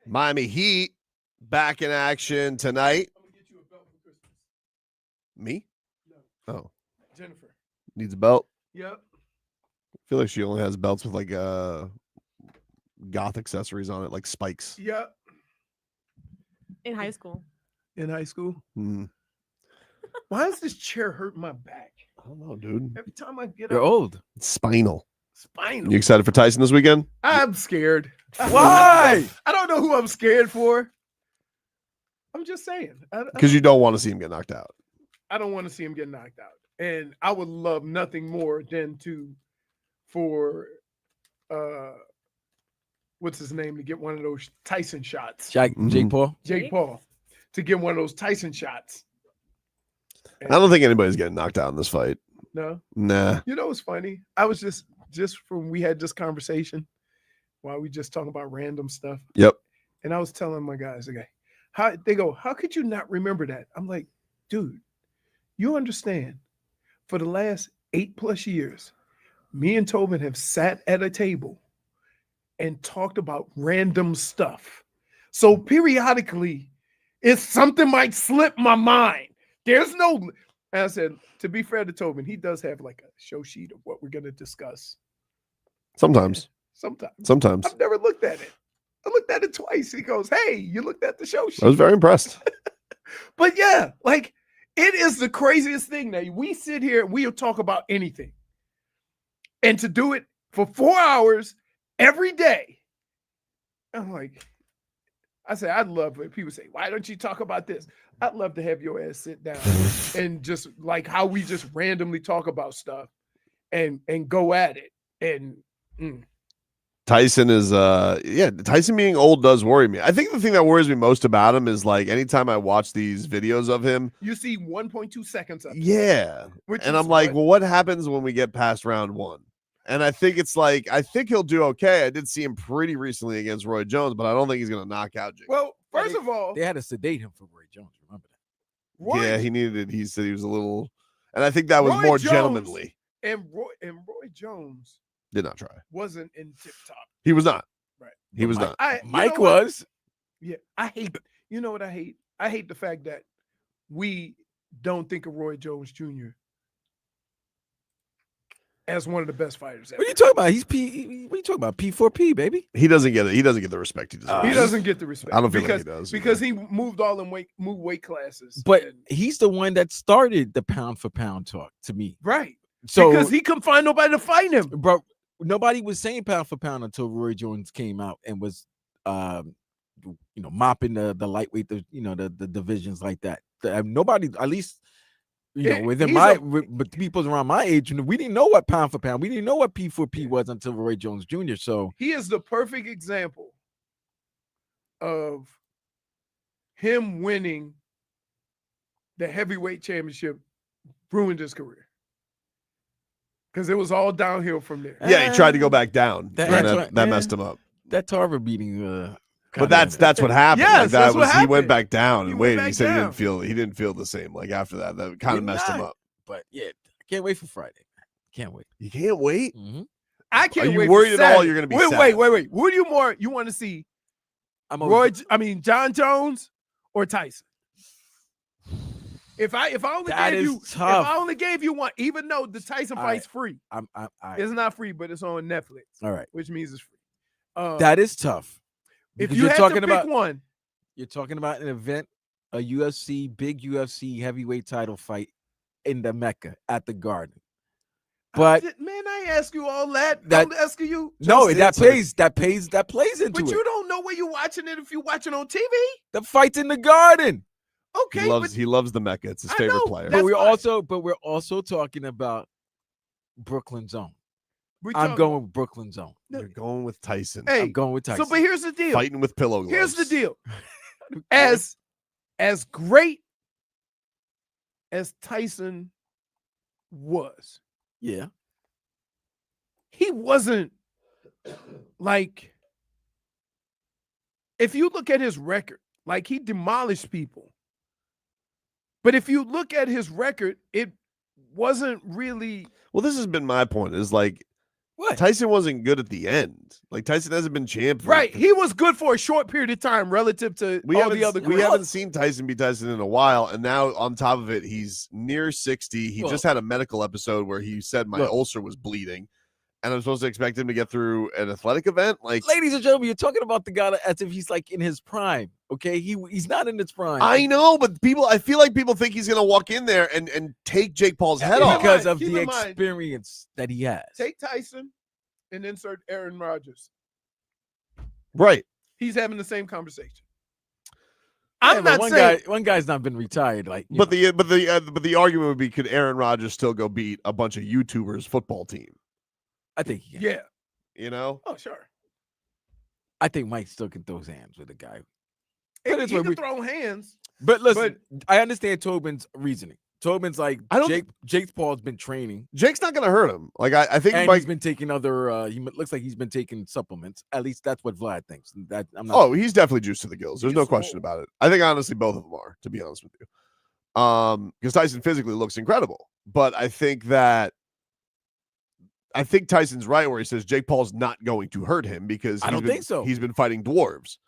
Miami Heat back in action tonight. Me? Oh. Jennifer. Needs a belt? Yep. I feel like she only has belts with like goth accessories on it, like spikes. Yep. In high school. In high school? Mm. Why does this chair hurt my back? I don't know, dude. Every time I get You're up. old. It's spinal. Spinal. You excited for Tyson this weekend? I'm scared. Why? I don't know who I'm scared for. I'm just saying. Because you don't want to see him get knocked out. I don't want to see him get knocked out. And I would love nothing more than for what's his name, to get one of those Tyson shots. Jake Paul? Jake Paul. To get one of those Tyson shots. I don't think anybody's getting knocked out in this fight. No? Nah. You know what's funny? I was just from we had this conversation while we just talking about random stuff. Yep. And I was telling my guys, okay, how could you not remember that? I'm like, dude, you understand, for the last 8+ years, me and Tobin have sat at a table and talked about random stuff. So periodically, if something might slip my mind, there's no, and I said, to be fair to Tobin, he does have like a show sheet of what we're going to discuss. Sometimes. Sometimes. I've never looked at it. I looked at it twice. He goes, hey, you looked at the show sheet. I was very impressed. But yeah, like, it is the craziest thing that we sit here and we'll talk about anything. And to do it for 4 hours every day. I'm like, I say, I'd love it. People say, why don't you talk about this? I'd love to have your ass sit down and just like how we just randomly talk about stuff and go at it. And Tyson is Tyson being old does worry me. I think the thing that worries me most about him is like anytime I watch these videos of him, you see 1.2 seconds of it. Yeah. And I'm like, well, what happens when we get past round 1? And I think it's like, I think he'll do okay. I did see him pretty recently against Roy Jones, but I don't think he's going to knock out Jake. Well, first of all, they had to sedate him for Roy Jones. Remember that? Yeah, he needed it. He said he was a little, and I think that was Roy more Jones gentlemanly. And Roy Jones Did not try. wasn't in tip top. He was not. Right. He was not. Mike was. Yeah. I hate, you know what I hate? I hate the fact that we don't think of Roy Jones Jr. as one of the best fighters ever. What are you talking about? He's P. What are you talking about? P4P, baby. He doesn't get it. He doesn't get the respect he deserves. He doesn't get the respect. I don't feel like he does. Because he moved weight classes. But he's the one that started the pound for pound talk to me. Right. So because he couldn't find nobody to fight him. Bro, nobody was saying pound for pound until Roy Jones came out and was mopping the lightweight, the divisions like that. Nobody, at least within but people around my age, we didn't know what pound for pound. We didn't know what P4P was until Roy Jones Jr. So he is the perfect example of him winning the heavyweight championship ruined his career. Because it was all downhill from there. Yeah, he tried to go back down. That messed him up. That Tarver beating, but that's what happened. Yes, that's what happened. He went back down and waited. He said down. he didn't feel the same. Like after that, that kind of messed him up. But yeah, I can't wait for Friday. Can't wait. You can't wait. Mm-hmm. I can't. Are you wait worried for at all? Saturday. You're going to be wait. Who do you want to see? John Jones or Tyson? If I only gave you one, even though the Tyson fight's free, it's not free, but it's on Netflix. All right, which means it's free. That is tough. If you had to pick one, you're talking about an event, a big UFC heavyweight title fight in the Mecca at the Garden. But I ask you all that. I'm asking you. No, that plays into it. But you don't know where you're watching it if you're watching on TV. The fight's in the Garden. Okay, he loves the Mecca. It's his favorite player. But we're also talking about Brooklyn Zone. I'm going with Brooklyn Zone. You're going with Tyson. Hey, I'm going with Tyson. So, but here's the deal. Fighting with pillow gloves. Here's the deal. As great as Tyson was, yeah, he wasn't like. If you look at his record, like he demolished people. But if you look at his record, it wasn't really. Well, this has been my point. Is like What? Tyson wasn't good at the end. Like Tyson hasn't been champ. Right. He was good for a short period of time relative to all the other. We haven't seen Tyson be Tyson in a while, and now on top of it, he's near 60. He just had a medical episode where he said my ulcer was bleeding, and I'm supposed to expect him to get through an athletic event. Like, ladies and gentlemen, you're talking about the guy as if he's like in his prime. Okay, he's not in his prime. I know, but I feel like people think he's gonna walk in there and take Jake Paul's head off because of the experience that he has. Take Tyson and insert Aaron Rodgers. Right. He's having the same conversation. I'm not saying one guy's not been retired. Like, but the argument would be, could Aaron Rodgers still go beat a bunch of YouTubers football team? I think he can. Yeah. You know? Oh, sure. I think Mike still can throw his hands with a guy. He can throw hands. But listen, I understand Tobin's reasoning. Tobin's like, Jake Paul's been training. Jake's not going to hurt him. Like, I think and Mike, he's been taking other, he looks like he's been taking supplements. At least that's what Vlad thinks. He's definitely juiced to the gills. There's no question about it. I think, honestly, both of them are, to be honest with you. Because Tyson physically looks incredible. But I think Tyson's right where he says Jake Paul's not going to hurt him because I don't think so. He's been fighting dwarves.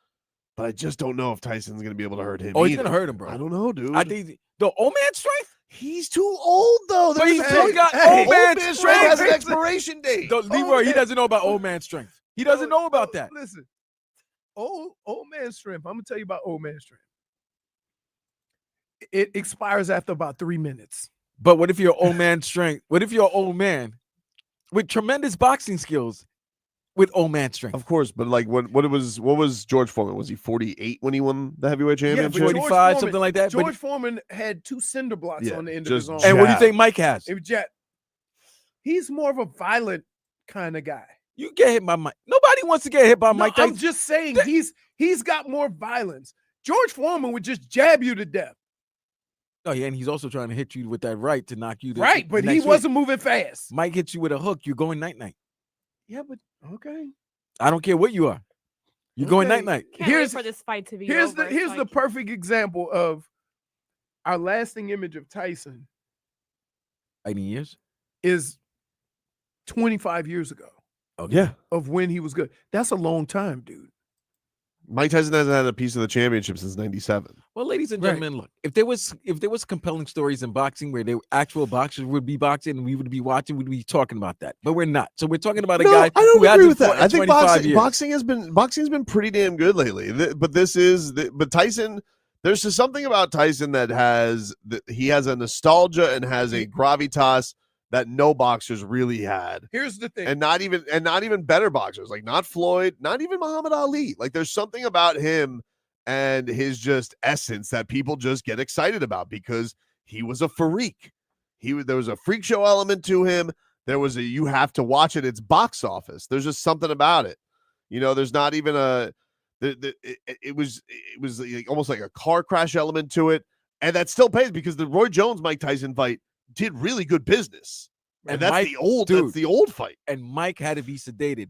But I just don't know if Tyson's going to be able to hurt him. He's going to hurt him, bro. I don't know, dude. I think the old man strength. He's too old, though. But he's still got old man strength. Has an expiration date. Leroy, he doesn't know about old man strength. He doesn't know about that. Listen, old man strength. I'm gonna tell you about old man strength. It expires after about 3 minutes. But what if you're old man strength? What if you're an old man with tremendous boxing skills? With old man strength, of course, but like what was George Foreman? Was he 48 when he won the heavyweight championship? 45, something like that. George Foreman had 2 cinder blocks on the end of his arm. And what do you think Mike has? He's more of a violent kind of guy. You get hit by Mike. Nobody wants to get hit by Mike Tyson. I'm just saying he's got more violence. George Foreman would just jab you to death. Oh yeah, and he's also trying to hit you with that right to knock you. Right, but he wasn't moving fast. Mike hits you with a hook. You're going night. Yeah, but okay. I don't care what you are. You're going night. Here's for this fight to be. Here's the perfect example of our lasting image of Tyson. 80 years is 25 years ago. Okay. Yeah, of when he was good. That's a long time, dude. Mike Tyson hasn't had a piece of the championship since '97. Well, ladies and gentlemen, look, if there was compelling stories in boxing where actual boxers would be boxing and we would be watching, we'd be talking about that. But we're not. So we're talking about a guy. I don't agree with that. I think boxing has been pretty damn good lately. But Tyson, there's just something about Tyson that he has a nostalgia and has a gravitas that no boxers really had. Here's the thing. And not even better boxers, like not Floyd, not even Muhammad Ali. Like there's something about him and his just essence that people just get excited about because he was a freak. There was a freak show element to him. There was you have to watch it. It's box office. There's just something about it. You know, there's not even it was like almost like a car crash element to it. And that still pays because the Roy Jones Mike Tyson fight did really good business. And that's Mike, that's the old fight. And Mike had to be sedated.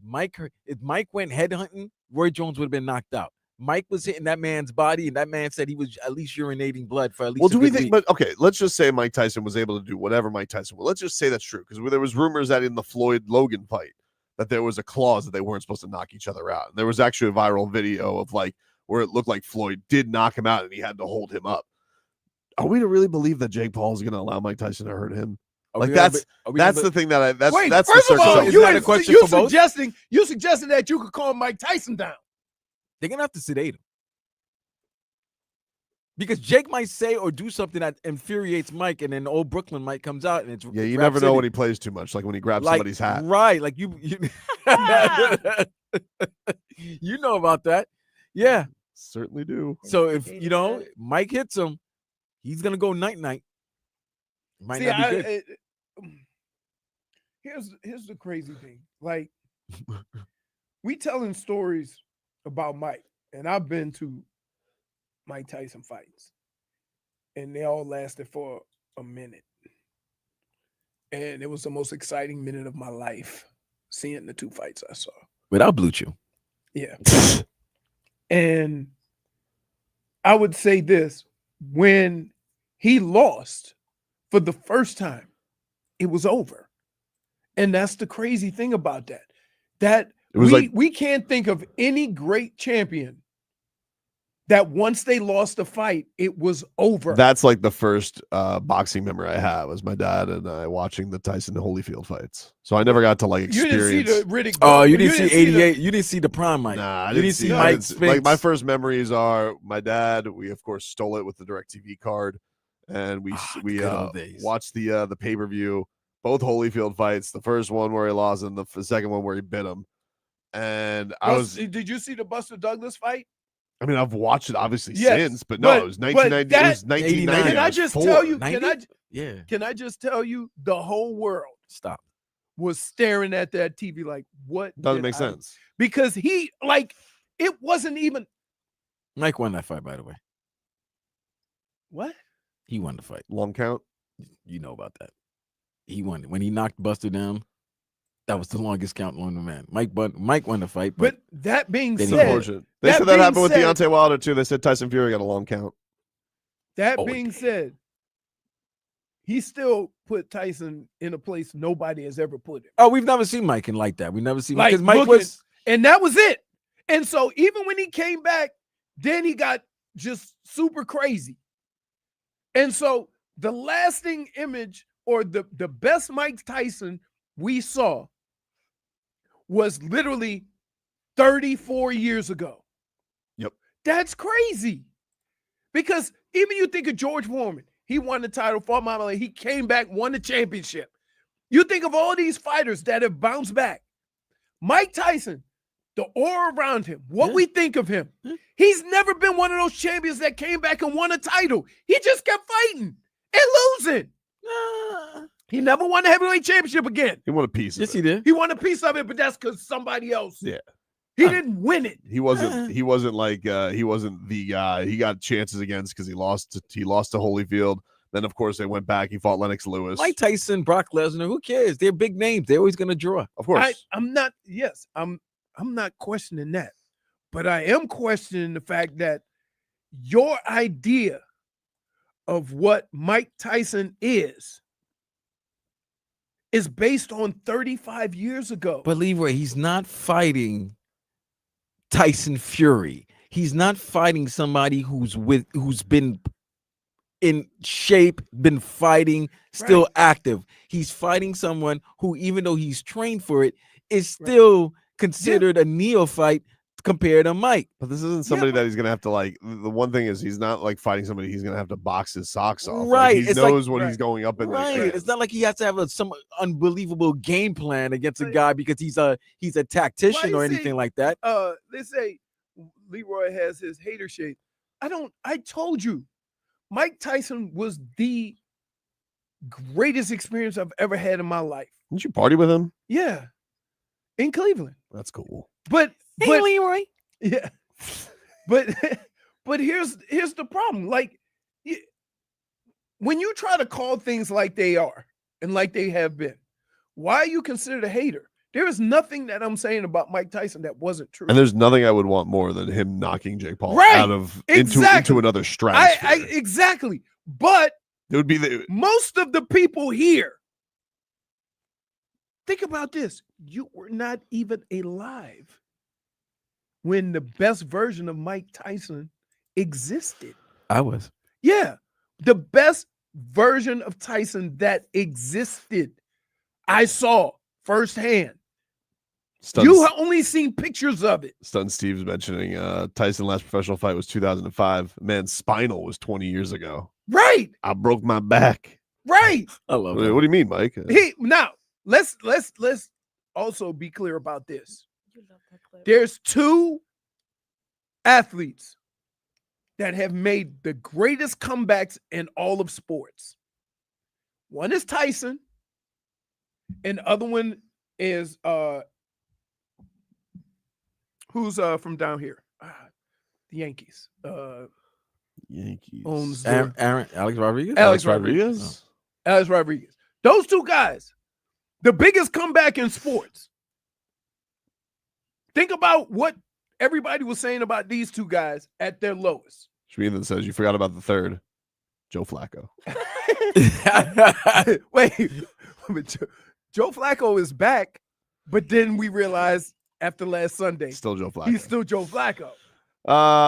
If Mike went headhunting, Roy Jones would have been knocked out. Mike was hitting that man's body, and that man said he was at least urinating blood for at least. Well, do we think? But okay, let's just say Mike Tyson was able to do whatever Mike Tyson was. Let's just say that's true because there was rumors that in the Floyd Logan fight that there was a clause that they weren't supposed to knock each other out. And there was actually a viral video of like where it looked like Floyd did knock him out and he had to hold him up. Are we to really believe that Jake Paul is going to allow Mike Tyson to hurt him? Like that's the thing that that's first of all, you suggesting that you could calm Mike Tyson down. They're gonna have to sedate him because Jake might say or do something that infuriates Mike, and then old Brooklyn Mike comes out and it's you never know when he plays too much, like when he grabs somebody's hat. Right? Like you you know about that, yeah. Certainly do. So if Mike hits him, he's gonna go night. Might not be good. Here's the crazy thing. Like we telling stories about Mike, and I've been to Mike Tyson fights, and they all lasted for a minute. And it was the most exciting minute of my life, seeing the 2 fights I saw. Without Blue Chew. Yeah. And I would say this, when he lost for the first time, it was over. And that's the crazy thing about that. That It was we can't think of any great champion that once they lost a fight, it was over. That's like the first boxing memory I have was my dad and I watching the Tyson Holyfield fights. So I never got to like experience. You didn't see the Riddick. Oh, you didn't see 88. You didn't see the prime Mike. Nah, I you didn't see I Mike didn't see- Spinks. Like my first memories are my dad. We of course stole it with the DirecTV card, and we good old days. watched the pay-per-view, both Holyfield fights. The first one where he lost, and the second one where he bit him. And Did you see the Buster Douglas fight? I mean, I've watched it obviously Yes, since, but no, it was 1990. It was 1990. Can I just tell you? 90? Can I just tell you? The whole world Stop. was staring at that TV like, what? Doesn't did make I- sense. Because he like it wasn't even Mike won that fight, by the way. what? He won the fight. Long count. You know about that. He won it. When he knocked Buster down, that was the longest count on the man. Mike won the fight, But that being They said, Unfortunate. They that said that being happened with said- Deontay Wilder too. They said Tyson Fury got a long count. that Oh, being said, he still put Tyson in a place nobody has ever put him. oh, we've never seen Mike in like that. We never seen Like because Mike looking- was and that was it. And so even when he came back, then he got just super crazy. And so the lasting image or the best Mike Tyson we saw was literally 34 years ago. Yep. That's crazy. Because even you think of George Foreman, he won the title, fought Muhammad Ali, he came back, won the championship. You think of all these fighters that have bounced back. Mike Tyson, the aura around him, what we think of him. He's never been one of those champions that came back and won a title. He just kept fighting and losing. He never won the heavyweight championship again. He won a piece of yes, it. he did. He won a piece of it, but that's because somebody else. Yeah. He didn't win it. He wasn't like he wasn't the guy. He got chances against because he lost to Holyfield. Then of course they went back. He fought Lennox Lewis. Mike Tyson, Brock Lesnar. Who cares? They're big names. They're always gonna draw. Of course. I'm not questioning that. But I am questioning the fact that your idea of what Mike Tyson is based on 35 years ago. But Leroy, he's not fighting Tyson Fury. He's not fighting somebody who's been in shape, been fighting, still active. He's fighting someone who, even though he's trained for it, is still considered a neophyte compared to Mike. But this isn't somebody that he's gonna have to like. The one thing is he's not like fighting somebody he's gonna have to box his socks off. Right. Like, he It's knows like- what he's going up in. Right. There. It's not like he has to have some unbelievable game plan against a guy because he's a tactician or anything like that. They say Leroy has his hater shade. I told you, Mike Tyson was the greatest experience I've ever had in my life. Didn't you party with him? Yeah. In Cleveland. That's cool. But Leroy. Yeah. But here's the problem. Like when you try to call things like they are and like they have been, why are you considered a hater? There is nothing that I'm saying about Mike Tyson that wasn't true. And there's nothing I would want more than him knocking Jake Paul Right. out of Exactly. into another stratosphere. Exactly. But it would be the most of the people here. Think about this. You were not even alive when the best version of Mike Tyson existed. I was. Yeah. The best version of Tyson that existed. I saw firsthand. You have only seen pictures of it. Stun Steve's mentioning Tyson last professional fight was 2005. Man, spinal was 20 years ago. Right. I broke my back. Right. I love What it. do you mean, Mike? Now let's also be clear about this. There's two athletes that have made the greatest comebacks in all of sports. One is Tyson, and the other one is who's from down here? The Yankees. Yankees. Owns Alex Rodriguez. Alex Rodriguez. Alex Rodriguez. Those two guys, the biggest comeback in sports. Think about what everybody was saying about these two guys at their lowest. Shreven says you forgot about the third, Joe Flacco. Wait, Joe Flacco is back, but then we realized after last Sunday, Still Joe Flacco. he's still Joe Flacco.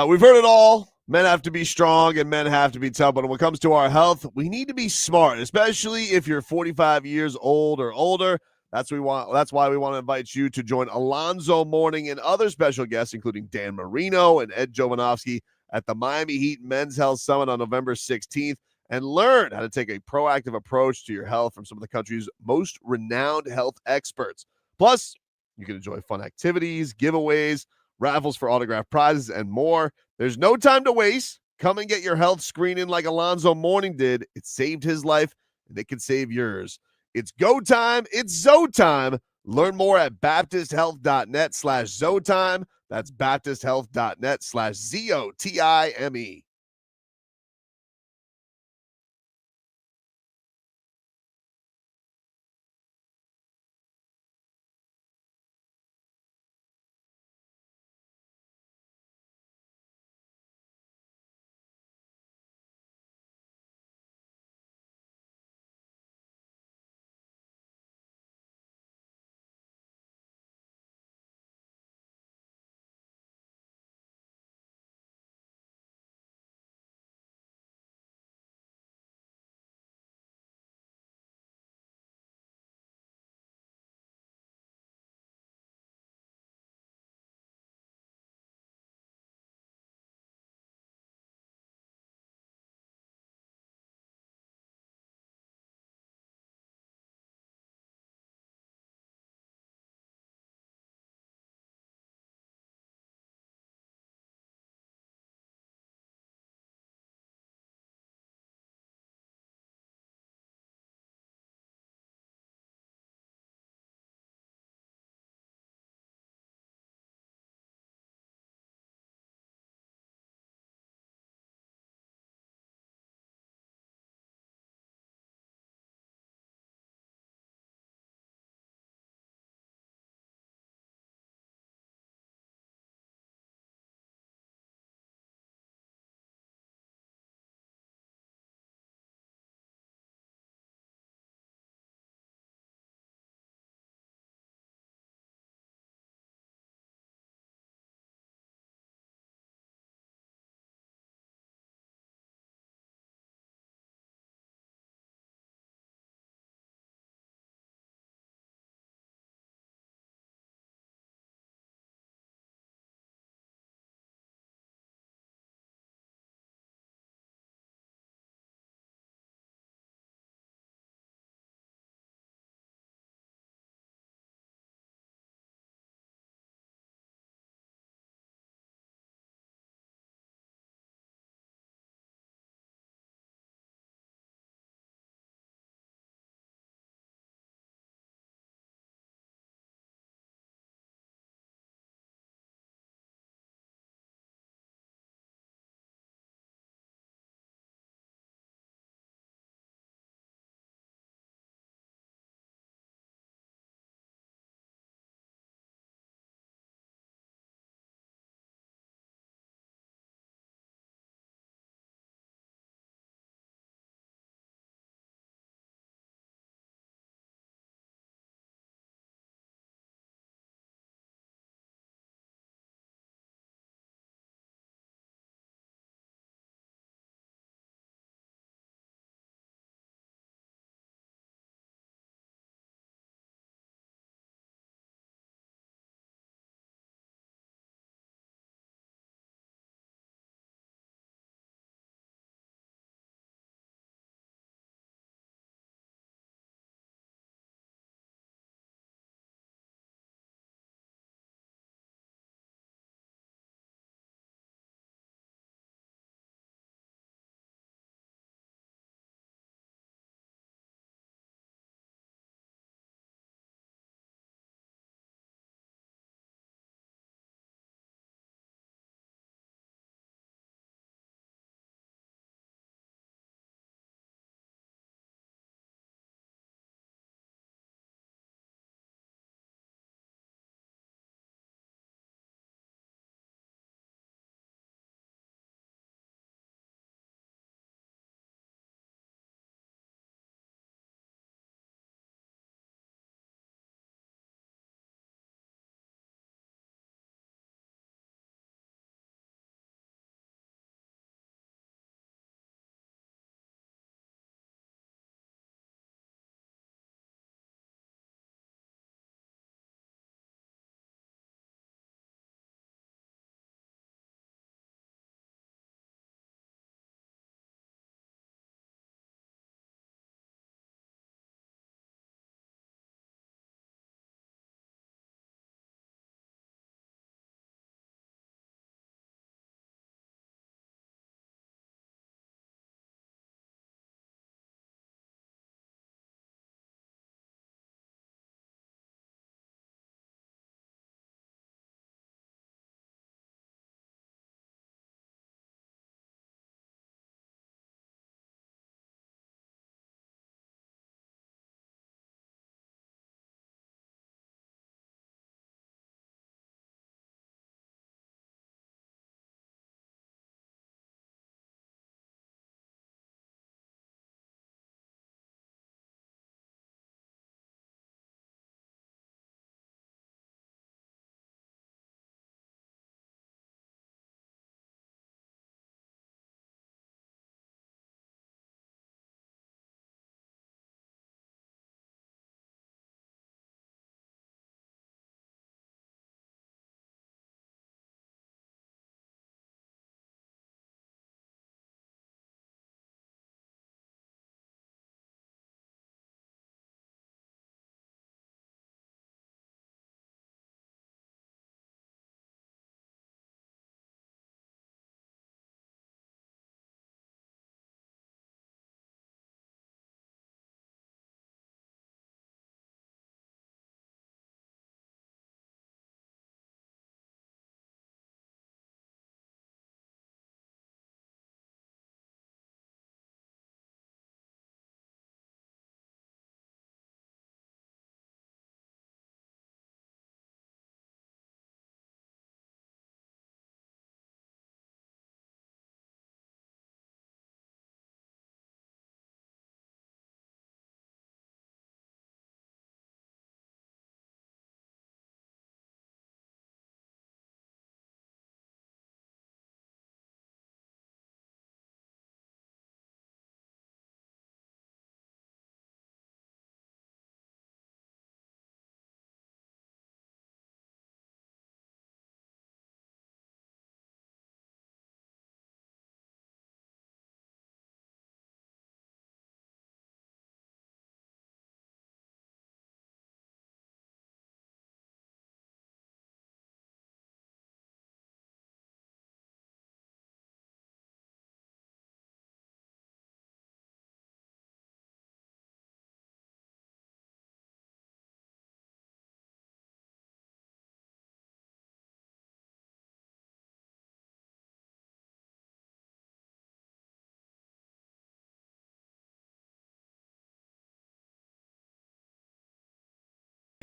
We've heard it all. Men have to be strong and men have to be tough. But when it comes to our health, we need to be smart, especially if you're 45 years old or older. That's why we want to invite you to join Alonzo Mourning and other special guests, including Dan Marino and Ed Jovanovski, at the Miami Heat Men's Health Summit on November 16th, and learn how to take a proactive approach to your health from some of the country's most renowned health experts. Plus, you can enjoy fun activities, giveaways, raffles for autographed prizes, and more. There's no time to waste. Come and get your health screening like Alonzo Mourning did. It saved his life, and it can save yours. It's go time. It's Zo time. Learn more at baptisthealth.net/Zotime. That's baptisthealth.net/Zotime.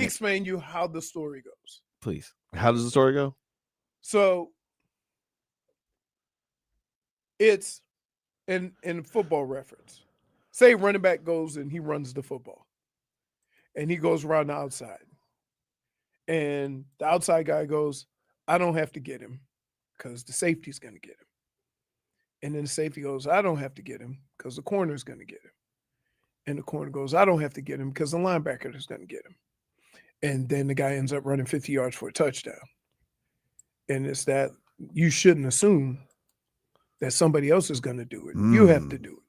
explain you how the story goes. Please. How does the story go? So it's in football reference. Say running back goes and he runs the football. And he goes around the outside. And the outside guy goes, I don't have to get him because the safety's going to get him. And then the safety goes, I don't have to get him because the corner's going to get him. And the corner goes, I don't have to get him because the linebacker is going to get him. And then the guy ends up running 50 yards for a touchdown. And it's that you shouldn't assume that somebody else is going to do it. You have to do it.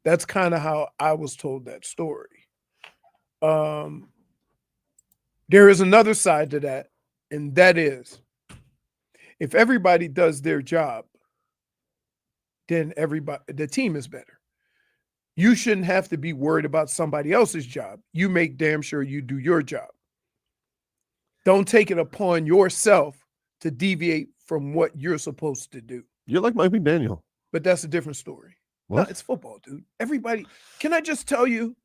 That's kind of how I was told that story. There is another side to that, and that is if everybody does their job, then the team is better. You shouldn't have to be worried about somebody else's job. You make damn sure you do your job. Don't take it upon yourself to deviate from what you're supposed to do. You're like Mike McDaniel. But that's a different story. What? No, it's football, dude. Everybody, can I just tell you?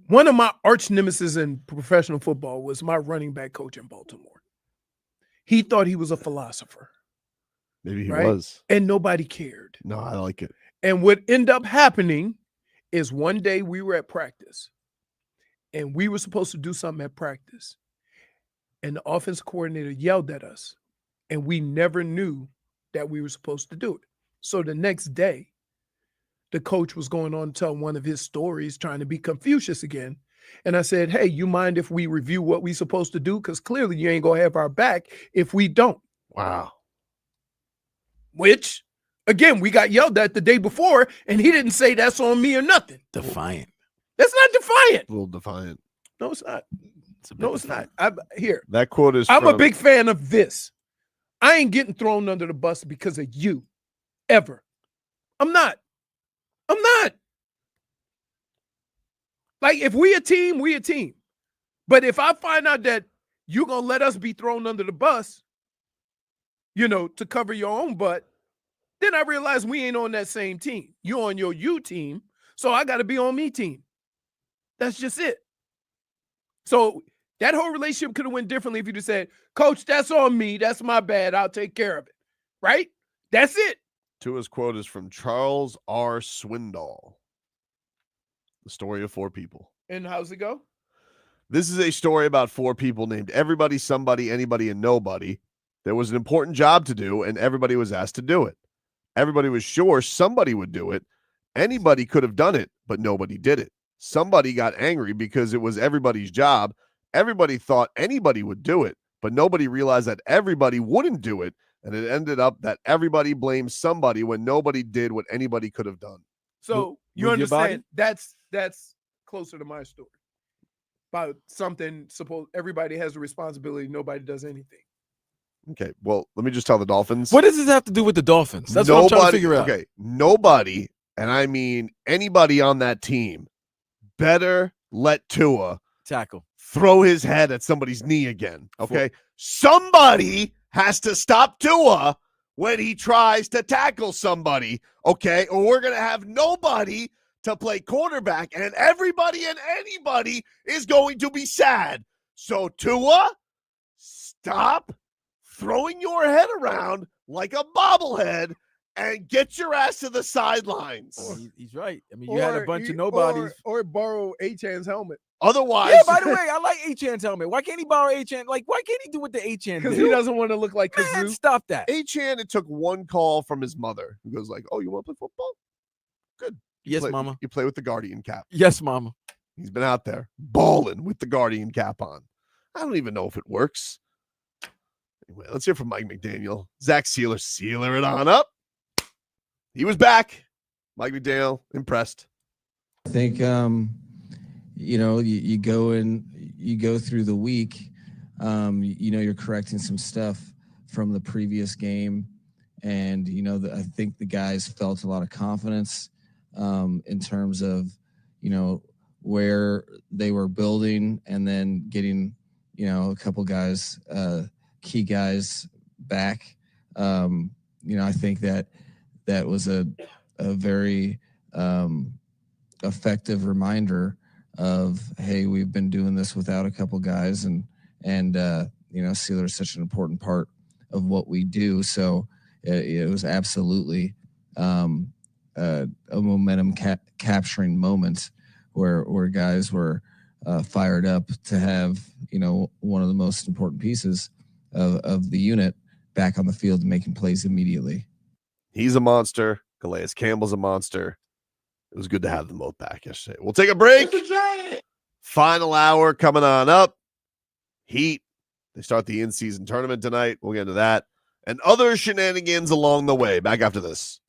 One of my arch nemesis in professional football was my running back coach in Baltimore. He thought he was a philosopher. Maybe he right? was. And nobody cared. No, I like it. And what ended up happening is one day we were at practice and we were supposed to do something at practice. And the offense coordinator yelled at us and we never knew that we were supposed to do it. So the next day, the coach was going on to tell one of his stories, trying to be Confucius again. And I said, hey, you mind if we review what we're supposed to do? Because clearly you ain't going to have our back if we don't. Wow. Which, again, we got yelled at the day before, and he didn't say that's on me or nothing. Defiant. That's not defiant. A little defiant. No, it's not. It's not. Here. That quote is I'm a big fan of this. I ain't getting thrown under the bus because of you. Ever. I'm not. Like, if we a team, we a team. But if I find out that you're going to let us be thrown under the bus, to cover your own butt, then I realize we ain't on that same team. You're on your you team, so I got to be on me team. That's just it. So that whole relationship could have went differently if you just said, Coach, that's on me. That's my bad. I'll take care of it. Right? That's it. Tua's quote is from Charles R. Swindoll. The story of four people. And how's it go? This is a story about four people named everybody, somebody, anybody, and nobody. There was an important job to do, and everybody was asked to do it. Everybody was sure somebody would do it. Anybody could have done it, but nobody did it. Somebody got angry because it was everybody's job. Everybody thought anybody would do it, but nobody realized that everybody wouldn't do it, and it ended up that everybody blamed somebody when nobody did what anybody could have done. So you understand that's closer to my story. About something, suppose everybody has a responsibility, nobody does anything. Okay, well, let me just tell the Dolphins. What does this have to do with the Dolphins? That's what I'm trying to figure out. Okay, nobody, and I mean anybody on that team, better let Tua tackle, throw his head at somebody's knee again. Okay, somebody has to stop Tua when he tries to tackle somebody. Okay, or we're gonna have nobody to play quarterback, and everybody and anybody is going to be sad. So Tua, stop throwing your head around like a bobblehead and get your ass to the sidelines. He's right. I mean, you had a bunch of nobodies. Or borrow Achan's helmet. Otherwise. Yeah, by the way, I like Achan's helmet. Why can't he borrow Achan? Like, why can't he do what the Achan did? Because he doesn't want to look like Kazoo. Man, stop that. Achan, it took one call from his mother who goes like, oh, you want to play football? Good. Yes, mama. You play with the Guardian cap. Yes, mama. He's been out there balling with the Guardian cap on. I don't even know if it works. Anyway, let's hear from Mike McDaniel. Zach Sieler, Sieler it on up. He was back. Mike McDaniel, impressed. I think, you go through the week, you're correcting some stuff from the previous game. And, I think the guys felt a lot of confidence in terms of, where they were building and then getting, a couple guys, key guys back. I think that was a very effective reminder of, hey, we've been doing this without a couple guys, and Sieler is such an important part of what we do. So it was absolutely a momentum capturing moment where guys were fired up to have, one of the most important pieces of the unit back on the field and making plays immediately. He's a monster. Calais Campbell's a monster. It was good to have them both back yesterday. We'll take a break. Final hour coming on up. Heat. They start the in-season tournament tonight. We'll get into that and other shenanigans along the way. Back after this.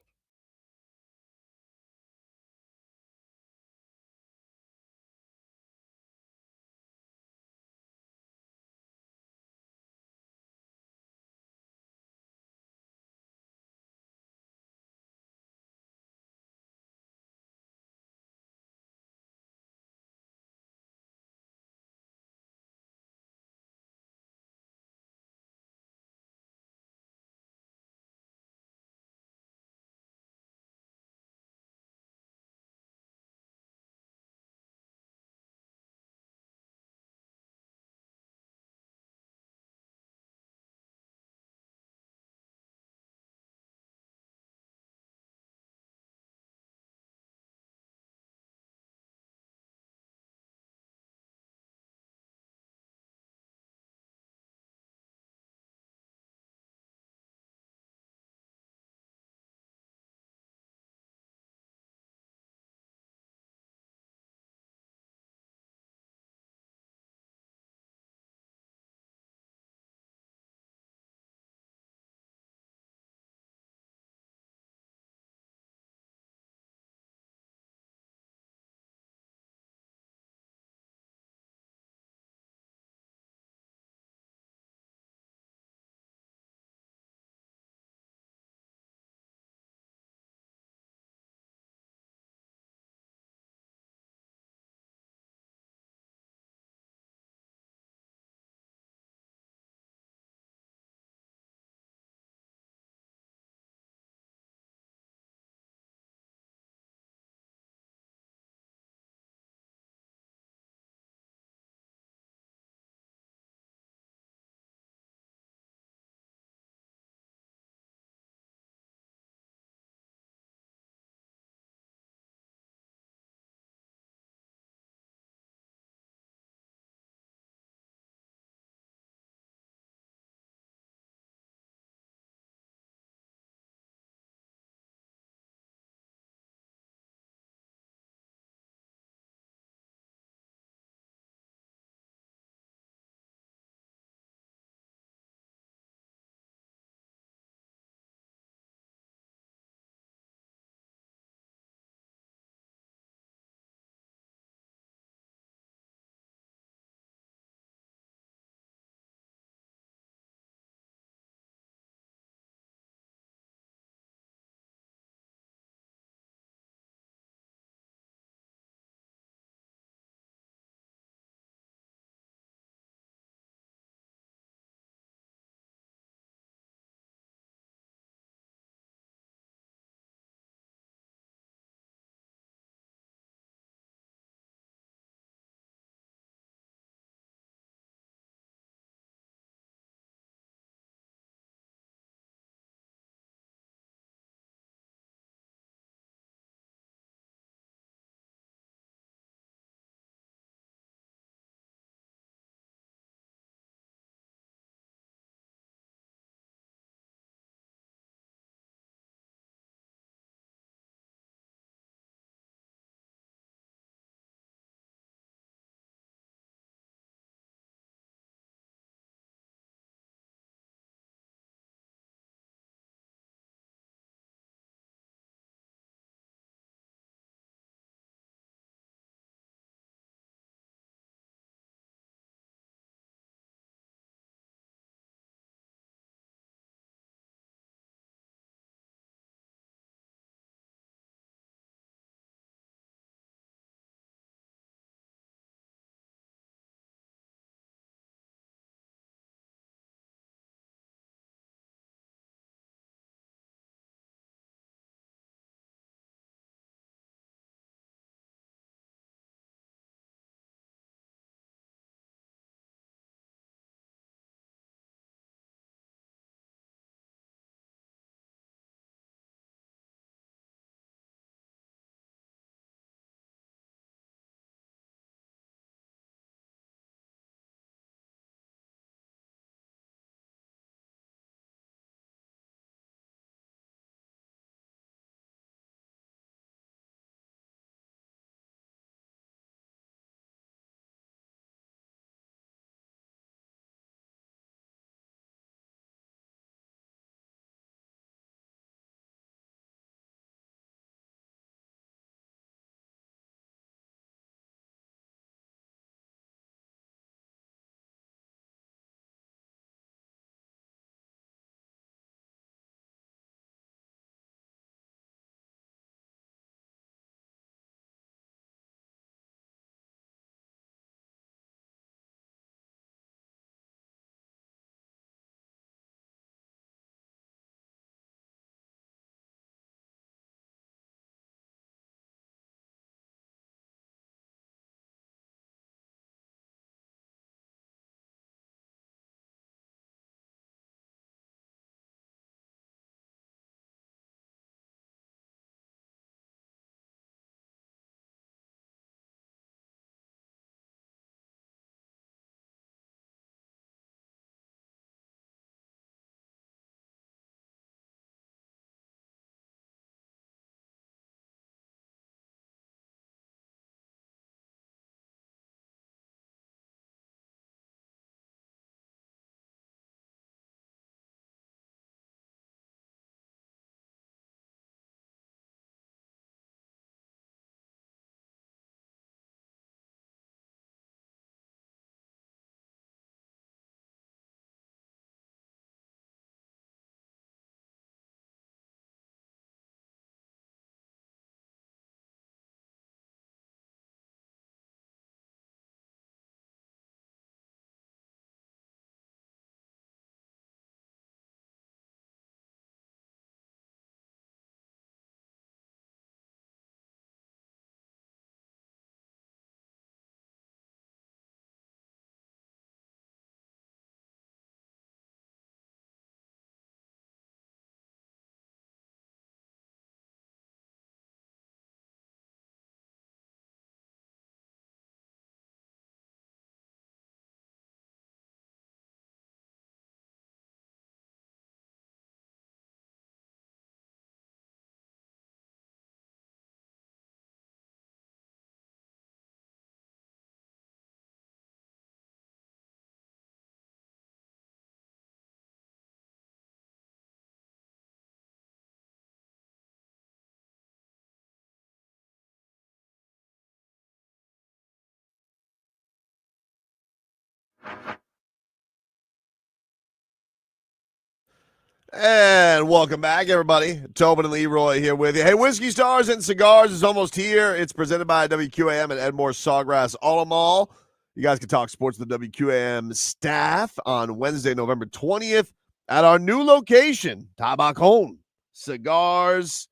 And welcome back, everybody. Tobin and Leroy here with you. Hey, Whiskey Stars and Cigars is almost here. It's presented by WQAM and Edmore Sawgrass Auto Mall. You guys can talk sports with the WQAM staff on Wednesday, November 20th at our new location, Tabacon Cigars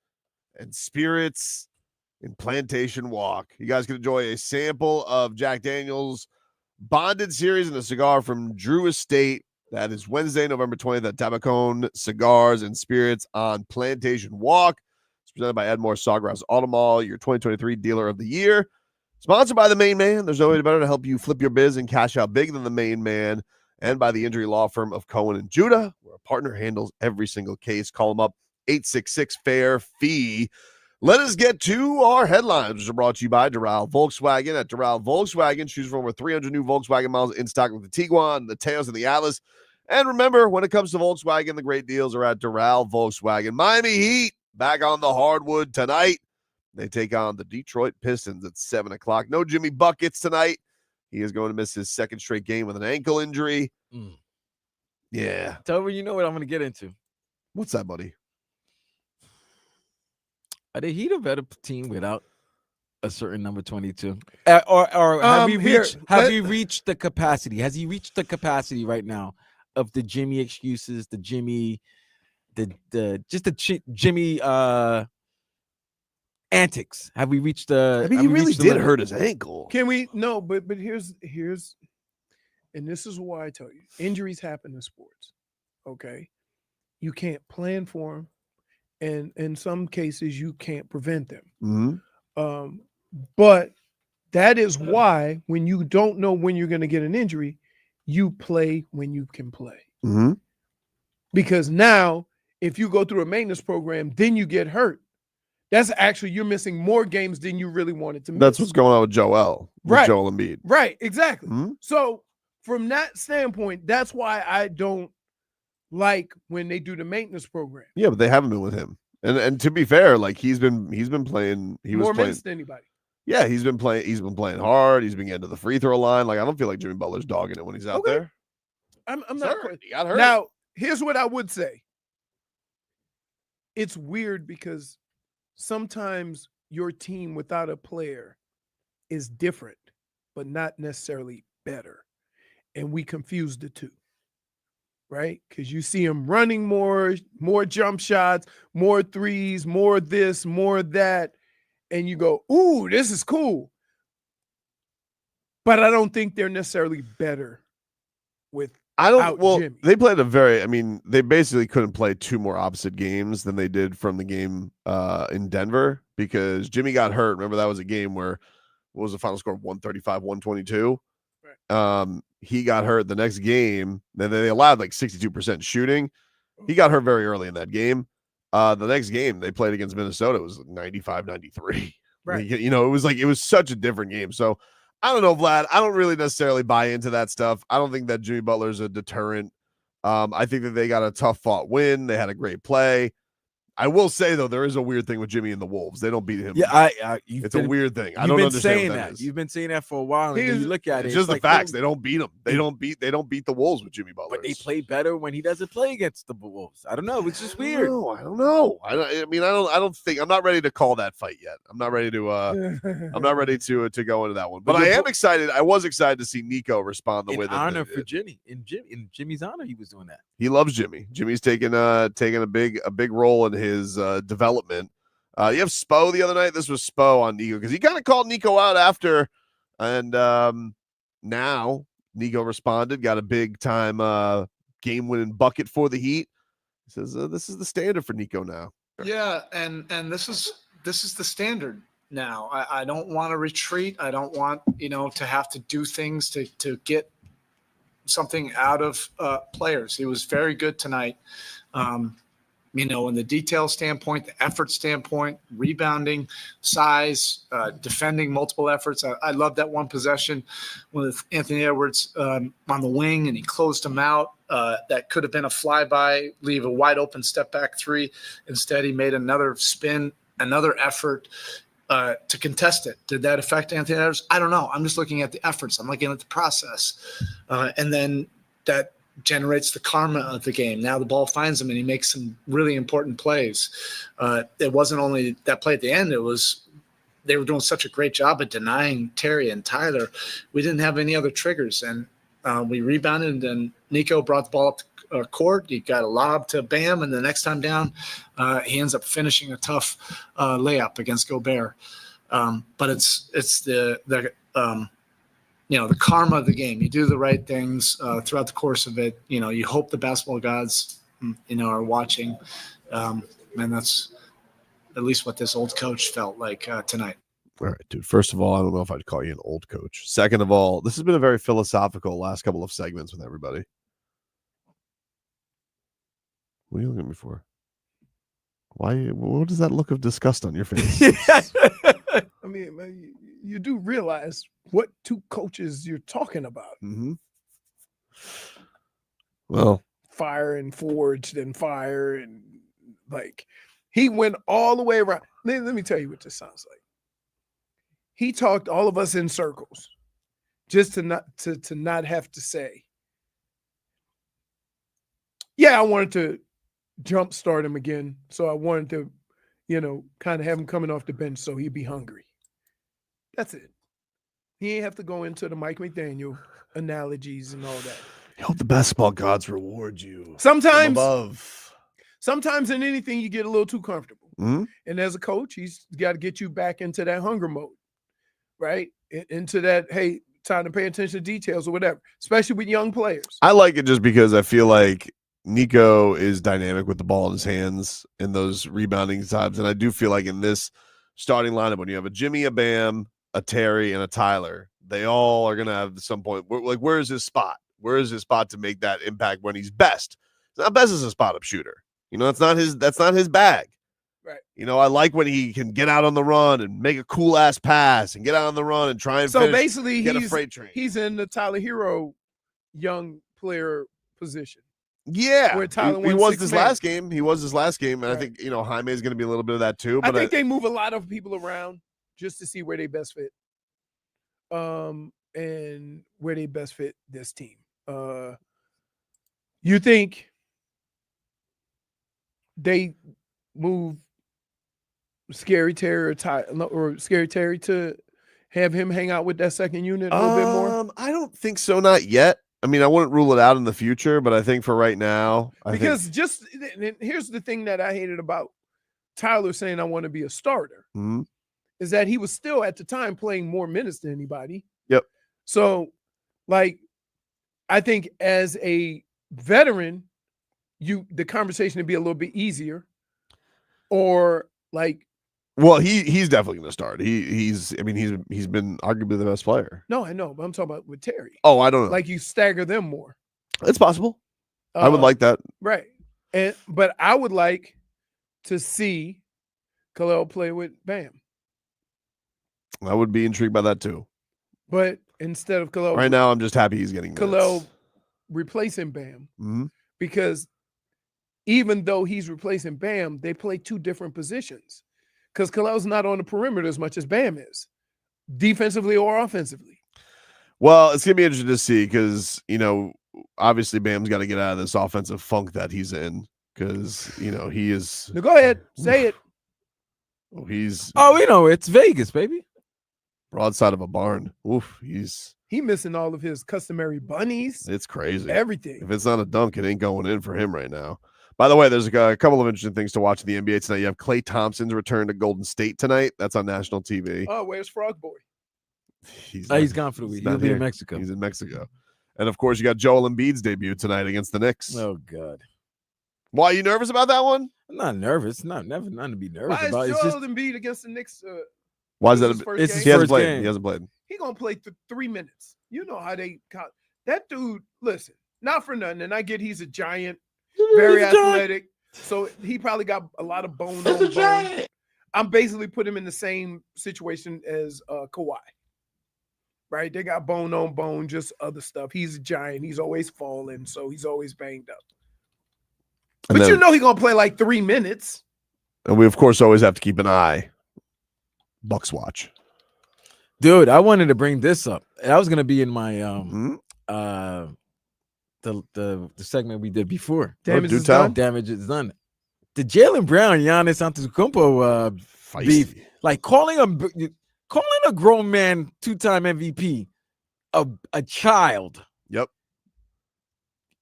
and Spirits in Plantation Walk. You guys can enjoy a sample of Jack Daniel's Bonded Series and a cigar from Drew Estate. That is Wednesday, November 20th at Tabacon Cigars and Spirits on Plantation Walk. It's presented by Edmore Sawgrass Auto Mall, your 2023 Dealer of the Year. Sponsored by the Main Man. There's no way better to help you flip your biz and cash out big than the Main Man. And by the injury law firm of Cohen and Judah, where a partner handles every single case. Call them up, 866-FAIR-FEE. Let us get to our headlines, which are brought to you by Doral Volkswagen. At Doral Volkswagen, choose from over 300 new Volkswagen models in stock with the Tiguan, the Taos, and the Atlas. And remember, when it comes to Volkswagen, the great deals are at Doral Volkswagen. Miami Heat back on the hardwood tonight. They take on the Detroit Pistons at 7 o'clock. No Jimmy Buckets tonight. He is going to miss his second straight game with an ankle injury. Yeah. Tobin, you know what I'm going to get into. What's that, buddy? Are the Heat a better team without a certain number 22? Or have we reached the capacity? Has he reached the capacity right now of the Jimmy excuses, the Jimmy, Jimmy antics? Have we reached the? I mean, he really did hurt his ankle. Can we? No, but here's, and this is why I tell you, injuries happen in sports. Okay, you can't plan for them. And in some cases, you can't prevent them. But that is why when you don't know when you're going to get an injury, you play when you can play. Because now, if you go through a maintenance program, then you get hurt. That's actually, you're missing more games than you really wanted to miss. That's what's going on with Joel. With Joel Embiid. Right, exactly. So from that standpoint, that's why I don't like when they do the maintenance program. Yeah, but they haven't been with him. And to be fair, like he's been playing. He was more playing minutes than anybody. Yeah, he's been playing hard. He's been getting to the free throw line. Like I don't feel like Jimmy Butler's dogging it when he's out there. I'm not. He got hurt. Now, here's what I would say. It's weird because sometimes your team without a player is different, but not necessarily better, and we confuse the two. Right? Because you see him running more jump shots, more threes, more this, more that. And you go, ooh, this is cool. But I don't think they're necessarily better Jimmy. They played they basically couldn't play two more opposite games than they did from the game in Denver because Jimmy got hurt. Remember, that was a game where, what was the final score? 135-122. He got hurt the next game. Then they allowed like 62% shooting. He got hurt very early in that game. The next game they played against Minnesota was 95-93. Right. It was such a different game. So I don't know, Vlad. I don't really necessarily buy into that stuff. I don't think that Jimmy Butler's a deterrent. I think that they got a tough fought win. They had a great play. I will say though, there is a weird thing with Jimmy and the Wolves. They don't beat him. Yeah, it's a weird thing. I don't understand saying what that is. You've been saying that for a while. And you look at it's it, just it's the facts. They don't beat them. They don't beat the Wolves with Jimmy Butler. But they play better when he doesn't play against the Wolves. I don't know. It's just weird. I don't know. I don't think I'm not ready to call that fight yet. I'm not ready to I'm not ready to go into that one. But I am excited. I was excited to see Nico respond the way that honor for Jimmy. In Jimmy's honor, he was doing that. He loves Jimmy. Jimmy's taking a big role in his development. You have Spo the other night. This was Spo on Nico because he kind of called Nico out after, and now Nico responded, got a big time game-winning bucket for the Heat. He says this is the standard for Nico now. Yeah, and this is the standard now. I don't want to retreat. I don't want to have to do things to get something out of players. He was very good tonight. In the detail standpoint, the effort standpoint, rebounding, size, defending multiple efforts. I love that one possession with Anthony Edwards on the wing, and he closed him out. That could have been a flyby, leave a wide open step back three. Instead, he made another spin, another effort to contest it. Did that affect Anthony Edwards? I don't know. I'm just looking at the efforts. I'm looking at the process. And then that generates the karma of the game. Now the ball finds him and he makes some really important plays. It wasn't only that play at the end. They were doing such a great job at denying Terry and Tyler. We didn't have any other triggers, and we rebounded, and Nico brought the ball up the court. He got a lob to Bam, and the next time down, he ends up finishing a tough layup against Gobert. But it's the karma of the game. You do the right things throughout the course of it. You hope the basketball gods, are watching, and that's at least what this old coach felt like tonight. All right, dude. First of all, I don't know if I'd call you an old coach. Second of all, this has been a very philosophical last couple of segments with everybody. What are you looking at me for? Why? What is that look of disgust on your face? I mean, you do realize what two coaches you're talking about. Mm-hmm. Well, Fire and Forged and Fire and he went all the way around. Let me tell you what this sounds like. He talked all of us in circles just to not have to say, yeah, I wanted to jumpstart him again. So I wanted to, kind of have him coming off the bench so he'd be hungry. That's it. He ain't have to go into the Mike McDaniel analogies and all that. I hope the basketball gods reward you. Sometimes from above. Sometimes in anything you get a little too comfortable. Mm-hmm. And as a coach, he's got to get you back into that hunger mode, right? Into that, hey, time to pay attention to details or whatever, especially with young players. I like it just because I feel like Nico is dynamic with the ball in his hands in those rebounding times. And I do feel like in this starting lineup, when you have a Jimmy, a Bam, a Terry, and a Tyler, they all are going to have at some point, where's his spot? Where is his spot to make that impact when he's best? He's not best as a spot-up shooter. That's not his bag. Right. I like when he can get out on the run and make a cool ass pass and get out on the run and try and So finish, basically get a freight train. He's in the Tyler Herro young player position. Yeah. Where Tyler he was this last game. He was this last game. And right. I think, Jaime is going to be a little bit of that too. But I think they move a lot of people around just to see where they best fit. And where they best fit this team. You think they move Scary Terry or Scary Terry to have him hang out with that second unit a little bit more? I don't think so. Not yet. I mean, I wouldn't rule it out in the future, but I think for right now, here's the thing that I hated about Tyler saying I want to be a starter is that he was still at the time playing more minutes than anybody. Yep. So, I think as a veteran, the conversation would be a little bit easier, or well, he's definitely going to start. He's been arguably the best player. No, I know, but I'm talking about with Terry. Oh, I don't know. You stagger them more. It's possible. I would like that. Right. But I would like to see Khalil play with Bam. I would be intrigued by that too. But instead of Khalil, right now I'm just happy he's getting Khalil replacing Bam because even though he's replacing Bam, they play two different positions because Khalil's not on the perimeter as much as Bam is, defensively or offensively. Well, it's gonna be interesting to see because obviously Bam's got to get out of this offensive funk that he's in because he is. No, go ahead, say it. Oh, he's. Oh, it's Vegas, baby. Broadside of a barn. Oof, he's missing all of his customary bunnies. It's crazy. Everything. If it's not a dunk, it ain't going in for him right now. By the way, there's a couple of interesting things to watch in the NBA tonight. You have Klay Thompson's return to Golden State tonight. That's on national TV. Oh, where's Frog Boy? He's gone for the week. He'll be in Mexico. He's in Mexico. And of course, you got Joel Embiid's debut tonight against the Knicks. Oh God. Why are you nervous about that one? I'm not nervous. Nothing to be nervous about. Why is Joel Embiid against the Knicks? Why is that? It's he hasn't played. He hasn't played. He gonna play 3 minutes. You know how they count. That dude. Listen, not for nothing. And I get he's a giant, very athletic. So he probably got a lot of bone on bone. I'm basically put him in the same situation as Kawhi. Right? They got bone on bone, just other stuff. He's a giant. He's always falling, so he's always banged up. But he's gonna play 3 minutes. And we of course always have to keep an eye. Bucks watch. Dude, I wanted to bring this up. I was gonna be in my the segment we did before. Damage do is tell. done. Damage is done. The Jalen Brown, Giannis Antetokounmpo beef, Feisty. like calling a grown man 2-time MVP a child. Yep.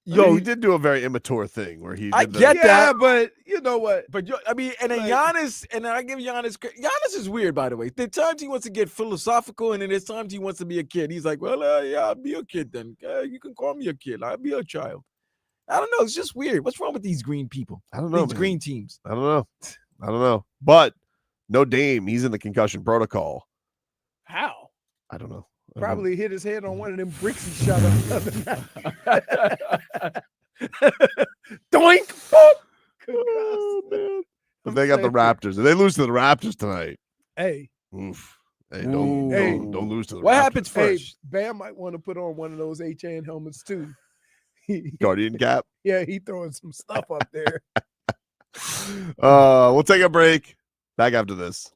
Yo, he did do a very immature thing where he. I did the- get Yeah, that. but you know what? But I mean, and then Like- Giannis, and I give Giannis. Giannis is weird, by the way. There are times he wants to get philosophical, and then there's times he wants to be a kid. He's like, well, yeah, I'll be a kid then. You can call me a kid. I'll be a child. I don't know. It's just weird. What's wrong with these green people? I don't know. These man. green teams. I don't know. But no Dame. He's in the concussion protocol. How? I don't know. Probably hit his head on one of them bricks he shot up the other night. Doink! Oh, man. But I'm they got the saying- Raptors. If they lose to the Raptors tonight, Hey, oof. Hey, Ooh. don't lose to the What Raptors. happens hey, first? Bam might want to put on one of those HN helmets too. Guardian cap. Yeah, he throwing some stuff up there. We'll take a break. Back after this.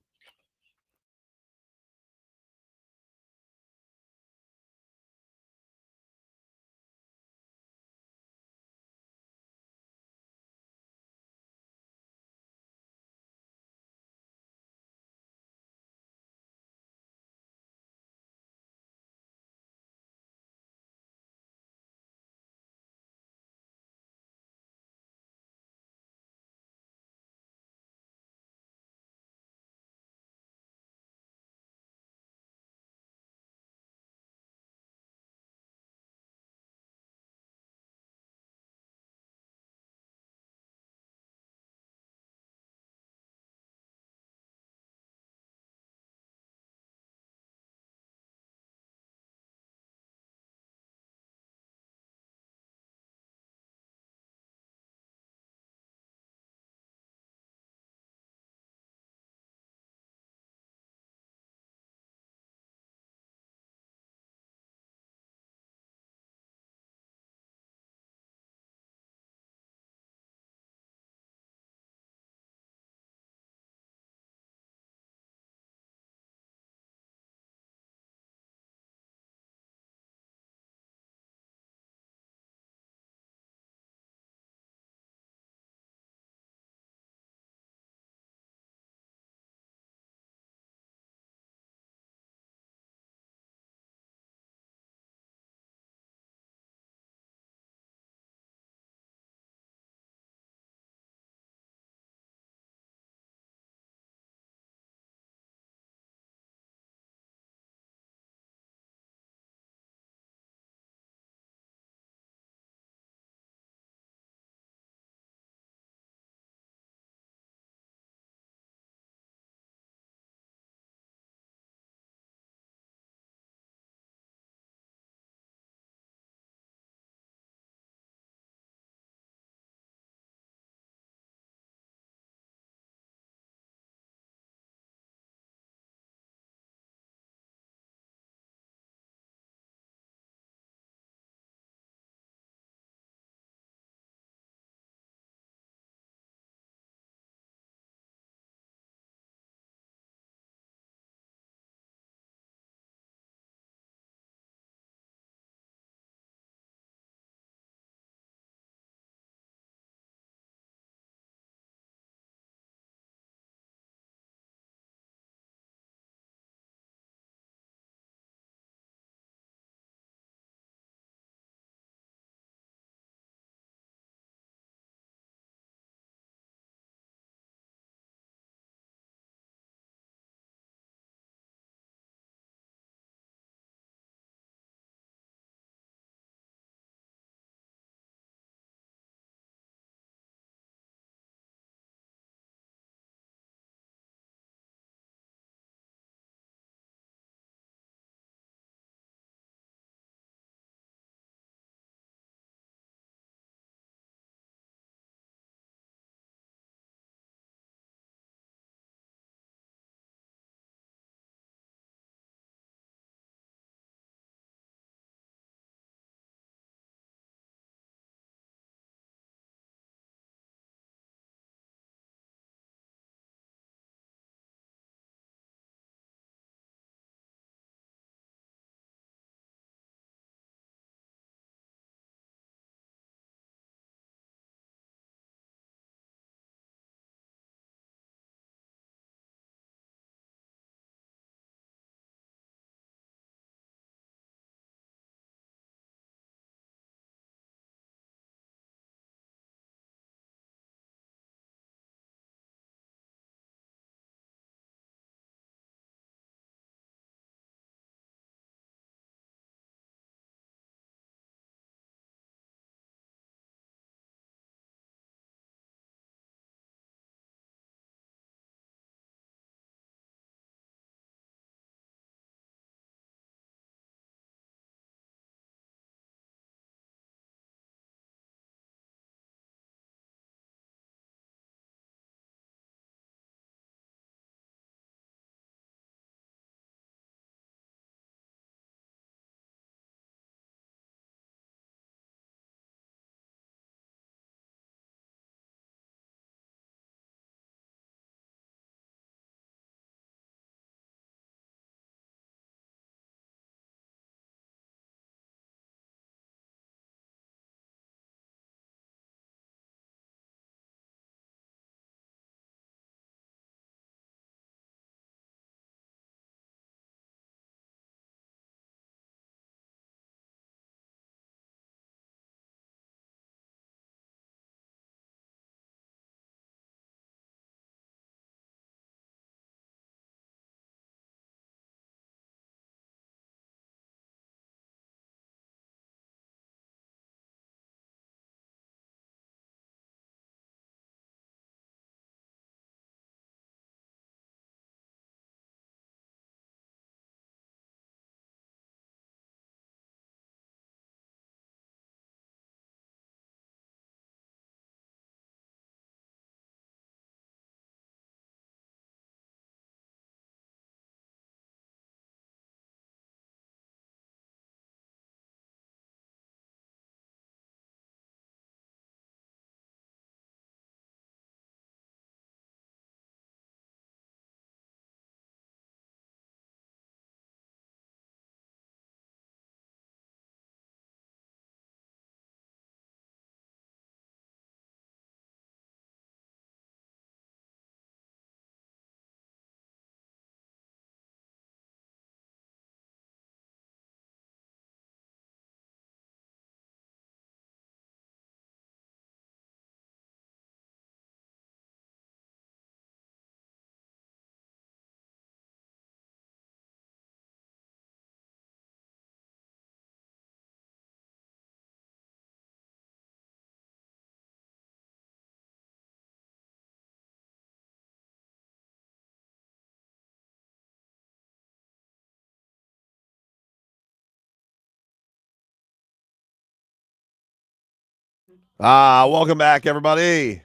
Welcome back, everybody.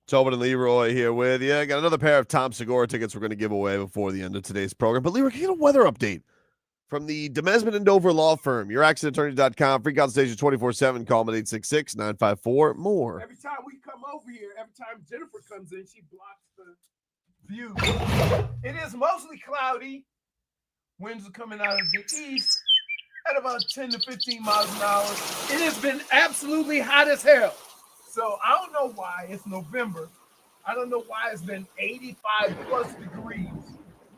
Tobin and Leroy here with you. Got another pair of Tom Segura tickets we're going to give away before the end of today's program. But Leroy, can you get a weather update from the Demesman and Dover Law Firm? YourAccidentAttorney.com. Free consultation 24/7. Call them at 866-954-MORE. Every time we come over here, every time Jennifer comes in, she blocks the view. It is mostly cloudy. Winds are coming out of the east at about 10 to 15 miles an hour. It has been absolutely hot as hell. So I don't know why. It's November. I don't know why it's been 85 plus degrees,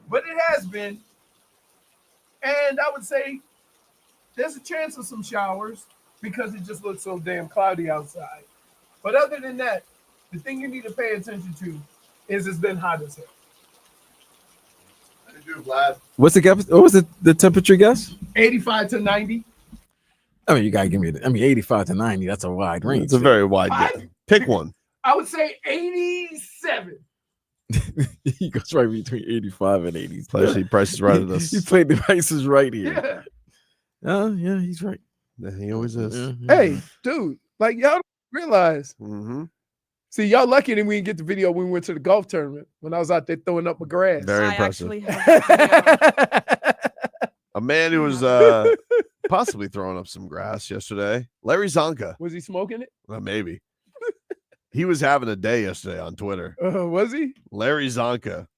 but it has been. And I would say there's a chance of some showers because it just looks so damn cloudy outside. But other than that, the thing you need to pay attention to is it's been hot as hell. How did you do, Vlad? What's the guess? What was the temperature guess? 85 to 90. I mean, you gotta give me. 85 to 90. That's a wide range. It's a very wide guess. Pick one. I would say 87. He goes right between 85 and 80. Price is right at this. He played the prices right here. Yeah. Yeah, he's right. Yeah, he always is. Hey, dude, like y'all don't realize. Mm-hmm. See, y'all lucky that we didn't get the video when we went to the golf tournament when I was out there throwing up my grass. Very impressive. A man who was possibly throwing up some grass yesterday, Larry Csonka. Was he smoking it? Maybe. He was having a day yesterday on Twitter. Was he? Larry Csonka,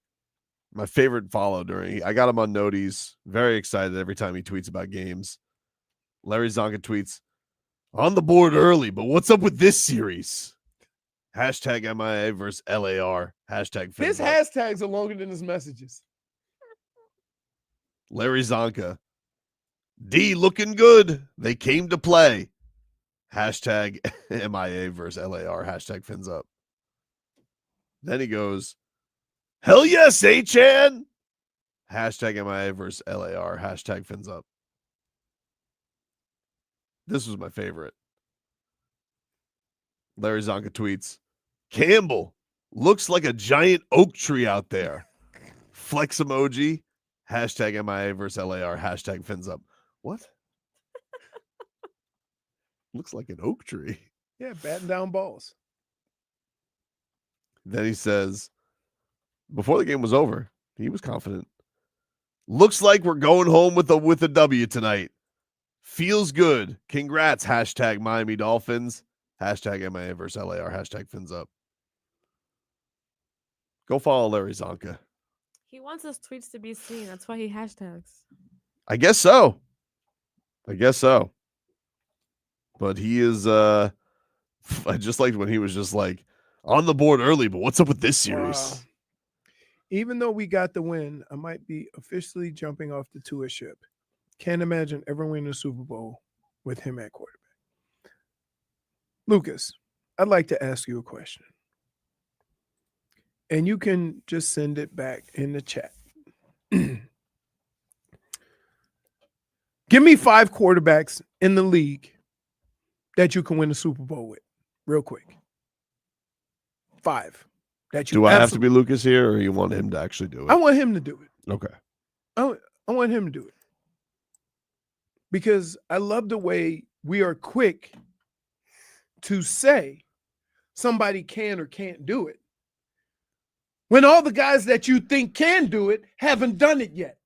my favorite follow I got him on noties. Very excited every time he tweets about games. Larry Csonka tweets, on the board early, but what's up with this series? Hashtag MIA versus LAR. Hashtag his hashtags are longer than his messages. Larry Csonka. D looking good. They came to play. Hashtag MIA versus LAR. Hashtag fins up. Then he goes, hell yes, A-Chan. Hashtag MIA versus LAR. Hashtag fins up. This was my favorite. Larry Csonka tweets, Campbell looks like a giant oak tree out there. Flex emoji. Hashtag MIA versus LAR. Hashtag fins up. What? Looks like an oak tree. Yeah, batting down balls. Then he says, before the game was over, he was confident. Looks like we're going home with a W tonight. Feels good. Congrats. Hashtag Miami Dolphins. Hashtag MIA versus LAR. Hashtag fins up. Go follow Larry Csonka. He wants his tweets to be seen. That's why he hashtags. I guess so. But he is I just liked when he was just like on the board early, but what's up with this series? Wow. Even though we got the win, I might be officially jumping off the Tua ship. Can't imagine ever winning a Super Bowl with him at quarterback. Lucas, I'd like to ask you a question. And you can just send it back in the chat. Give me 5 quarterbacks in the league that you can win a Super Bowl with, real quick. 5. That you do I have to be Lucas here, or you want him to actually do it? I want him to do it. Okay. I want him to do it. Because I love the way we are quick to say somebody can or can't do it, when all the guys that you think can do it haven't done it yet.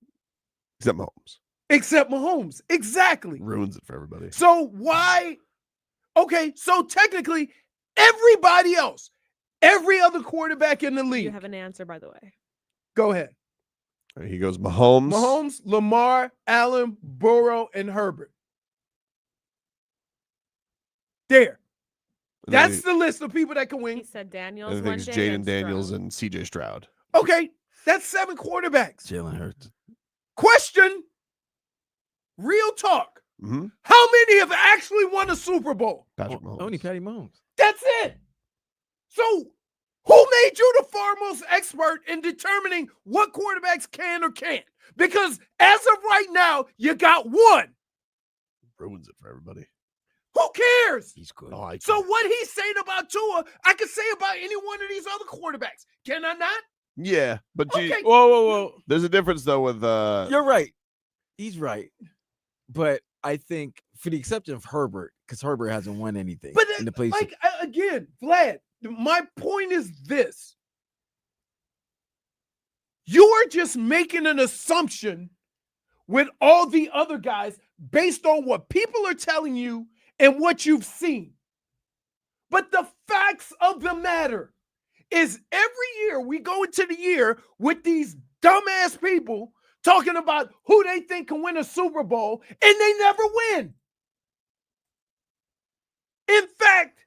Except Mahomes. Exactly. Ruins it for everybody. So why? Okay, so technically, everybody else, every other quarterback in the league. You have an answer, by the way. Go ahead. He goes Mahomes. Mahomes, Lamar, Allen, Burrow, and Herbert. There. That's the list of people that can win. He said Daniels. I think it's Jaden Daniels and CJ Stroud. Okay, that's 7 quarterbacks. Jalen Hurts. Question. Real talk. Mm-hmm. How many have actually won a Super Bowl? Patrick Mahomes. Only Patty Mahomes. That's it. So who made you the foremost expert in determining what quarterbacks can or can't? Because as of right now, you got 1. Ruins it for everybody. Who cares? He's good. Oh, So what he's saying about Tua, I could say about any one of these other quarterbacks. Can I not? Yeah, but Okay. Whoa. there's a difference though with You're right. He's right. But I think for the exception of Herbert, because Herbert hasn't won anything But in the place. like again, Vlad, my point is this. You are just making an assumption with all the other guys based on what people are telling you and what you've seen. But the facts of the matter is every year we go into the year with these dumbass people talking about who they think can win a Super Bowl, and they never win. In fact,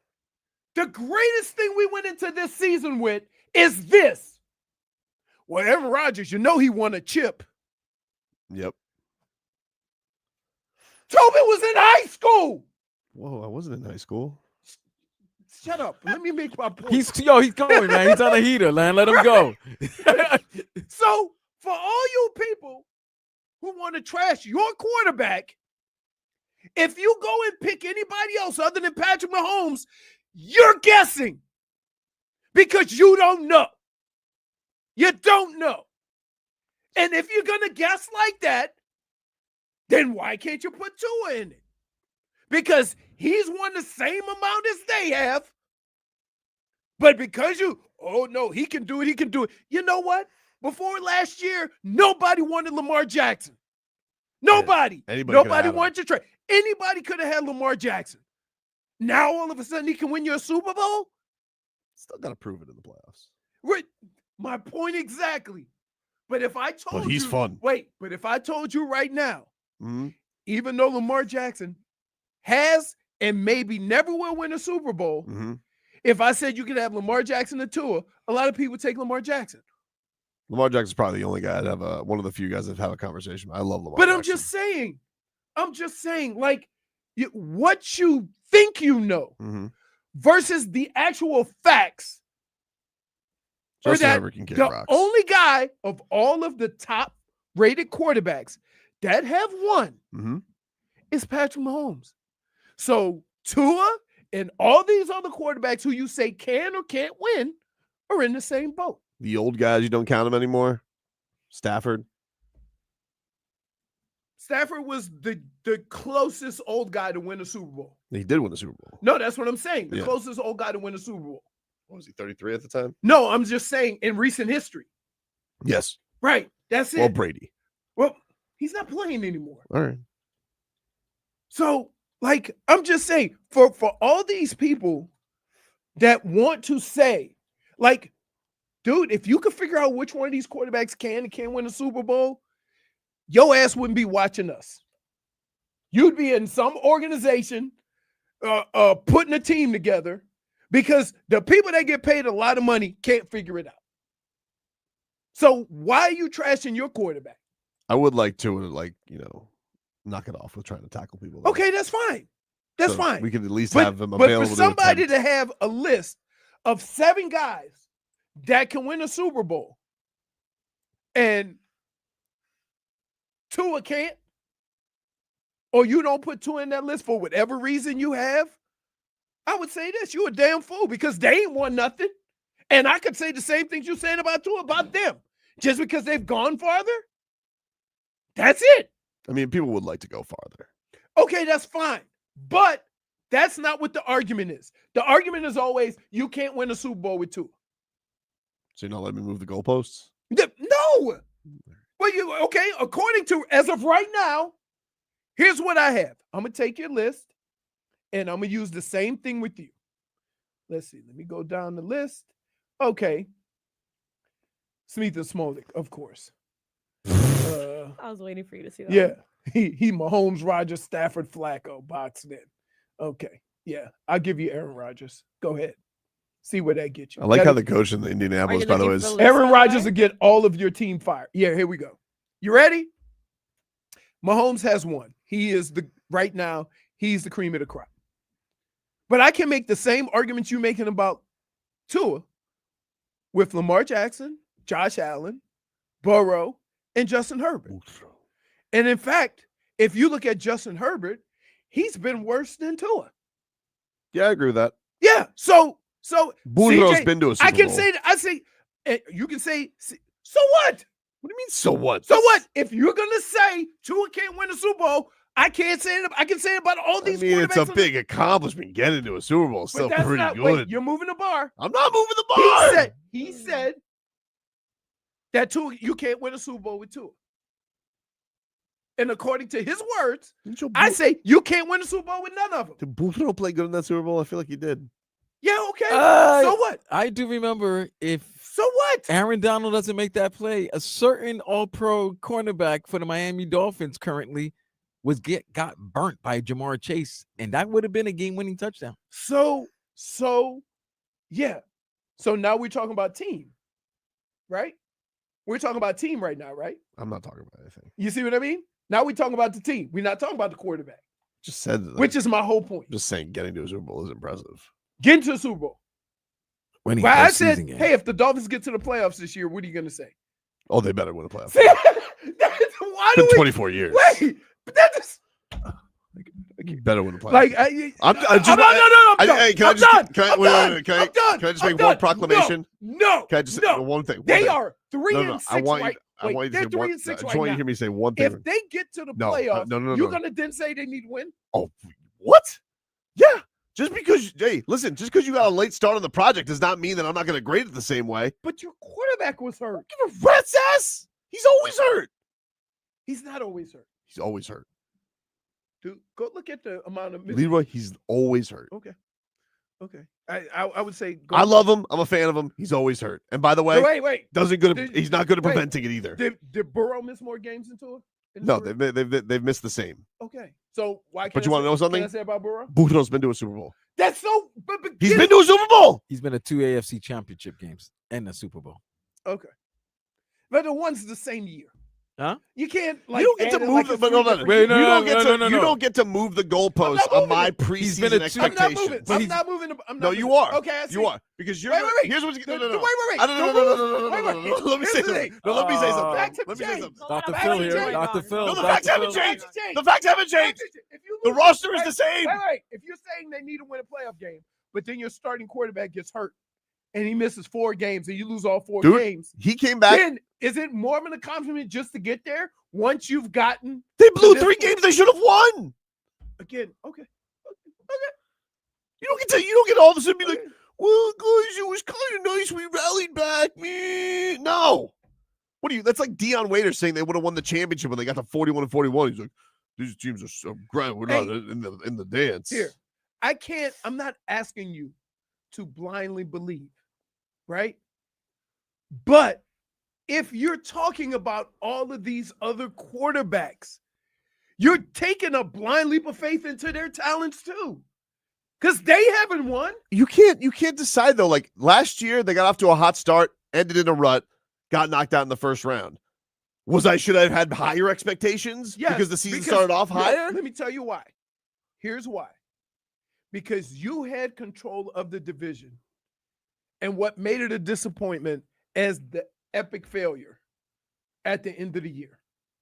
the greatest thing we went into this season with is this. Well, Aaron Rodgers, you know he won a chip. Yep. Tobin was in high school. Whoa, I wasn't in high school. Shut up. Let me make my point. He's going, man. He's on a heater, man. Let him go. So, for all you people who want to trash your quarterback, if you go and pick anybody else other than Patrick Mahomes, you're guessing because you don't know. You don't know. And if you're going to guess like that, then why can't you put Tua in it? Because he's won the same amount as they have. But because oh no, he can do it, he can do it. You know what? Before last year, nobody wanted Lamar Jackson. Nobody. Yeah, nobody wanted to trade. Anybody could have had Lamar Jackson. Now all of a sudden he can win you a Super Bowl? Still got to prove it in the playoffs. Right. My point exactly. But if I told But he's fun. Wait, but if I told you right now, Mm-hmm. even though Lamar Jackson has and maybe never will win a Super Bowl, Mm-hmm. if I said you could have Lamar Jackson and Tua, a lot of people would take Lamar Jackson. Lamar Jackson's probably the only guy I'd have one of the few guys that have a conversation. I love Lamar But Jackson. I'm just saying, like, what you think you know Mm-hmm. versus the actual facts. Justin Herbert can kick the rocks. only guy of all of the top-rated quarterbacks that have won Mm-hmm. is Patrick Mahomes. So Tua and all these other quarterbacks who you say can or can't win are in the same boat. The old guys, you don't count them anymore. Stafford. Stafford was the closest old guy to win a Super Bowl. He did win a Super Bowl. No, that's what I'm saying. The Yeah. closest old guy to win a Super Bowl. What was he, 33 at the time? No, I'm just saying in recent history. Yes. Right. That's it. Well, Brady. Well, he's not playing anymore. All right. So, like, I'm just saying, for all these people that want to say, like, dude, if you could figure out which one of these quarterbacks can and can't win a Super Bowl, your ass wouldn't be watching us. You'd be in some organization putting a team together because the people that get paid a lot of money can't figure it out. So why are you trashing your quarterback? I would like to, knock it off with trying to tackle people. though. Okay, that's fine. That's So fine. We could at least But- have them But available. for somebody attempt. to have a list of 7 guys that can win a Super Bowl and Tua can't, or you don't put Tua in that list for whatever reason you have, I would say this: you're a damn fool because they ain't won nothing. And I could say the same things you're saying about Tua about them. Just because they've gone farther, that's it. I mean, people would like to go farther. Okay, that's fine. But that's not what the argument is. The argument is always you can't win a Super Bowl with Tua. So you're not letting me move the goalposts? No. Well, okay, according to, as of right now, here's what I have. I'm going to take your list, and I'm going to use the same thing with you. Let's see. Let me go down the list. Okay. Smith and Smolik, of course. I was waiting for you to see that. Yeah. He Mahomes, Rodgers, Stafford, Flacco, boxed in. Okay. Yeah. I'll give you Aaron Rodgers. Go ahead. See where that gets you. I like how the coach in Indianapolis, by the way, is Aaron Rodgers will get all of your team fired. Yeah, here we go. You ready? Mahomes has one. He is right now, he's the cream of the crop. But I can make the same arguments you're making about Tua with Lamar Jackson, Josh Allen, Burrow, and Justin Herbert. And in fact, if you look at Justin Herbert, he's been worse than Tua. Yeah, I agree with that. Yeah. So Burrow's CJ, been to a Super I can Bowl. say that. I say, you can say, so what? What do you mean, so what? So what? If you're gonna say Tua can't win a Super Bowl, I can't say it. I can say it about all these. I mean, it's a quarterbacks big accomplishment. Getting to a Super Bowl is but still that's pretty not, good. wait, you're moving the bar. I'm not moving the bar. He said that Tua, you can't win a Super Bowl with Tua. And according to his words, I say you can't win a Super Bowl with none of them. Did Booth play good in that Super Bowl? I feel like he did. Yeah, okay. So what? I do remember So what? Aaron Donald doesn't make that play, a certain all-pro cornerback for the Miami Dolphins currently got burnt by Jamar Chase, and that would have been a game-winning touchdown. So yeah. So now we're talking about team, right? We're talking about team right now, right? I'm not talking about anything. You see what I mean? Now we're talking about the team. We're not talking about the quarterback. Just said that. Which is my whole point. Just saying getting to a Super Bowl is impressive. Getting to the Super Bowl. Winning Well, I said, postseason game. hey, if the Dolphins get to the playoffs this year, what are you going to say? Oh, they better win a playoff. See, why It's do been 24 years. Wait, but that just Better win a playoff. like I'm done. Can I just make one proclamation? No. Can I just say one thing? They are 3-6 I want right. I want you to They're say one. 3-6 I just right want you to now. hear me say one thing. If they get to the playoffs, no. you're gonna then say they need to win. Oh, what? Yeah. Just because, hey, listen, just because you got a late start on the project does not mean that I'm not going to grade it the same way. But your quarterback was hurt. Give a rat's ass. He's always hurt. He's not always hurt. He's always hurt. Dude, go look at the amount of Leroy, he's always hurt. Okay. I would say I love him. I'm a fan of him. He's always hurt. And by the way, wait. He's not good at preventing it either. Did Burrow miss more games than Tua? No, they've missed the same. Okay. So why can't But you want to know something? Can I say about Burrow? Burrow's been to a Super Bowl. That's so but He's been to a Super Bowl. He's been to 2 AFC championship games and a Super Bowl. Okay. But the one's the same year. Huh? You can't You don't get to move the You don't get to move the goalposts on my preseason expectations. I'm not moving. No, you are. Okay, you are because you're. Wait. Here's what's Wait. No. Let me say something. Let me say something. Facts have Let me say changed. something. Dr. Phil here. Dr. Phil. No, the facts haven't changed. The facts haven't changed. The roster is the same. Wait. If you're saying they need to win a playoff game, but then your starting quarterback gets hurt and he misses 4 games and you lose all 4 games, he came back. Then is it more of an accomplishment just to get there? Once you've gotten, they blew 3 games they should have won. Again, okay. You don't get all of a sudden be like, well, guys, it was kind of nice. We rallied back. No. What are you? That's like Deion Waiters saying they would have won the championship when they got to 41-41. He's like, these teams are so great. We're not in the dance. Here, I'm not asking you to blindly believe, right? But if you're talking about all of these other quarterbacks, you're taking a blind leap of faith into their talents too. Because they haven't won. You can't decide though. Like last year, they got off to a hot start, ended in a rut, got knocked out in the first round. Should I have had higher expectations? Yes, because the season started off higher? Let me tell you why. Here's why. Because you had control of the division. And what made it a disappointment as the epic failure at the end of the year.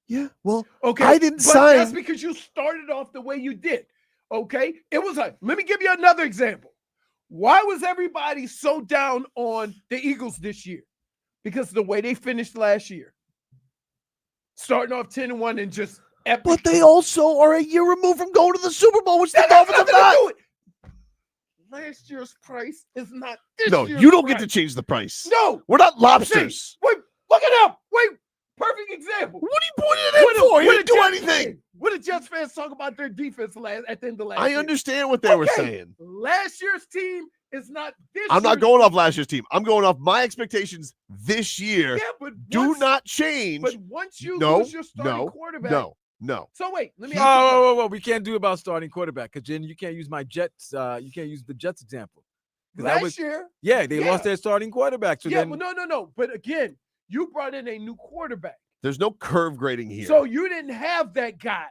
Yeah, well, okay. I didn't but sign. That's because you started off the way you did. Okay. It was let me give you another example. Why was everybody so down on the Eagles this year? Because the way they finished last year. Starting off 10-1 and just epic. But they also are a year removed from going to the Super Bowl, which the Dolphins have not. Last year's price is not this No, year's you don't price. get to change the price. No. We're not lobsters. Wait, look it up. Wait, perfect example. What are you pointing it in for? You didn't do anything. What did Jets fans talk about their defense at the end of last I year? understand what they were saying. Last year's team is not this I'm not year's going team. off last year's team. I'm going off my expectations this year. Yeah, but do not change. But once you lose your starting quarterback. No. So wait, let me ask you. Whoa. We can't do about starting quarterback because then you can't use my Jets. You can't use the Jets example. Last year. Yeah, they lost their starting quarterback. So then, well, no. But again, you brought in a new quarterback. There's no curve grading here. So you didn't have that guy.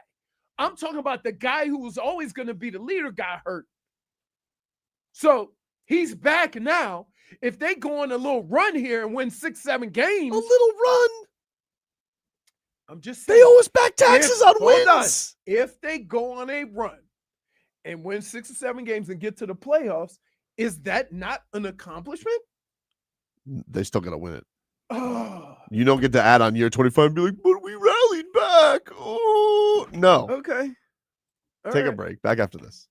I'm talking about the guy who was always going to be the leader got hurt. So he's back now. If they go on a little run here and win 6-7 games. A little run. I'm just saying. They owe us back taxes on hold wins. On. If they go on a run and win 6 or 7 games and get to the playoffs, is that not an accomplishment? They still got to win it. Oh. You don't get to add on year 25 and be like, but we rallied back. Oh, no. Okay. Take a right. break. Back after this.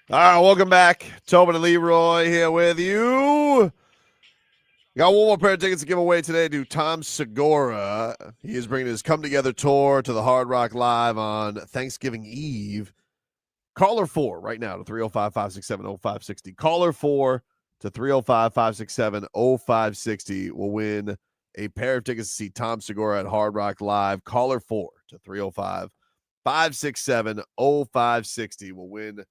All right, welcome back. Tobin and Leroy here with you. Got one more pair of tickets to give away today to Tom Segura. He is bringing his Come Together tour to the Hard Rock Live on Thanksgiving Eve. Caller 4 right now to 305-567-0560. Caller 4 to 305-567-0560 will win a pair of tickets to see Tom Segura at Hard Rock Live. Caller 4 to 305-567-0560 will win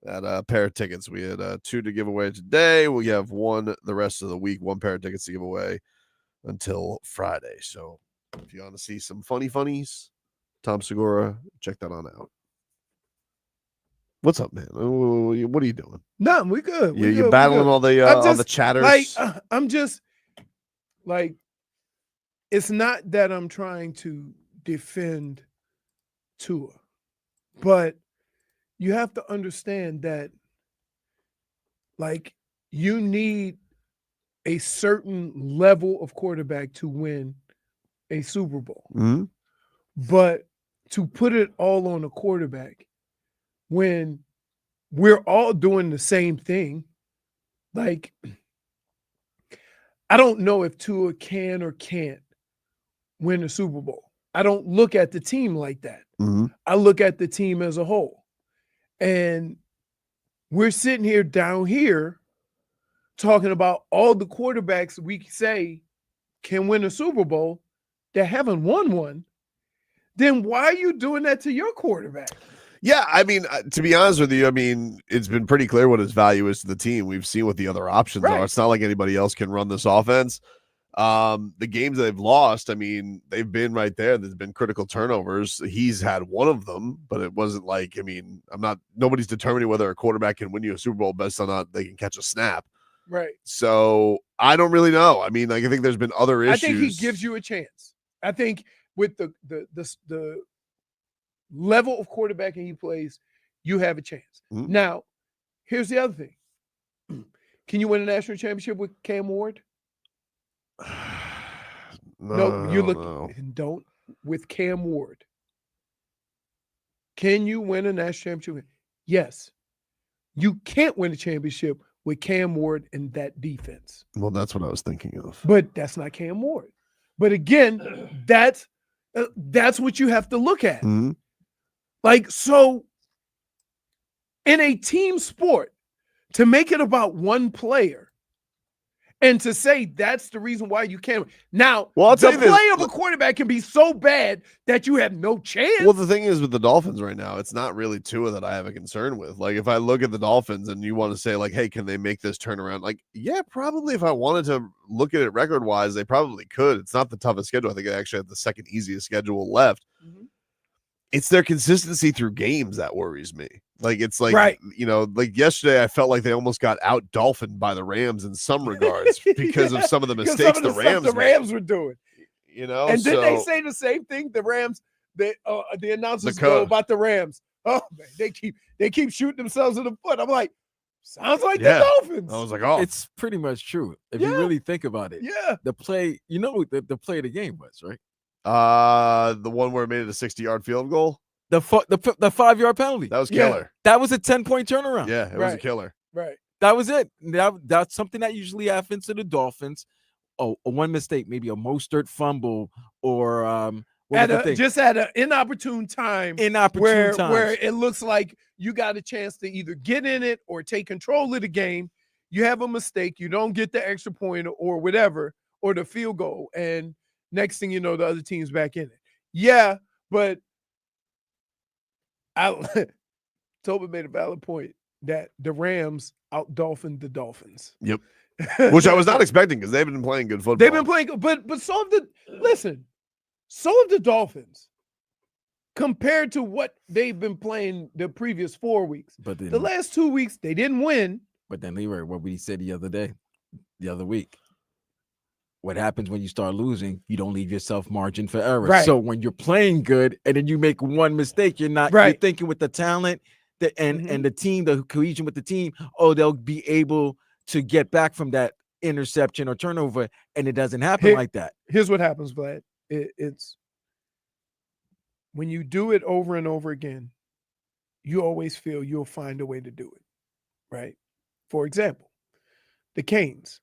that pair of tickets. We had 2 to give away today. We have 1 the rest of the week, 1 pair of tickets to give away until Friday. So if you want to see some funnies, Tom Segura, check that on out. What's up, man? What are you doing? No, we good. You're battling all the chatters. Like, I'm just like, it's not that I'm trying to defend Tua, but you have to understand that, like, you need a certain level of quarterback to win a Super Bowl. Mm-hmm. But to put it all on a quarterback when we're all doing the same thing, like, I don't know if Tua can or can't win a Super Bowl. I don't look at the team like that. Mm-hmm. I look at the team as a whole. And we're sitting here down here talking about all the quarterbacks we say can win a Super Bowl that haven't won one. Then why are you doing that to your quarterback? Yeah, I mean, to be honest with you, I mean, it's been pretty clear what his value is to the team. We've seen what the other options are. It's not like anybody else can run this offense. The games that they've lost, I mean, they've been right there. There's been critical turnovers. He's had one of them, but it wasn't like, I mean, nobody's determining whether a quarterback can win you a Super Bowl based on not they can catch a snap. Right. So I don't really know. I mean, like, I think there's been other issues. I think he gives you a chance. I think with the level of quarterbacking he plays, you have a chance. Mm-hmm. Now, here's the other thing. Can you win a national championship with Cam Ward? Don't with Cam Ward. Can you win a national championship? Yes. You can't win a championship with Cam Ward and that defense. Well, that's what I was thinking of. But that's not Cam Ward. But again, that's what you have to look at. Mm-hmm. Like, so in a team sport, to make it about one player and to say that's the reason why you can't. Now, the play of a quarterback can be so bad that you have no chance. Well, the thing is with the Dolphins right now, it's not really Tua that I have a concern with. Like, if I look at the Dolphins and you want to say, like, hey, can they make this turnaround? Like, yeah, probably if I wanted to look at it record-wise, they probably could. It's not the toughest schedule. I think they actually have the second easiest schedule left. Mm-hmm. It's their consistency through games that worries me. Like, it's like, right. You know, like yesterday, I felt like they almost got out-dolphined by the Rams in some regards because of some of the mistakes the Rams were doing. You know, and didn't they say the same thing? The Rams, the announcers go about the Rams. Oh man, they keep shooting themselves in the foot. I'm like, sounds like the Dolphins. I was like, oh, it's pretty much true if you really think about it. Yeah, the play, you know, what the play of the game was, right? The one where it made it a 60-yard field goal. The 5-yard penalty. That was killer. That was a 10-point turnaround. Yeah, it was a killer. Right. That was it. That's something that usually happens to the Dolphins. Oh, one mistake, maybe a Mostert fumble or just at an inopportune time. Where it looks like you got a chance to either get in it or take control of the game. You have a mistake. You don't get the extra point or whatever, or the field goal. And next thing you know, the other team's back in it. Yeah, but Tobin made a valid point that the Rams out-dolphined the Dolphins. Yep. Which I was not expecting because they've been playing good football. They've been playing, but so have the Dolphins compared to what they've been playing the previous 4 weeks. But then, the last 2 weeks, they didn't win. But then, Leroy, what we said the other week, what happens when you start losing, you don't leave yourself margin for error. Right. So when you're playing good and then you make one mistake, you're thinking with the talent and the team, the cohesion with the team, they'll be able to get back from that interception or turnover, and it doesn't happen like that. Here's what happens, Vlad. It's when you do it over and over again, you always feel you'll find a way to do it. right? For example, the Canes.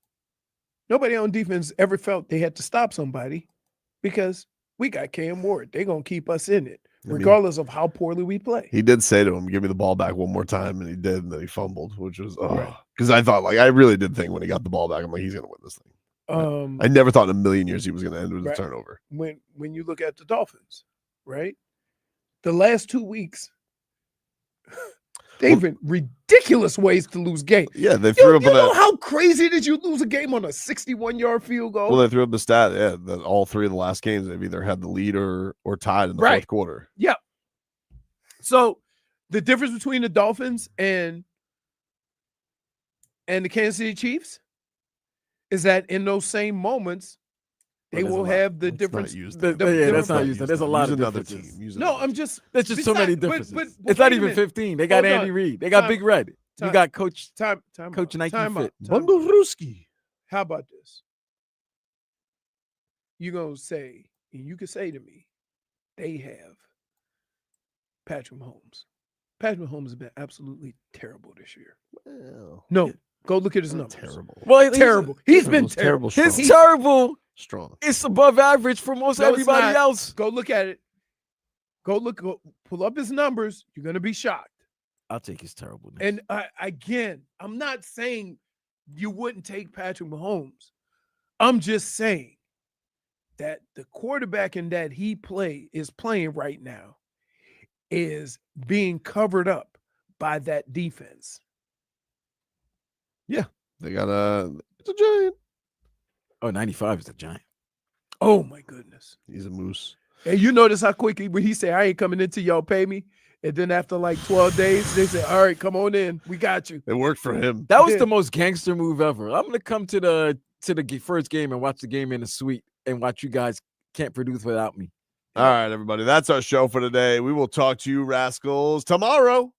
Nobody on defense ever felt they had to stop somebody because we got Cam Ward. They're going to keep us in it, regardless of how poorly we play. He did say to him, give me the ball back one more time, and he did, and then he fumbled, which was, because I thought, I really did think when he got the ball back, I'm like, he's going to win this thing. I never thought in a million years he was going to end with a turnover. When you look at the Dolphins, right? The last 2 weeks, they've been ridiculous ways to lose games. Yeah, they threw up you on know that. how crazy it is you lose a game on a 61-yard field goal? Well, they threw up the stat, that all three of the last games, they've either had the lead or tied in the fourth quarter. Yeah. So the difference between the Dolphins and the Kansas City Chiefs is that in those same moments, they will have the difference. That's not used. There's a lot of another differences. team. No, I'm just. There's just so many differences. But it's not even 15. They got Andy Reid. They got Big Red. You got Coach Coach Nike Fit. How about this? You're going to say, and you can say to me, they have Patrick Mahomes. Patrick Mahomes has been absolutely terrible this year. Well, no, go look at his numbers. Terrible. Well, terrible. He's been terrible. His terrible. Strong. It's above average for most everybody else. Go look at it. Go pull up his numbers. You're going to be shocked. I'll take his terribleness. And again, I'm not saying you wouldn't take Patrick Mahomes. I'm just saying that the quarterback in that he is playing right now is being covered up by that defense. Yeah, they got it's a giant. Oh, 95 is a giant. Oh my goodness. He's a moose. And you notice how quickly when he said, I ain't coming in till y'all pay me. And then after 12 days, they said, all right, come on in. We got you. It worked for him. That was the most gangster move ever. I'm going to come to the first game and watch the game in the suite and watch you guys can't produce without me. All right, everybody. That's our show for today. We will talk to you rascals tomorrow.